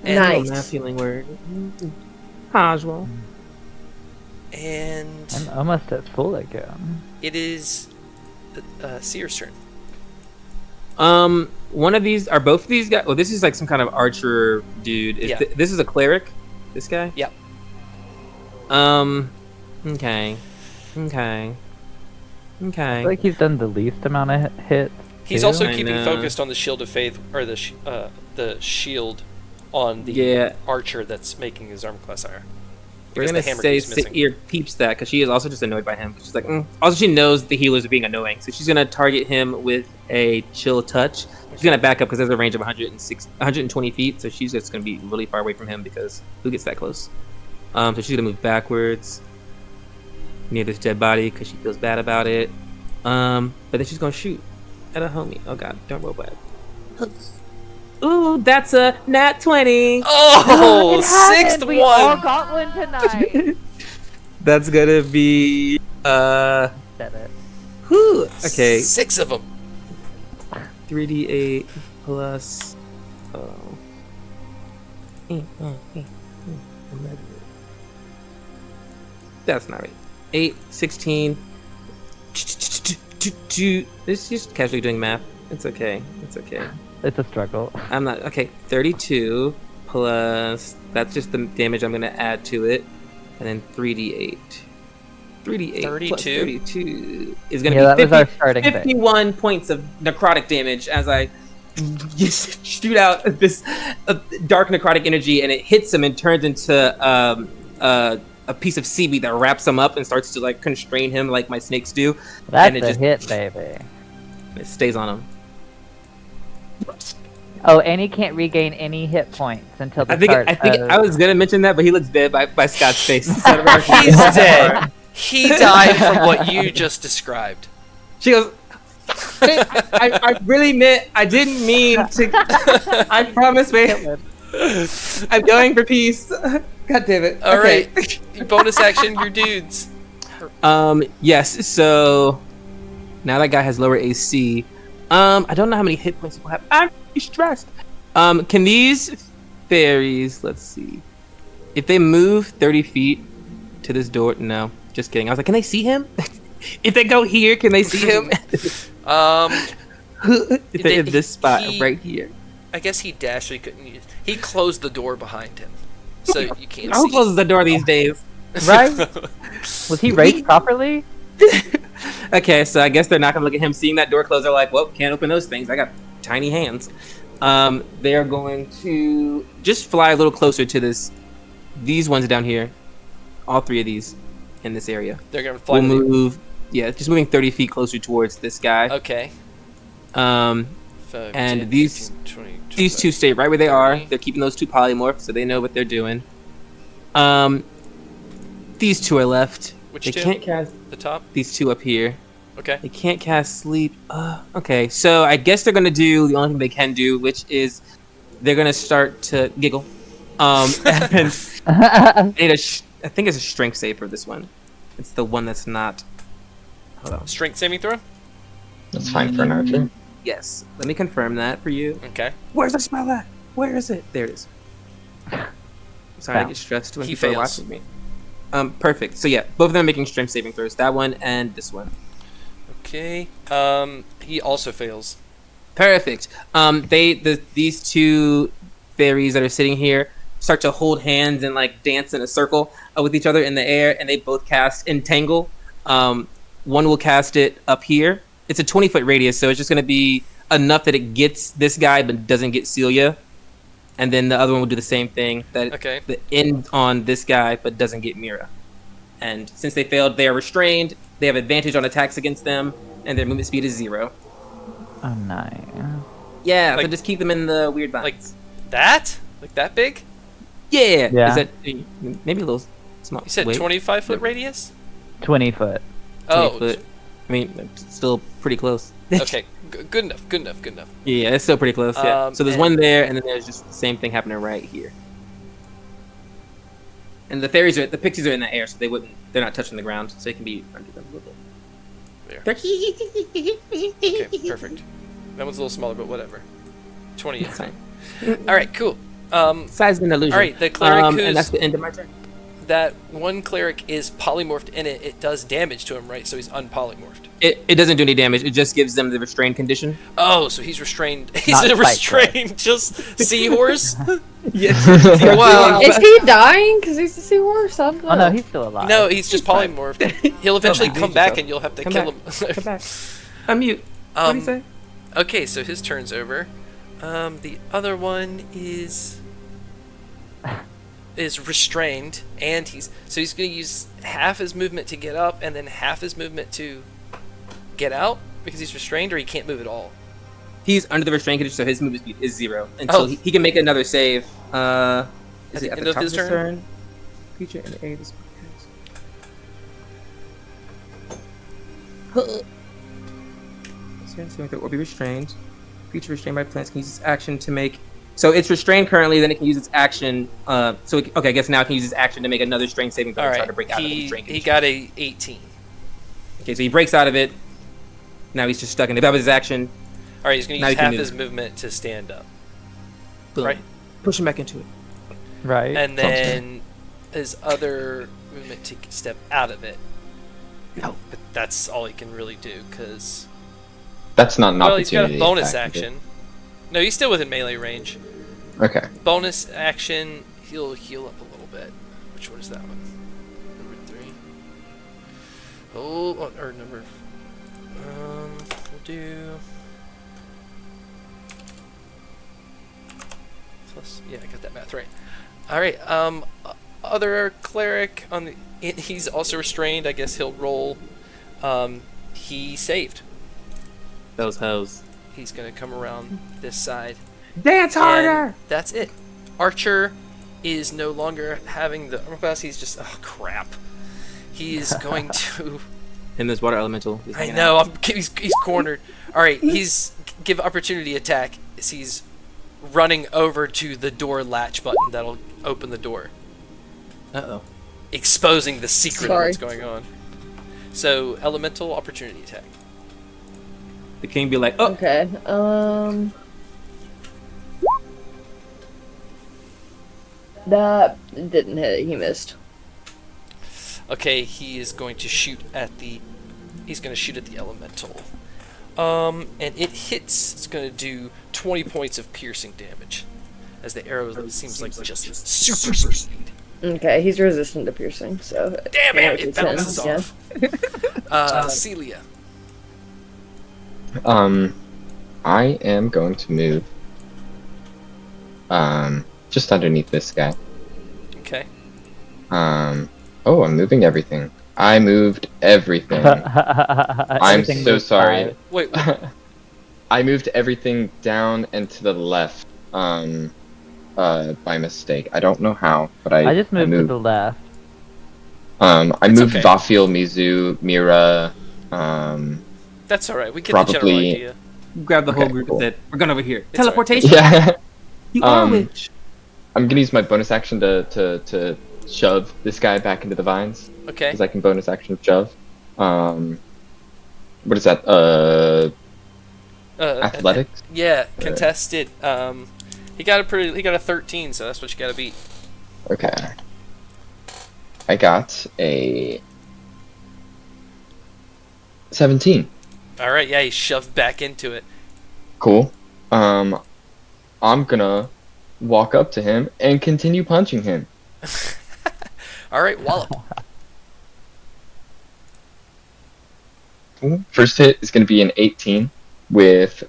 And, Nice. Math healing word. Casual. And I'm almost at full again. it is Seer's turn. One of these are both of these guys. Oh, this is like some kind of archer dude. Yeah. This is a cleric. This guy. Yep. Okay. I feel like he's done the least amount of hits. He's too. also I keeping know. focused on the shield of faith, or the shield on the Yeah. archer that's making his armor class higher. We're Because gonna the hammer say keeps missing. Ear peeps that because she is also just annoyed by him. She's like, Also, she knows the healers are being annoying, so she's gonna target him with a chill touch. She's gonna back up because there's a range of 120 feet, so she's just gonna be really far away from him because who gets that close? So she's gonna move backwards near this dead body because she feels bad about it. But then she's gonna shoot at a homie. Oh god, don't roll bad. Ooh, that's a nat 20. Oh, It happened! sixth We all one! got one tonight. That's gonna be Said it. whew. Okay, 6 of them. 3d8 plus 11. That's not right. 8, 16. It's just casually doing math. It's okay. It's okay. It's a struggle. I'm not okay. 32 plus that's just the damage I'm gonna add to it, and then 3d8. 3d8 plus 32? 32 is gonna Yeah, that be was our starting thing. 51 points of necrotic damage as I just shoot out this dark necrotic energy, and it hits him and turns into a piece of seaweed that wraps him up and starts to like constrain him like my snakes do. That's and it a just hit, baby. it stays on him. Oh, and he can't regain any hit points until the I think start. I was gonna mention that, but he looks dead by Scott's face. He's dead. He died from what you just described. She goes, I really meant, I didn't mean to. I promise, mate. I'm going for peace. God damn it. All Okay. right, bonus action, your dudes. Yes, so now that guy has lower AC. I don't know how many hit points people have. I'm stressed. Can these fairies, let's see. If they move 30 feet to this door, no, just kidding. I was like, can they see him? If they go here, can they see him? If this spot right here. I guess he dashed, so he couldn't use. He closed the door behind him, so you can't Who see. closes the door these days? Right? Was he raised properly? Okay, so I guess they're not gonna look at him seeing that door close. They're like, well, can't open those things. I got tiny hands. They are going to just fly a little closer to these ones down here. All 3 of these in this area. They're gonna fly. We'll move, just moving 30 feet closer towards this guy. Okay. 5, and 10, these 15, 20, these 25, two stay right where they are. 30. They're keeping those 2 polymorphs, so they know what they're doing. These 2 are left. Which they 2? can't cast The top. these 2 up here. Okay. They can't cast sleep. Okay, so I guess they're gonna do the only thing they can do, which is they're gonna start to giggle. And I think it's a strength save for this one. It's the one that's not. Hold on. Strength saving throw. That's fine for an archer. Yes. Let me confirm that for you. Okay. Where's the spell at? Where is it? There it is. Sorry, I Wow. get stressed when He people are fails. watching me. Perfect. So yeah, both of them are making strength saving throws. That one and this one. Okay. He also fails. Perfect. These 2 fairies that are sitting here start to hold hands and like dance in a circle with each other in the air, and they both cast Entangle. One will cast it up here. It's a 20-foot radius, so it's just going to be enough that it gets this guy but doesn't get Celia. And then the other one will do the same thing, that Okay. the end on this guy but doesn't get Mira. And since they failed, they are restrained. They have advantage on attacks against them, and their movement speed is 0. Oh, nice. Yeah, so Like- just keep them in the weird vines. Like that? Like that big? Yeah. Yeah. Is that maybe a little small? You said Wait, 25-foot radius? 20 foot. 20 Oh, foot. I mean, it's still pretty close. Okay, good enough. Good enough. Good enough. Yeah, it's still pretty close. Yeah. So there's and- one there, and then there's just the same thing happening right here. And the pixies are in the air, so they're not touching the ground, so they can be under them a little bit. There. Okay, perfect. That one's a little smaller, but whatever. 20 is fine. All right, cool. Size of an illusion. All right, the cleric and that's the end of my turn. that one cleric is polymorphed in it. It does damage to him, right? So he's unpolymorphed. It doesn't do any damage. It just gives them the restrained condition. Oh, so he's restrained. He's Not a fight restrained, just seahorse. Yeah. Wow. Is he dying because he's a seahorse? I don't know. Oh no, he's still alive. No, he's just polymorphed. He'll eventually Oh, come you back, so. and you'll have to Come kill back. him. Come back. Unmute. What do you say? Okay, so his turn's over. The other one is restrained, and he's going to use half his movement to get up, and then half his movement to get out because he's restrained, or he can't move at all. He's under the restraint condition, so his movement speed is 0 until Oh. he can make another save. Is At it the at end the of top his of his turn? turn? Creature in the area of this or be restrained. Creature restrained by plants can use its action to make. So it's restrained currently. Then it can use its action. Okay, I guess now it can use its action to make another strength saving throw All to try right, to break out of the restraint he condition. got a 18. Okay, so he breaks out of it. Now he's just stuck in it. That was his action. All right, he's going to Now use he can half move. his movement to stand up, Boom. right? Push him back into it. Right. And then his other movement to step out of it. No. But that's all he can really do, because... That's not an Well, he's got opportunity. a bonus attack, is it? action. No, he's still within melee range. Okay. Bonus action, he'll heal up a little bit. Which one is that one? Number 3. Oh, or number... we'll do... Plus, yeah, I got that math right. Alright, other cleric on the... He's also restrained, I guess he'll roll. He saved. Those hoes. He's gonna come around this side. Dance harder. And that's it. Archer is no longer having the armor class. He's just, oh crap. He's going to. And there's water elemental. He's I hanging know. out. He's cornered. All right. He's give opportunity attack. As he's running over to the door latch button that'll open the door, Uh-oh. exposing the secret of Sorry. what's going on. So elemental opportunity attack. The king be like, oh, Okay. That didn't hit. He missed. Okay, he is going to shoot at the. He's going to shoot at the elemental. And it hits. It's going to do 20 points of piercing damage, as the arrow seems like just super speed. Okay, he's resistant to piercing, so. Damn it! Yeah, It bounces yeah. off. Celia. I am going to move. Just underneath this guy. Okay. Oh, I'm moving everything. I moved everything. I'm Everything so moves sorry. five. Wait. I moved everything down and to the left. By mistake. I don't know how, but I just moved to the left. I It's moved okay. Vafiel, Mizu, Mira. That's all right. We get the general Probably- idea. grab the whole Okay, group cool. and said, we're going over here. It's all right. Teleportation. Yeah. You are a Um, witch. I'm gonna use my bonus action to shove this guy back into the vines. Okay. Because I can bonus action shove. What is that? Athletics? Yeah, contested. He got a 13, so that's what you got to beat. Okay. I got a 17. All right. Yeah, he shoved back into it. Cool. I'm gonna walk up to him and continue punching him. All right, wallop. Cool. First hit is gonna be an 18 with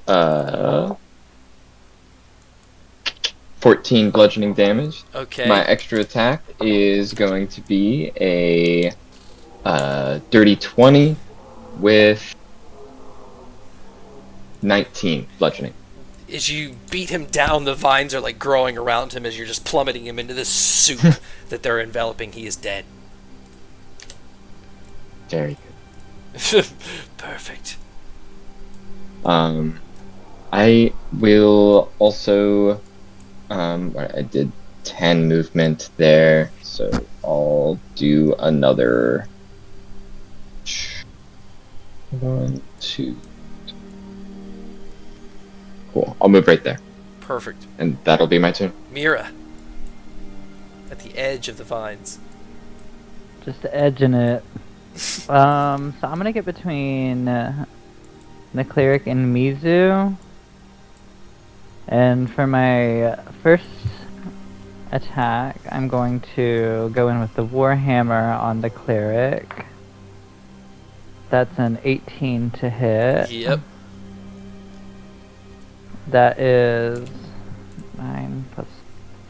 14 bludgeoning damage. Okay. My extra attack is going to be a dirty 20 with 19 bludgeoning. As you beat him down, the vines are like growing around him as you're just plummeting him into this soup that they're enveloping. He is dead. Very good. Perfect. I will also. I did 10 movement there, so I'll do another. 1, 2. Cool. I'll move right there, Perfect. and that'll be my turn. Mira. At the edge of the vines. Just edging it. So I'm gonna get between the cleric and Mizu. And for my first attack, I'm going to go in with the Warhammer on the cleric. That's an 18 to hit. Yep. That is 9 plus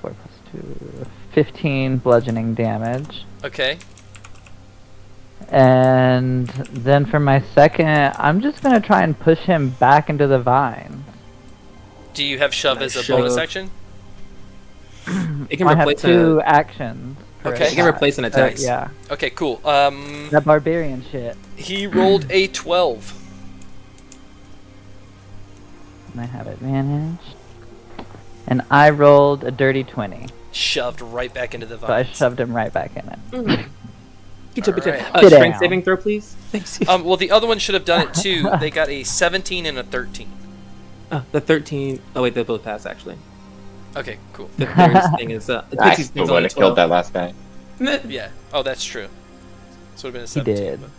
4 plus 2, 15 bludgeoning damage. Okay. And then for my second, I'm just gonna try and push him back into the vine. Do you have shove Nice as a bonus shove. action? It can I have replace 2 a. actions. per Okay. It can attack. replace an attack. Yeah, Okay, cool. that barbarian shit. He rolled a 12. And I have advantage. And I rolled a dirty 20. Shoved right back into the So I vines. shoved him right back in it. Get your Alright. bitch. Sit Strength down. saving throw, please. Thanks. Well, the other one should have done it too. They got a 17 and a 13. The 13. Oh wait, they both pass actually. Okay, cool. The third thing is the I Pixie's still thing's would only have killed 12. that last guy. Yeah. Oh, that's true. So it would have been a He 17. did. but-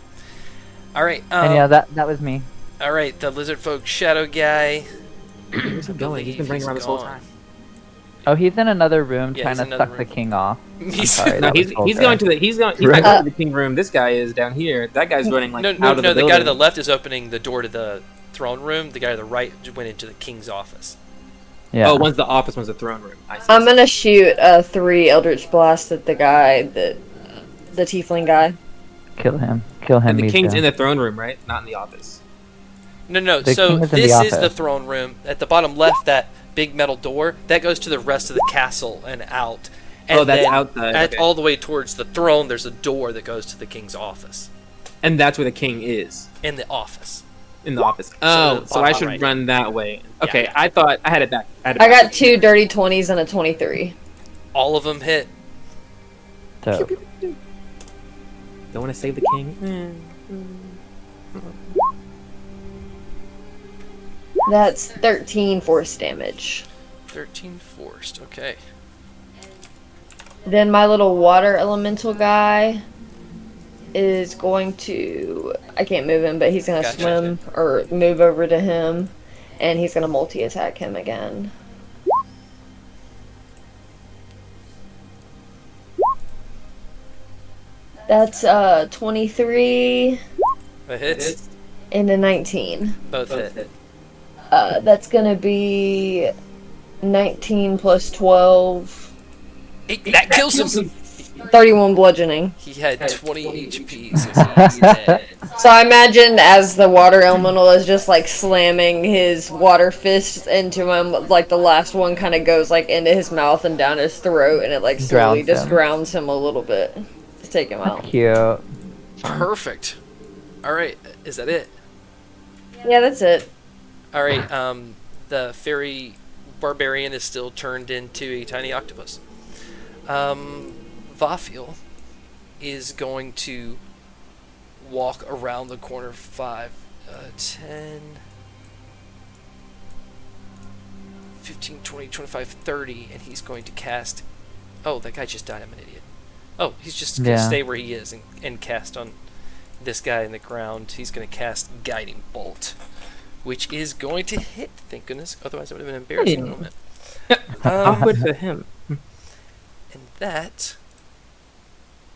All right. And yeah, that was me. All right. The lizard folk shadow guy. Where's he going? He's been believe running he's around this whole gone. time. Oh, he's in another room Yeah, trying he's to in another suck the room. king off. He's sorry, No, that he's was going vulgar. to the he's not Right. going to the king room. This guy is down here. That guy's running like no, out no, of no. the The guy to the building. left is opening the door to the throne room. The guy to the right went into the king's office. Yeah. Oh, one's the office, one's the throne room. I see. I'm gonna shoot 3 Eldritch Blast at the guy, the tiefling guy. Kill him. Kill him. And the king's Mizu. in the throne room, right? Not in the office. No. The So king is in this the is the office. throne room. At the bottom left, that big metal door that goes to the rest of the castle and out. And Oh, that's then outside, okay. all the way towards the throne, there's a door that goes to the king's office. And that's where the king is. In the office. In the office. Oh, the so I bottom should right. run that way. Okay, yeah. I thought I had it back. I got 2 dirty 20s and a 23. All of them hit. Dope. Don't want to save the king. That's 13 force damage. 13 forced. Okay. Then my little water elemental guy is going to... I can't move him, but he's going to Gotcha. swim or move over to him. And he's going to multi-attack him again. That's 23 That hits. and a 19. Both hit. That's going to be 19 plus 12. That kills him. 31 bludgeoning. He had 20 HP, so he's dead. So I imagine as the water elemental is just like slamming his water fist into him, like the last one kind of goes like into his mouth and down his throat, and it like slowly Drowns just him. drowns him a little bit to take him out. Cute. Perfect. All right. Is that it? Yeah, that's it. All right. The fairy barbarian is still turned into a tiny octopus. Vafiel is going to walk around the corner 5, 10, 15, 20, 25, 30, and he's going to cast... Oh, that guy just died. I'm an idiot. Oh, he's just going to Yeah. stay where he is and cast on this guy in the ground. He's going to cast Guiding Bolt, which is going to hit, thank goodness. Otherwise, it would have been an embarrassing Hey. moment. Awkward for him. And that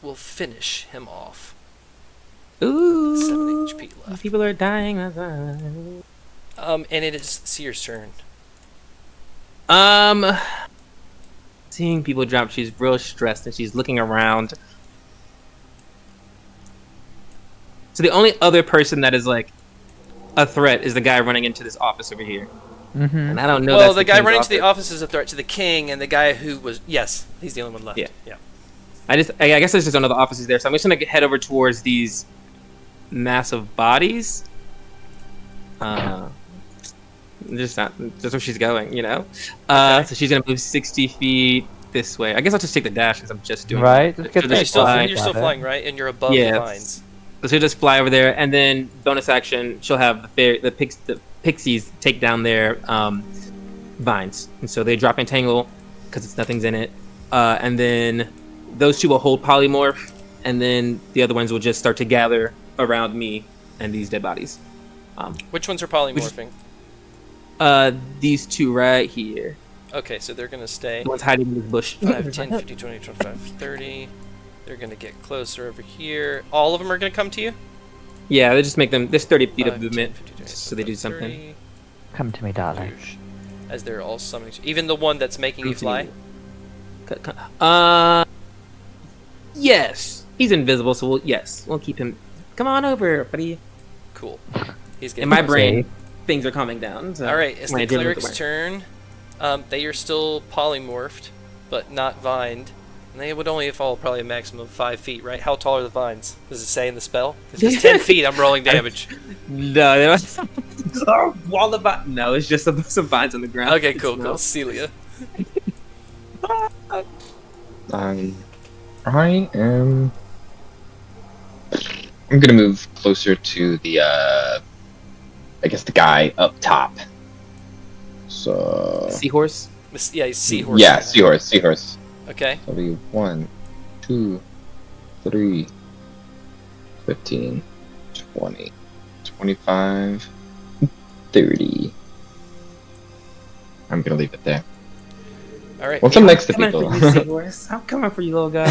will finish him off. Ooh. 7 HP left. People are dying. And it is Seer's turn. Seeing people drop, she's real stressed and she's looking around. So the only other person that is like a threat is the guy running into this office over here. Mm-hmm. And I don't know. Well, that's the guy king's running to the office is a threat to the king, and the guy who was... Yes, he's the only one left. Yeah. Yeah. I guess there's just another offices there, so I'm just gonna head over towards these massive bodies. Just where she's going, you know. Okay. So she's gonna move 60 feet this way. I guess I'll just take the dash because I'm just doing Right, it. just get She'll the You're just still, fly. you're still flying, right? And you're above Yeah. the vines. So she'll just fly over there, and then bonus action, she'll have the pixies take down their vines, and so they drop entangle because nothing's in it, and then those two will hold polymorph, and then the other ones will just start to gather around me and these dead bodies. Which ones are polymorphing? These two right here, Okay, so they're going to stay the ones hiding in this bush. 5, 10, 50, 20, 25, 30. They're going to get closer over here. All of them are going to come to you? Yeah, they just make them. There's 30 feet 5, of 10, movement, 50, 20, so they do 25, something. 30. Come to me, darling. As they're all summoning. Even the one that's making you fly? Yes, he's invisible, so we'll keep him. Come on over, buddy. Cool. He's getting In my closer. brain, things are calming down. So Alright, it's when the I did look at cleric's my- turn. They are still polymorphed, but not vined. And they would only fall probably a maximum of 5 feet, right? How tall are the vines? Does it say in the spell? If it's 10 feet, I'm rolling damage. No, they was wall of vines. No, it's just some vines on the ground. Okay, cool, It's cool. no- Celia. I am. I'm gonna move closer to the, I guess the guy up top. So. Seahorse. Yeah, he's seahorse. Yeah, seahorse. Okay. That'll be 1, 2, 3, 15, 20, 25, 30. I'm gonna leave it there. Alright. Once I'm next to Coming people, for you, Seahorse. I'm coming for you, little guy.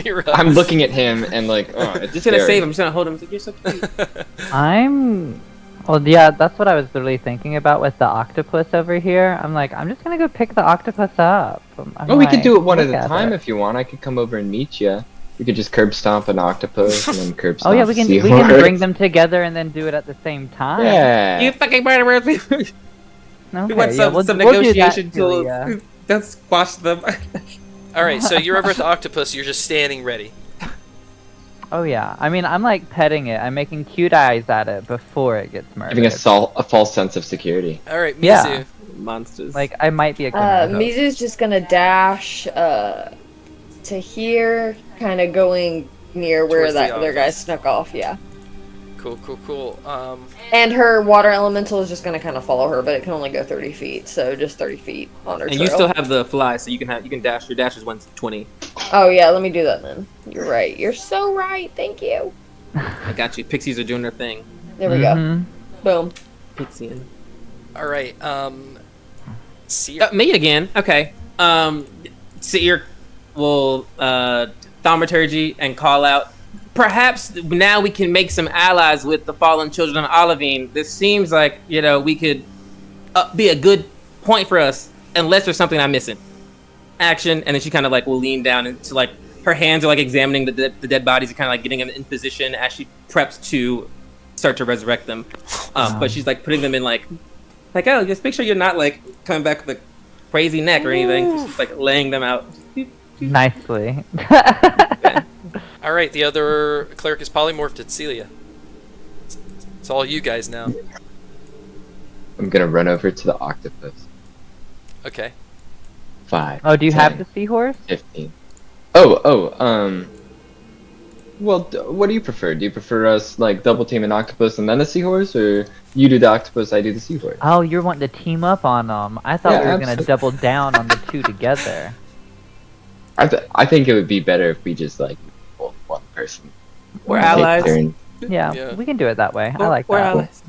Mira. I'm looking at him and like, oh, it's I'm just gonna scary. save him. I'm just gonna hold him. You're so cute. Well, yeah, that's what I was literally thinking about with the octopus over here. I'm like, I'm just gonna go pick the octopus up. I'm Oh, we could like, do it one at look a time it. if you want. I could come over and meet you. We could just curb stomp an octopus and then curb Oh stomp yeah, a we can seahorse. bring them together and then do it at the same time. Yeah. You fucking murderer. Okay, We want yeah, some we'll do that, negotiation tools. Julia. Don't squash them. Alright, so you're over at the octopus, you're just standing ready. Oh yeah, I mean, I'm like petting it. I'm making cute eyes at it before it gets murdered. Giving a false sense of security. Alright, Mizu. Yeah. Monsters. Like, I might be a glimmer of hope. Mizu's just gonna dash to here, kind of going near where Towards the that other guy office. snuck off, yeah. Cool. And her water elemental is just gonna kind of follow her, but it can only go 30 feet, so just 30 feet on her and trail. you still have the fly, so you can dash. Your dash is 120. Oh yeah, let me do that then. You're right. You're so right. Thank you. I got you. Pixies are doing their thing. There we go. Mhm. Boom. Pixie. Alright, see Me again. Okay. Seir will thaumaturgy and call out. Perhaps now we can make some allies with the fallen children of Olivine. This seems like, we could be a good point for us, unless there's something I'm missing. Action, and then she kind of like will lean down into like her hands are like examining the dead bodies and kind of like getting them in position as she preps to start to resurrect them. But she's like putting them in like oh, just make sure you're not like coming back with a crazy neck or anything. She's like laying them out. Nicely. Alright, the other cleric is polymorphed. It's Celia. It's all you guys now. I'm gonna run over to the octopus. Okay. 5. Oh, do you 10, have the seahorse? 15. Well, what do you prefer? Do you prefer us like double team an octopus and then a seahorse, or you do the octopus, I do the seahorse? Oh, you're wanting to team up on them. I thought Yeah, we were gonna absolutely. double down on the two together. I think it would be better if we just like pulled one person. We're Take allies. turns. Yeah, Yeah. we can do it that way. I like We're that. allies.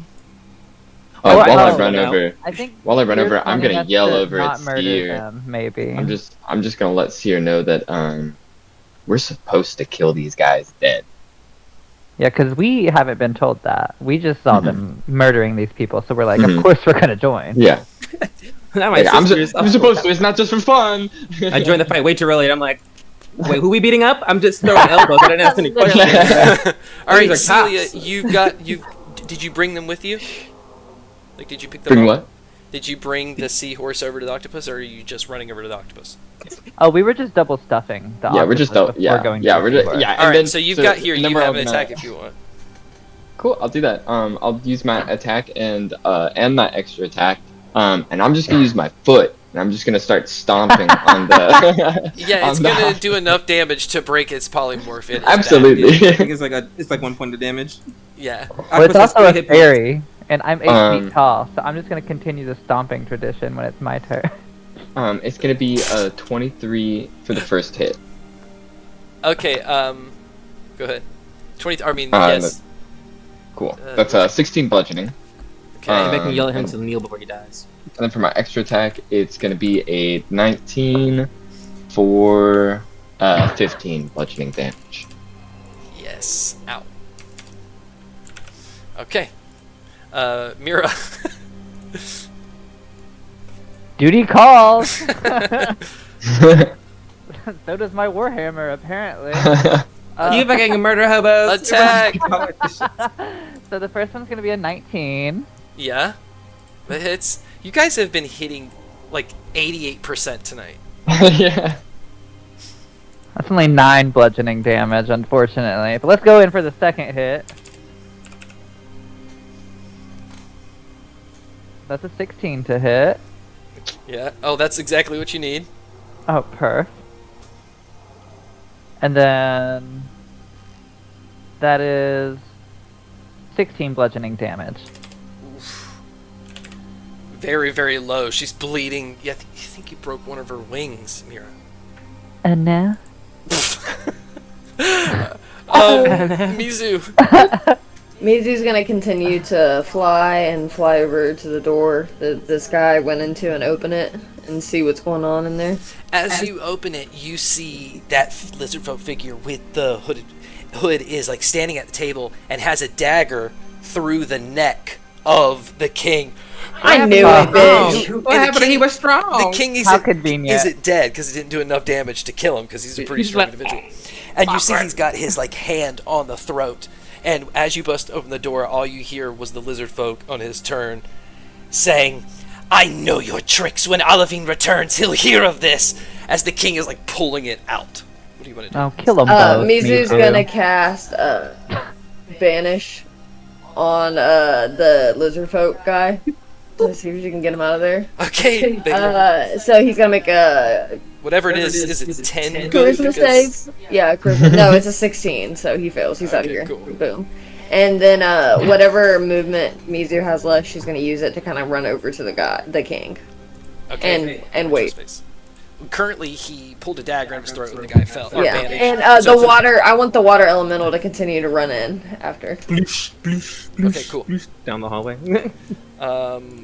Oh, Or- while I oh, run no. over, I think while I run you're over, I'm wanting gonna us yell to over not at murder Seer. them, maybe. I'm just gonna let Seer know that we're supposed to kill these guys dead. Yeah, because we haven't been told that. We just saw them murdering these people, so we're like, Mhm. of course we're gonna join. Yeah, Now my like, I'm sisters. supposed to. It's not just for fun. I joined the fight way too early, and I'm like, wait, who we beating up? I'm just throwing elbows. I didn't ask any questions. Alright, These are cops. Celia, did you bring them with you? Like, did you pick them Bring up? what? Did you bring the seahorse over to the octopus, or are you just running over to the octopus? Oh, we were just double stuffing the Yeah, we're just octopus before yeah, going yeah, to we're the just seahorse. yeah. and Alright, then- so you've got here, and then you we're have all an gonna- attack if you want. Cool, I'll do that. I'll use my attack and my extra attack. And I'm just gonna use my foot, and I'm just gonna start stomping on the. Yeah, it's on the gonna house. do enough damage to break its polymorph. It is Absolutely. I think it's like 1 point of damage. bad. Yeah. Well, it's Octopus has also a 3 hit points. fairy, and I'm 8 feet Um, tall, so I'm just gonna continue the stomping tradition when it's my turn. It's gonna be a 23 for the first hit. Okay. Go ahead. 20. I mean, Uh, yes. Cool. That's 16 bludgeoning. Okay. You make him yell at him and- to kneel before he dies. And then for my extra attack, it's gonna be a 19 for 15 bludgeoning damage. Yes. Ow. Okay. Mira. Duty calls! So does my warhammer, apparently. You fucking murder hobos! Attack! So the first one's gonna be a 19. Yeah. That hits. You guys have been hitting like 88% tonight. Yeah. That's only 9 bludgeoning damage, unfortunately. But let's go in for the second hit. That's a 16 to hit. Yeah. Oh, that's exactly what you need. Oh, perf. And then that is 16 bludgeoning damage. Very, very low. She's bleeding. Yeah, you think you broke one of her wings, Mira. And now? Mizu. Mizu's gonna continue to fly over to the door that this guy went into and open it and see what's going on in there. As you open it, you see that lizard folk figure with the hood is like standing at the table and has a dagger through the neck of the king. I knew it, bitch. What happened? He was strong. The king How convenient. isn't dead because it didn't do enough damage to kill him because he's a pretty He's strong like, individual. And you see he's got his like hand on the throat. And as you bust open the door, all you hear was the lizard folk on his turn saying, "I know your tricks. When Olivine returns, he'll hear of this." As the king is like pulling it out. What do you want to do? Oh, kill them both. Mizu's Mizu. gonna cast Banish on the lizard folk guy to see if she can get him out of there. Okay, So he's gonna make a whatever it is it 10? charisma save. Yeah, charisma. No, it's a 16, so he fails. He's out of Okay, here. cool. Boom. And then whatever movement Mizu has left, she's gonna use it to kind of run over to the king, Okay. and wait. Currently, he pulled a dagger in his throat when the guy fell. Or Yeah, bandaged. and So- the water. I want the water elemental to continue to run in after. Okay, cool. Down the hallway.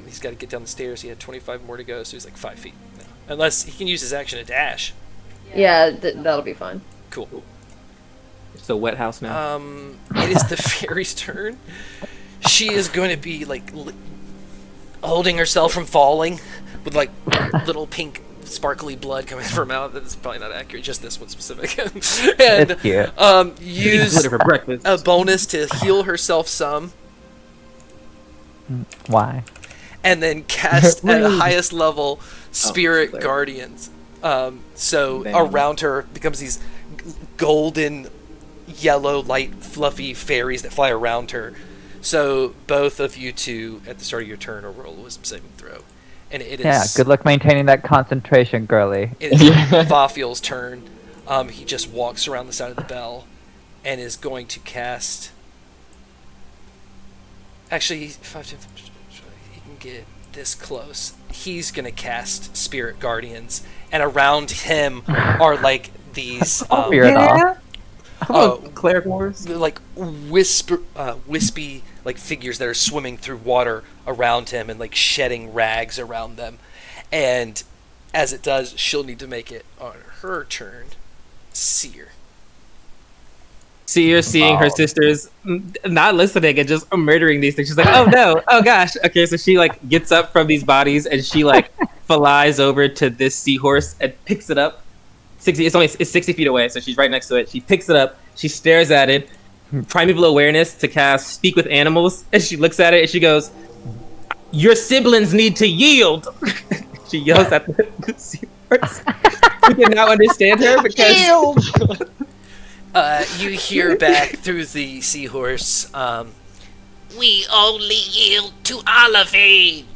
He's got to get down the stairs. He had 25 more to go, so he's like 5 feet. now. Unless he can use his action to dash. Yeah, that'll be fine. Cool. It's a wet house now. It is the fairy's turn. She is going to be like holding herself from falling with like little pink sparkly blood coming from her mouth. That's probably not accurate, just this one specific. And It's cute. use Glitter for breakfast. a bonus to heal herself some, Why? and then cast at the highest level Spirit Claire. Guardians. So Damn. around her becomes these golden, yellow, light, fluffy fairies that fly around her. So both of you two, at the start of your turn, will roll a wisdom saving throw. And it is Yeah, good luck maintaining that concentration, girly. It is Vafiel's turn. He just walks around the side of the bell and is going to cast. Actually, 5, 10, he can get this close. He's going to cast Spirit Guardians, and around him are like these Spirit off. Cleric Wars. like wispy like figures that are swimming through water around him and like shedding rags around them. And as it does, she'll need to make it on her turn. Seer. See her seeing her sisters not listening and just murdering these things. She's like, oh no, oh gosh. Okay, so she like gets up from these bodies and she like flies over to this seahorse and picks it up. It's 60 feet away, so she's right next to it. She picks it up, she stares at it, primeval awareness to cast Speak with Animals, and she looks at it and she goes, "Your siblings need to yield." She yells at the seahorse. We can now understand her because You hear back through the seahorse, We only yield to Olivine.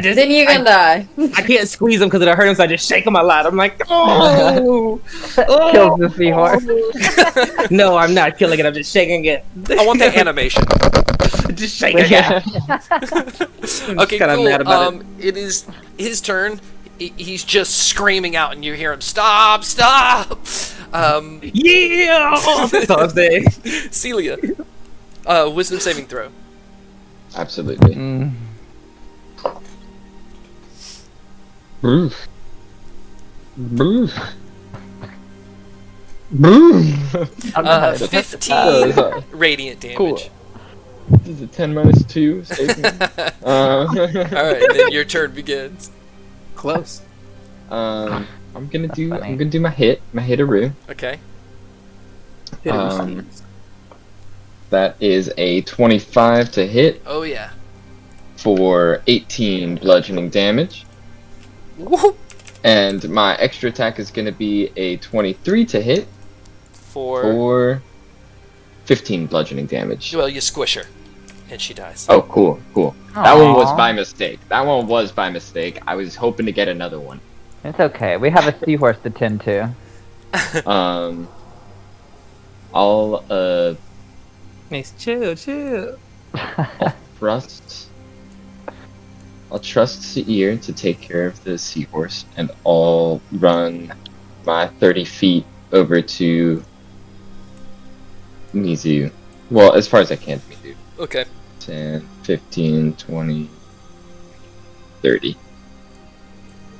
Then you're gonna die. I can't squeeze him because it'll hurt him, so I just shake him a lot. I'm like, oh! Kills the seahorse. No, I'm not killing it. I'm just shaking it. I want that animation. Just shaking it. Okay, kinda cool. mad about It is his turn. He's just screaming out, and you hear him, "Stop! Stop!" Yeah! That's all I'm saying. Celia, wisdom saving throw. Absolutely. Broof. Broof. Broof. 15 radiant damage. Cool. This is a 10 minus 2 statement. All right, then your turn begins. Close. I'm gonna do my hitaroo. Okay. That is a 25 to hit Oh yeah. for 18 bludgeoning damage. Woo! And my extra attack is gonna be a 23 to hit for 15 bludgeoning damage. Well, you squish her, and she dies. Oh, cool. That one was Aw. by mistake. I was hoping to get another one. It's okay. We have a seahorse to tend to. I'll Nice, chill. I'll trust Seir to take care of the seahorse, and I'll run my 30 feet over to Mizu. Well, as far as I can to Mizu. Okay. 10, 15, 20, 30.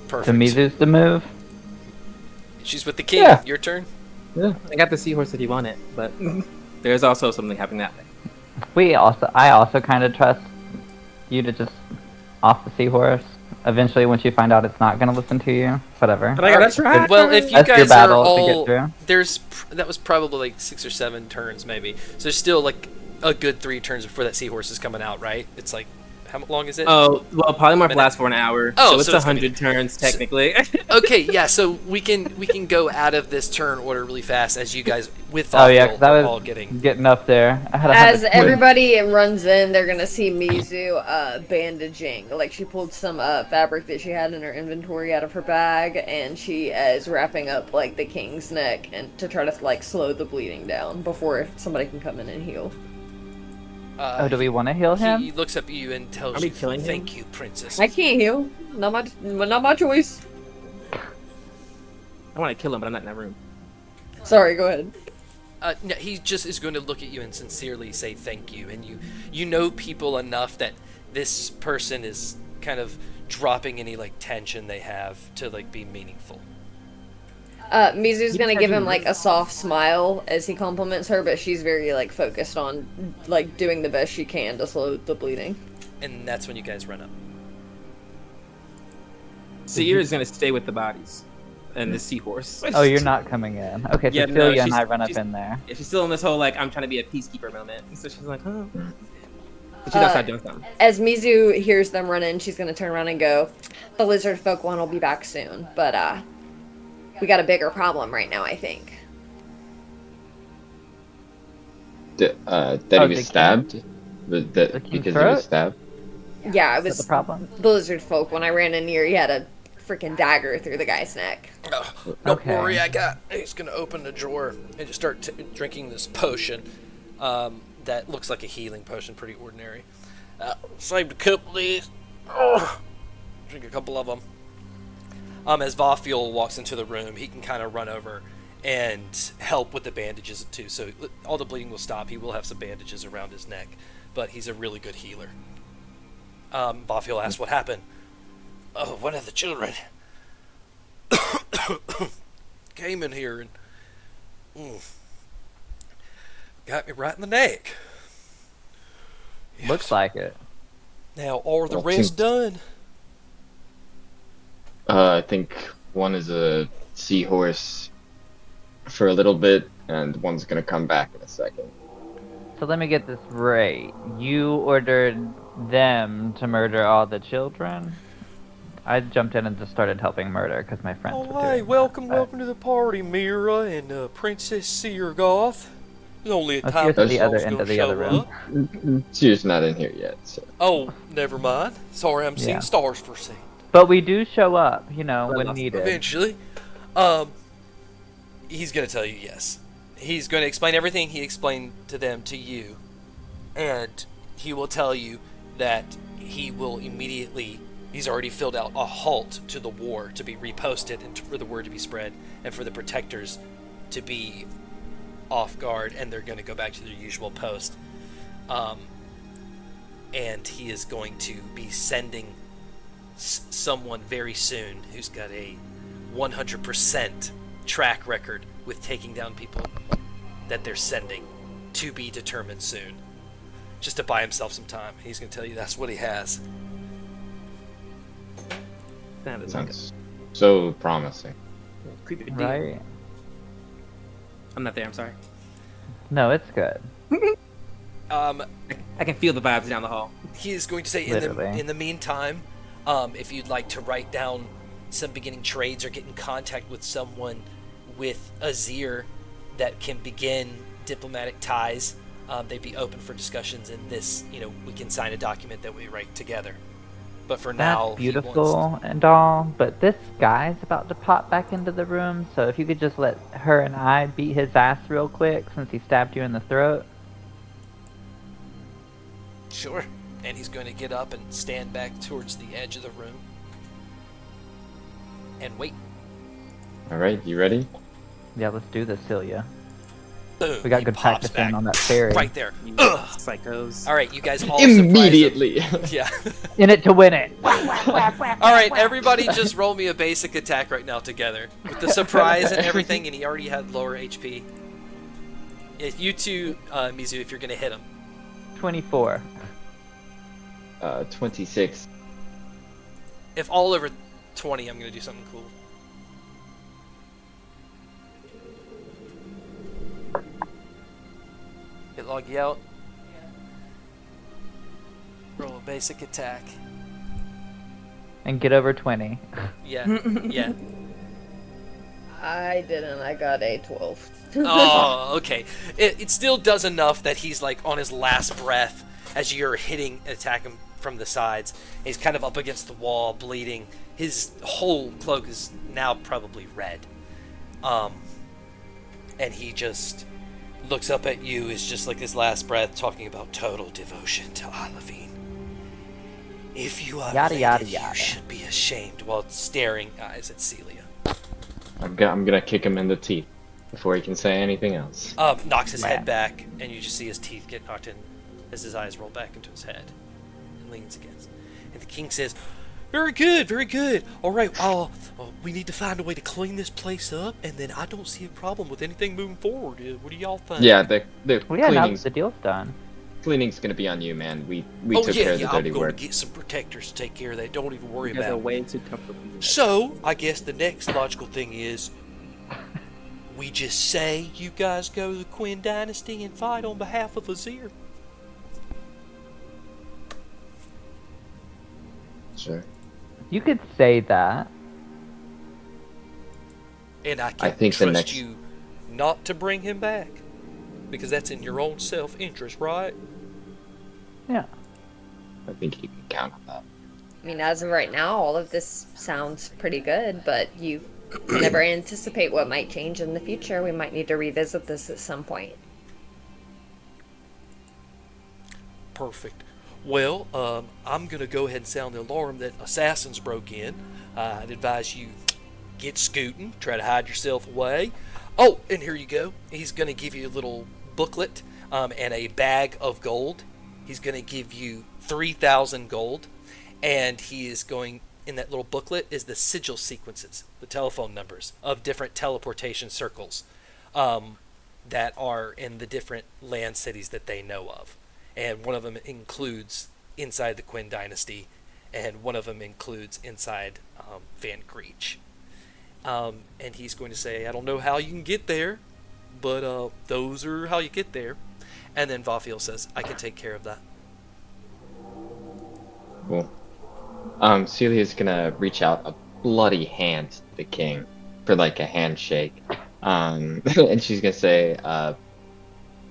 Perfect. So Mizu's the move. She's with the king. Yeah. Your turn. Yeah. I got the seahorse if you want it, but there's also something happening that way. I also kind of trust you to just off the seahorse. Eventually, once you find out it's not gonna listen to you, whatever. But I gotta try. Well, if you That's your guys are battle to get all through. that was probably like 6 or 7 turns maybe. So there's still like a good 3 turns before that seahorse is coming out, right? It's like how long is it? Oh, well, polymorph Minute. lasts for an hour, Oh, so it's so it's gonna 100 turns technically. Okay, yeah. So we can go out of this turn order really fast as you guys with Oh yeah, Thoughtful because I are all was getting. getting up there. I had As 100 everybody runs in, they're gonna see Mizu bandaging. Like she pulled some fabric that she had in her inventory out of her bag, and she is wrapping up like the king's neck and to try to like slow the bleeding down before somebody can come in and heal. Oh, do we want to heal him? He looks up at you and tells Are we you, killing him? "Thank you, princess." I can't heal. Not my choice. I want to kill him, but I'm not in that room. Sorry, go ahead. No, he just is going to look at you and sincerely say thank you, and you know people enough that this person is kind of dropping any like tension they have to like be meaningful. Mizu's gonna give him like a soft smile as he compliments her, but she's very like focused on like doing the best she can to slow the bleeding. And that's when you guys run up. Seir is gonna stay with the bodies and the seahorse. Oh, you're not coming in. Okay, so Yeah, no, Celia and she's- I run up she's- in there. Yeah, she's still in this whole like I'm trying to be a peacekeeper moment. So she's like, oh. But she's outside doing something. As Mizu hears them run in, she's gonna turn around and go, "The lizard folk one will be back soon, but we got a bigger problem right now, I think." That Oh, he the was stabbed? The king's Because he throat? was stabbed? Yeah, it Is that was the problem? the lizard folk. When I ran in here, he had a freaking dagger through the guy's neck. Oh, don't Okay. worry, he's going to open the drawer and just start drinking this potion that looks like a healing potion, pretty ordinary. Saved a couple of these. Oh, drink a couple of them. As Vafiel walks into the room, he can kind of run over and help with the bandages too. So all the bleeding will stop. He will have some bandages around his neck, but he's a really good healer. Vafiel asks what happened. Oh, one of the children came in here and got me right in the neck. Looks like it. Now, are the Well, rest done? I think one is a seahorse for a little bit, and one's gonna come back in a second. So let me get this right. You ordered them to murder all the children? I jumped in and just started helping murder because my friends Oh, were doing hey, welcome that. to the party, Mira and Princess Seergoth. Only a Let's time go to the other control's end gonna of the show other room. up. Tyr's not in here yet, so. Oh, never mind. Sorry, I'm seeing Yeah. stars for a second. But we do show up, when lost needed. Eventually. He's going to tell you yes. He's going to explain everything he explained to them to you. And he will tell you that he will immediately... He's already filled out a halt to the war to be reposted and for the word to be spread and for the protectors to be off guard, and they're going to go back to their usual post. And he is going to be sending someone very soon who's got a 100% track record with taking down people that they're sending, to be determined soon. Just to buy himself some time. He's going to tell you that's what he has. That is Sounds so promising. creepy deal. Right? I'm not there. I'm sorry. No, it's good. I can feel the vibes down the hall. He is going to say Literally. in the meantime, if you'd like to write down some beginning trades or get in contact with someone with Azir that can begin diplomatic ties, they'd be open for discussions in this. We can sign a document that we write together. But for now, That's he beautiful wants and all, but this guy's about to pop back into the room, so if you could just let her and I beat his ass real quick since he stabbed you in the throat. Sure. And he's going to get up and stand back towards the edge of the room and wait. Alright, you ready? Yeah, let's do this, Celia. Boom. We got he good pops practice in back on that fairy. right there. You Ugh. psychos. All right, you guys all Immediately! surprise him. Yeah. In it to win it. All right, everybody, just roll me a basic attack right now together with the surprise and everything. And he already had lower HP. If you two, Mizu, if you're gonna hit him. 24. 26. If all over 20, I'm gonna do something cool. Hit log you out. Roll a basic attack. And get over 20. Yeah, yeah. I didn't. I got a 12. Oh, okay. It still does enough that he's like on his last breath as you're hitting and attacking him from the sides. He's kind of up against the wall, bleeding. His whole cloak is now probably red. And he just looks up at you, is just like his last breath, talking about total devotion to Olivine. If you are Yada, yada, related, yada. you should be ashamed, while staring eyes at Celia. I'm gonna kick him in the teeth before he can say anything else. Knocks his head Man. back, and you just see his teeth get knocked in as his eyes roll back into his head and leans against. And the king says, very good, very good. All right, we need to find a way to clean this place up, and then I don't see a problem with anything moving forward. What do y'all think? Yeah, the Well, yeah, now cleaning's, the deal's done. cleaning's gonna be on you, man. We Oh, took yeah, care of the I'm dirty going work. to get some protectors to take care of that. Don't even worry You guys are about it. way too comfortable. So, I guess the next logical thing is we just say you guys go to the Quinn Dynasty and fight on behalf of Azir. Sure. You could say that. And I can think the trust next- you not to bring him back. Because that's in your own self-interest, right? Yeah. I think you can count on that. I mean, as of right now, all of this sounds pretty good, but you never anticipate what might change in the future. We might need to revisit this at some point. Perfect. Well, I'm going to go ahead and sound the alarm that assassins broke in. I'd advise you get scooting, try to hide yourself away. Oh, and here you go. He's going to give you a little booklet and a bag of gold. He's going to give you 3,000 gold, and he is going, in that little booklet is the sigil sequences, the telephone numbers of different teleportation circles that are in the different land cities that they know of. And one of them includes inside the Quinn Dynasty, and one of them includes inside Van Creech. And he's going to say, I don't know how you can get there, but those are how you get there. And then Vafiel says, I can take care of that. Cool. Celia's gonna reach out a bloody hand to the king for like a handshake. And she's gonna say,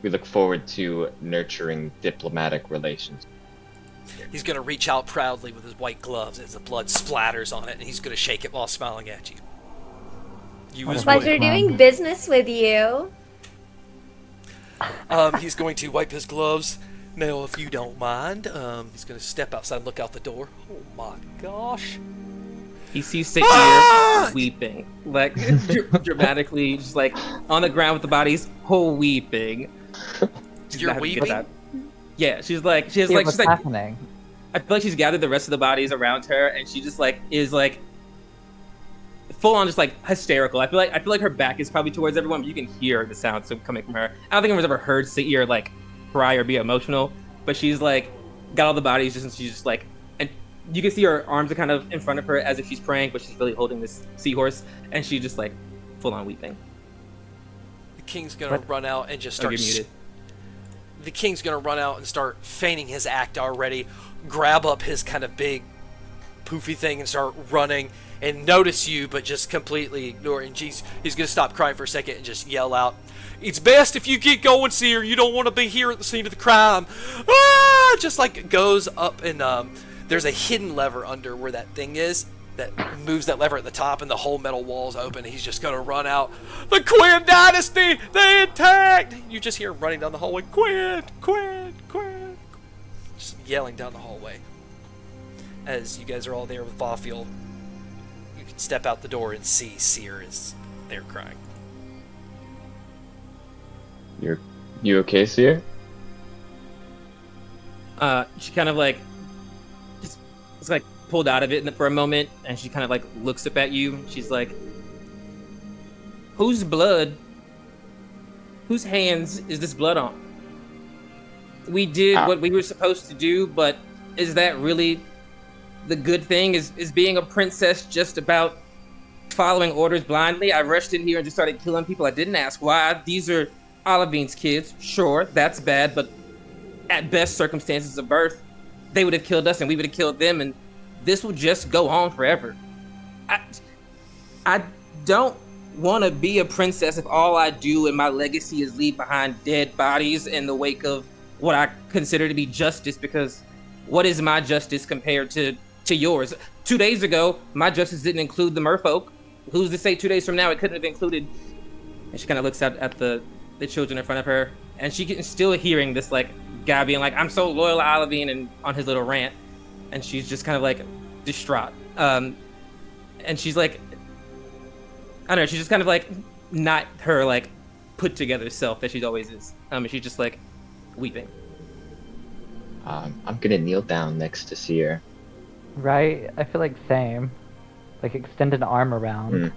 We look forward to nurturing diplomatic relations. He's going to reach out proudly with his white gloves as the blood splatters on it, and he's going to shake it while smiling at you. You as well. Pleasure doing business with you. He's going to wipe his gloves. Now, if you don't mind, he's going to step outside and look out the door. Oh my gosh. He sees Sair weeping, like dramatically, just like on the ground with the bodies, whole weeping. She's You're not happy to get weeping? that. Yeah, she's like, What's happening? I feel like she's gathered the rest of the bodies around her, and she just like is like full on just like hysterical. I feel like her back is probably towards everyone, but you can hear the sounds coming from her. I don't think anyone's ever heard Sair like cry or be emotional, but she's like got all the bodies just, and she's just like, and you can see her arms are kind of in front of her as if she's praying, but she's really holding this seahorse, and she's just like full on weeping. The king's going to run out and just start... you're muted. The king's going to run out and start feigning his act already, grab up his kind of big poofy thing and start running and notice you, but just completely ignore it. And he's going to stop crying for a second and just yell out, "It's best if you get going, Seer. You don't want to be here at the scene of the crime." Ah! Just like it goes up and there's a hidden lever under where that thing is that moves that lever at the top, and the whole metal wall's open. He's just going to run out. "The Quinn dynasty, they intact!" You just hear him running down the hallway. "Quinn, Quinn, Quinn." Just yelling down the hallway. As you guys are all there with Vafiel, you can step out the door and see Seer is there crying. You okay, Seer? She kind of like just it's like pulled out of it for a moment, and she kind of like looks up at you. She's like, "Whose blood? Whose hands is this blood on? We did what we were supposed to do, but is that really the good thing? Is being a princess just about following orders blindly? I rushed in here and just started killing people. I didn't ask why. These are Olavine's kids. Sure, that's bad, but at best circumstances of birth, they would have killed us and we would have killed them, and this will just go on forever. I don't want to be a princess if all I do and my legacy is leave behind dead bodies in the wake of what I consider to be justice, because what is my justice compared to yours? 2 days ago, my justice didn't include the merfolk. Who's to say 2 days from now it couldn't have included?" And she kind of looks out at the children in front of her, and she can still hearing this like guy being like, "I'm so loyal to Olavine," and on his little rant, and she's just kind of like distraught. And she's like, I don't know, she's just kind of like not her like put together self that she always is. And she's just like weeping. I'm gonna kneel down next to Seer. Right? I feel like same. Like extend an arm around.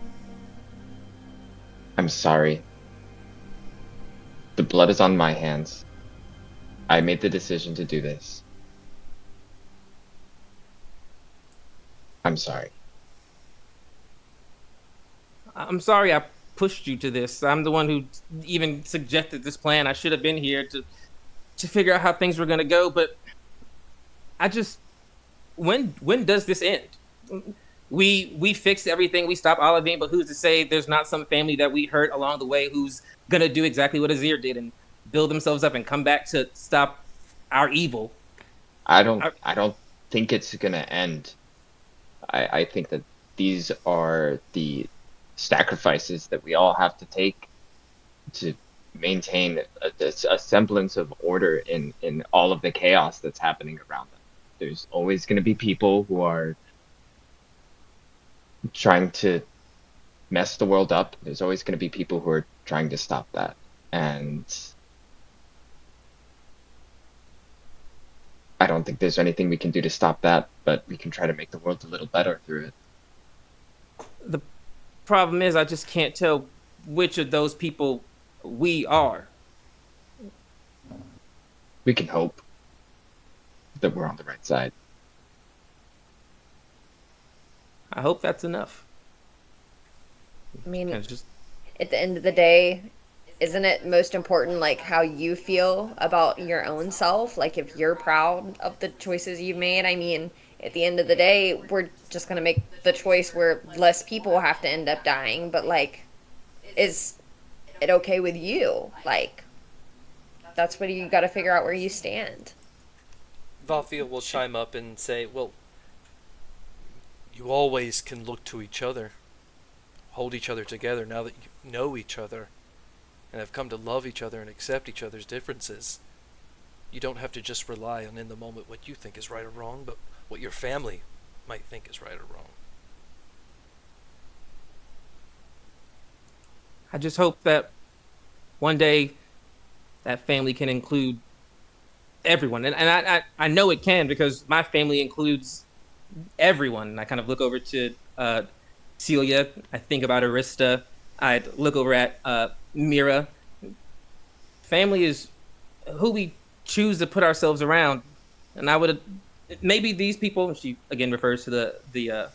I'm sorry. The blood is on my hands. I made the decision to do this. I'm sorry. I'm sorry I pushed you to this. I'm the one who even suggested this plan. I should have been here to figure out how things were going to go, but I just... When does this end? We fixed everything. We stopped Olavine, but who's to say there's not some family that we hurt along the way who's going to do exactly what Azir did and build themselves up and come back to stop our evil? I don't think it's gonna end. I think that these are the sacrifices that we all have to take to maintain a semblance of order in all of the chaos that's happening around them. There's always going to be people who are trying to mess the world up. There's always going to be people who are trying to stop that. And I don't think there's anything we can do to stop that, but we can try to make the world a little better through it. The problem is I just can't tell which of those people we are. We can hope that we're on the right side. I hope that's enough. I mean, It's just at the end of the day, isn't it most important like how you feel about your own self? Like if you're proud of the choices you've made, I mean, at the end of the day, we're just gonna make the choice where less people have to end up dying, but like, is it okay with you? Like, that's what you got to figure out where you stand. Valthea will chime up and say, well, you always can look to each other, hold each other together now that you know each other, and have come to love each other and accept each other's differences. You don't have to just rely on in the moment what you think is right or wrong, but what your family might think is right or wrong. I just hope that one day that family can include everyone. And I know it can, because my family includes everyone. And I kind of look over to Celia. I think about Arista. I look over at Mira. Family is who we choose to put ourselves around. And I would maybe these people, she again refers to the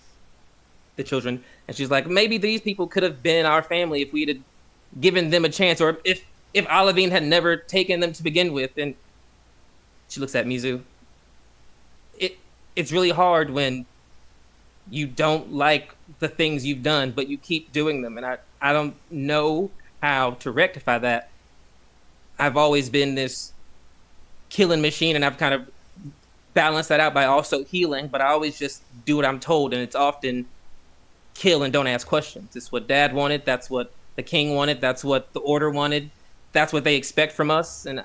children, and she's like, maybe these people could have been our family if we'd had given them a chance, or if Olivine had never taken them to begin with. And she looks at Mizu. It's really hard when you don't like the things you've done, but you keep doing them. And I don't know how to rectify that. I've always been this killing machine, and I've kind of balanced that out by also healing, but I always just do what I'm told, and it's often kill and don't ask questions. It's what Dad wanted, that's what the king wanted, that's what the order wanted, that's what they expect from us, and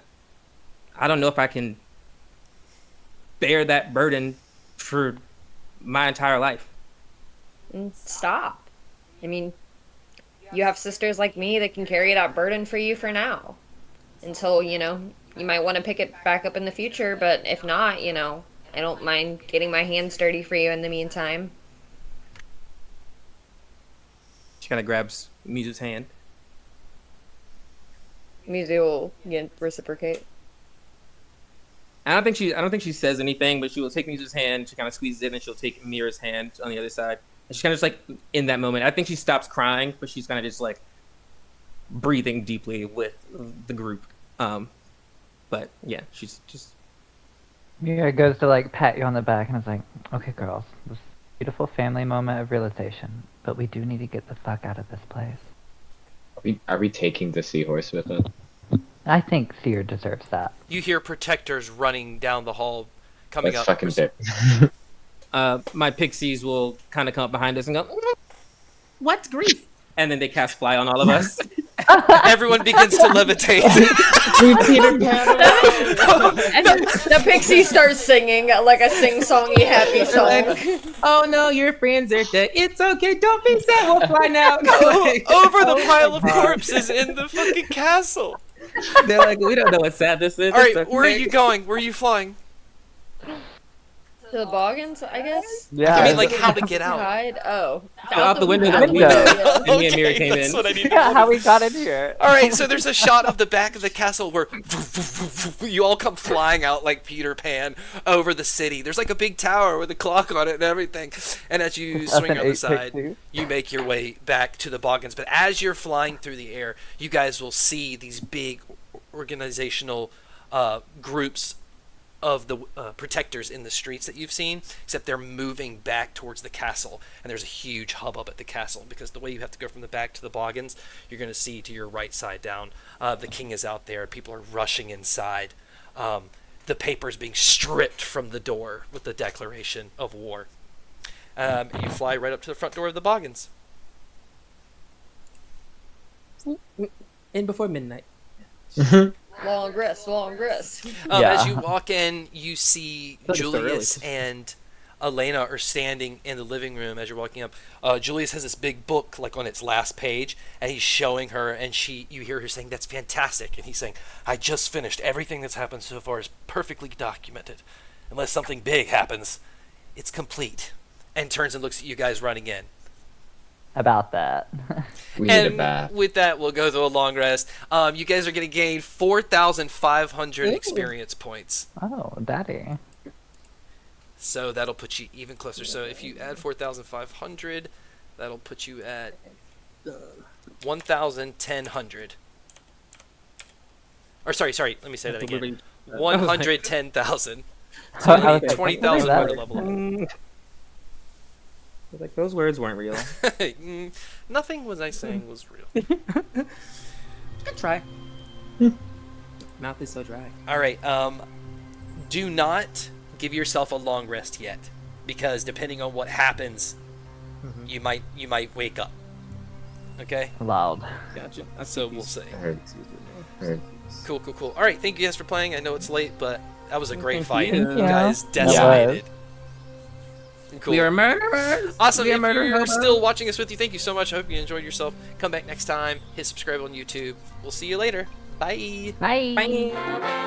I don't know if I can bear that burden for my entire life. Stop. I mean, you have sisters like me that can carry that burden for you for now. Until, you might want to pick it back up in the future, but if not, I don't mind getting my hands dirty for you in the meantime. She kind of grabs Mizu's hand. Mizu will reciprocate. I don't think she says anything, but she will take Mizu's hand. She kind of squeezes it, and she'll take Mira's hand on the other side. And she's kind of just like in that moment. I think she stops crying, but she's kind of just like breathing deeply with the group. But yeah, she's just. Mira goes to like pat you on the back and is like, okay, girls, this beautiful family moment of realization, but we do need to get the fuck out of this place. Are we taking the seahorse with us? I think Seer deserves that. You hear protectors running down the hall, coming That's up. fucking dick. My pixies will kind of come up behind us and go, "What's grief?" And then they cast fly on all of us. Everyone begins to levitate. And the pixie starts singing like a sing-songy happy song. Oh no, your friends are dead. It's okay, don't be sad. We'll fly now. Over the pile of corpses in the fucking castle. They're like, we don't know what sad this is. All right, It's okay. where are you going? Where are you flying? To the Boggins, I guess? Yeah. I mean, like, how to get out. Hide? Oh. Out the window. Window. Yeah. And me and Mira came that's in. what I need to Yeah, know. how we got in here. All right, so there's a shot of the back of the castle where you all come flying out like Peter Pan over the city. There's like a big tower with a clock on it and everything. And as you That's swing an on the 8 side, pixie. you make your way back to the Boggins. But as you're flying through the air, you guys will see these big organizational groups of the protectors in the streets that you've seen, except they're moving back towards the castle, and there's a huge hubbub at the castle, because the way you have to go from the back to the Boggins, you're going to see to your right side down, the king is out there, people are rushing inside, the papers being stripped from the door with the declaration of war. You fly right up to the front door of the Boggins. In before midnight. Long rest, long rest. As Yeah. you walk in, you see Thought it was Julius early. and Elena are standing in the living room as you're walking up. Julius has this big book, like on its last page, and he's showing her, and you hear her saying, "That's fantastic," and he's saying, "I just finished. Everything that's happened so far is perfectly documented. Unless something big happens, it's complete." And turns and looks at you guys running in. About that. We need a And bath. with that, we'll go to a long rest. You guys are going to gain 4,500 experience points. Oh, daddy. So that'll put you even closer. So if you add 4,500, that'll put you at 1,100. Or sorry, let me say that again. 110,000. So I you was need like, 20,000 what more is to that? level up. Like those words weren't real. Nothing was I saying was real. Good try. Mouth is so dry. All right. Do not give yourself a long rest yet, because depending on what happens, you might wake up. Okay. Loud. Gotcha. So we'll see. Heard. Heard. Cool. All right. Thank you guys for playing. I know it's late, but that was a great Thank fight. you. You guys That decimated. Cool. We are murderers. Awesome. We are If murder you're hobos. still watching us with you, thank you so much. I hope you enjoyed yourself. Come back next time. Hit subscribe on YouTube. We'll see you later. Bye. Bye. Bye.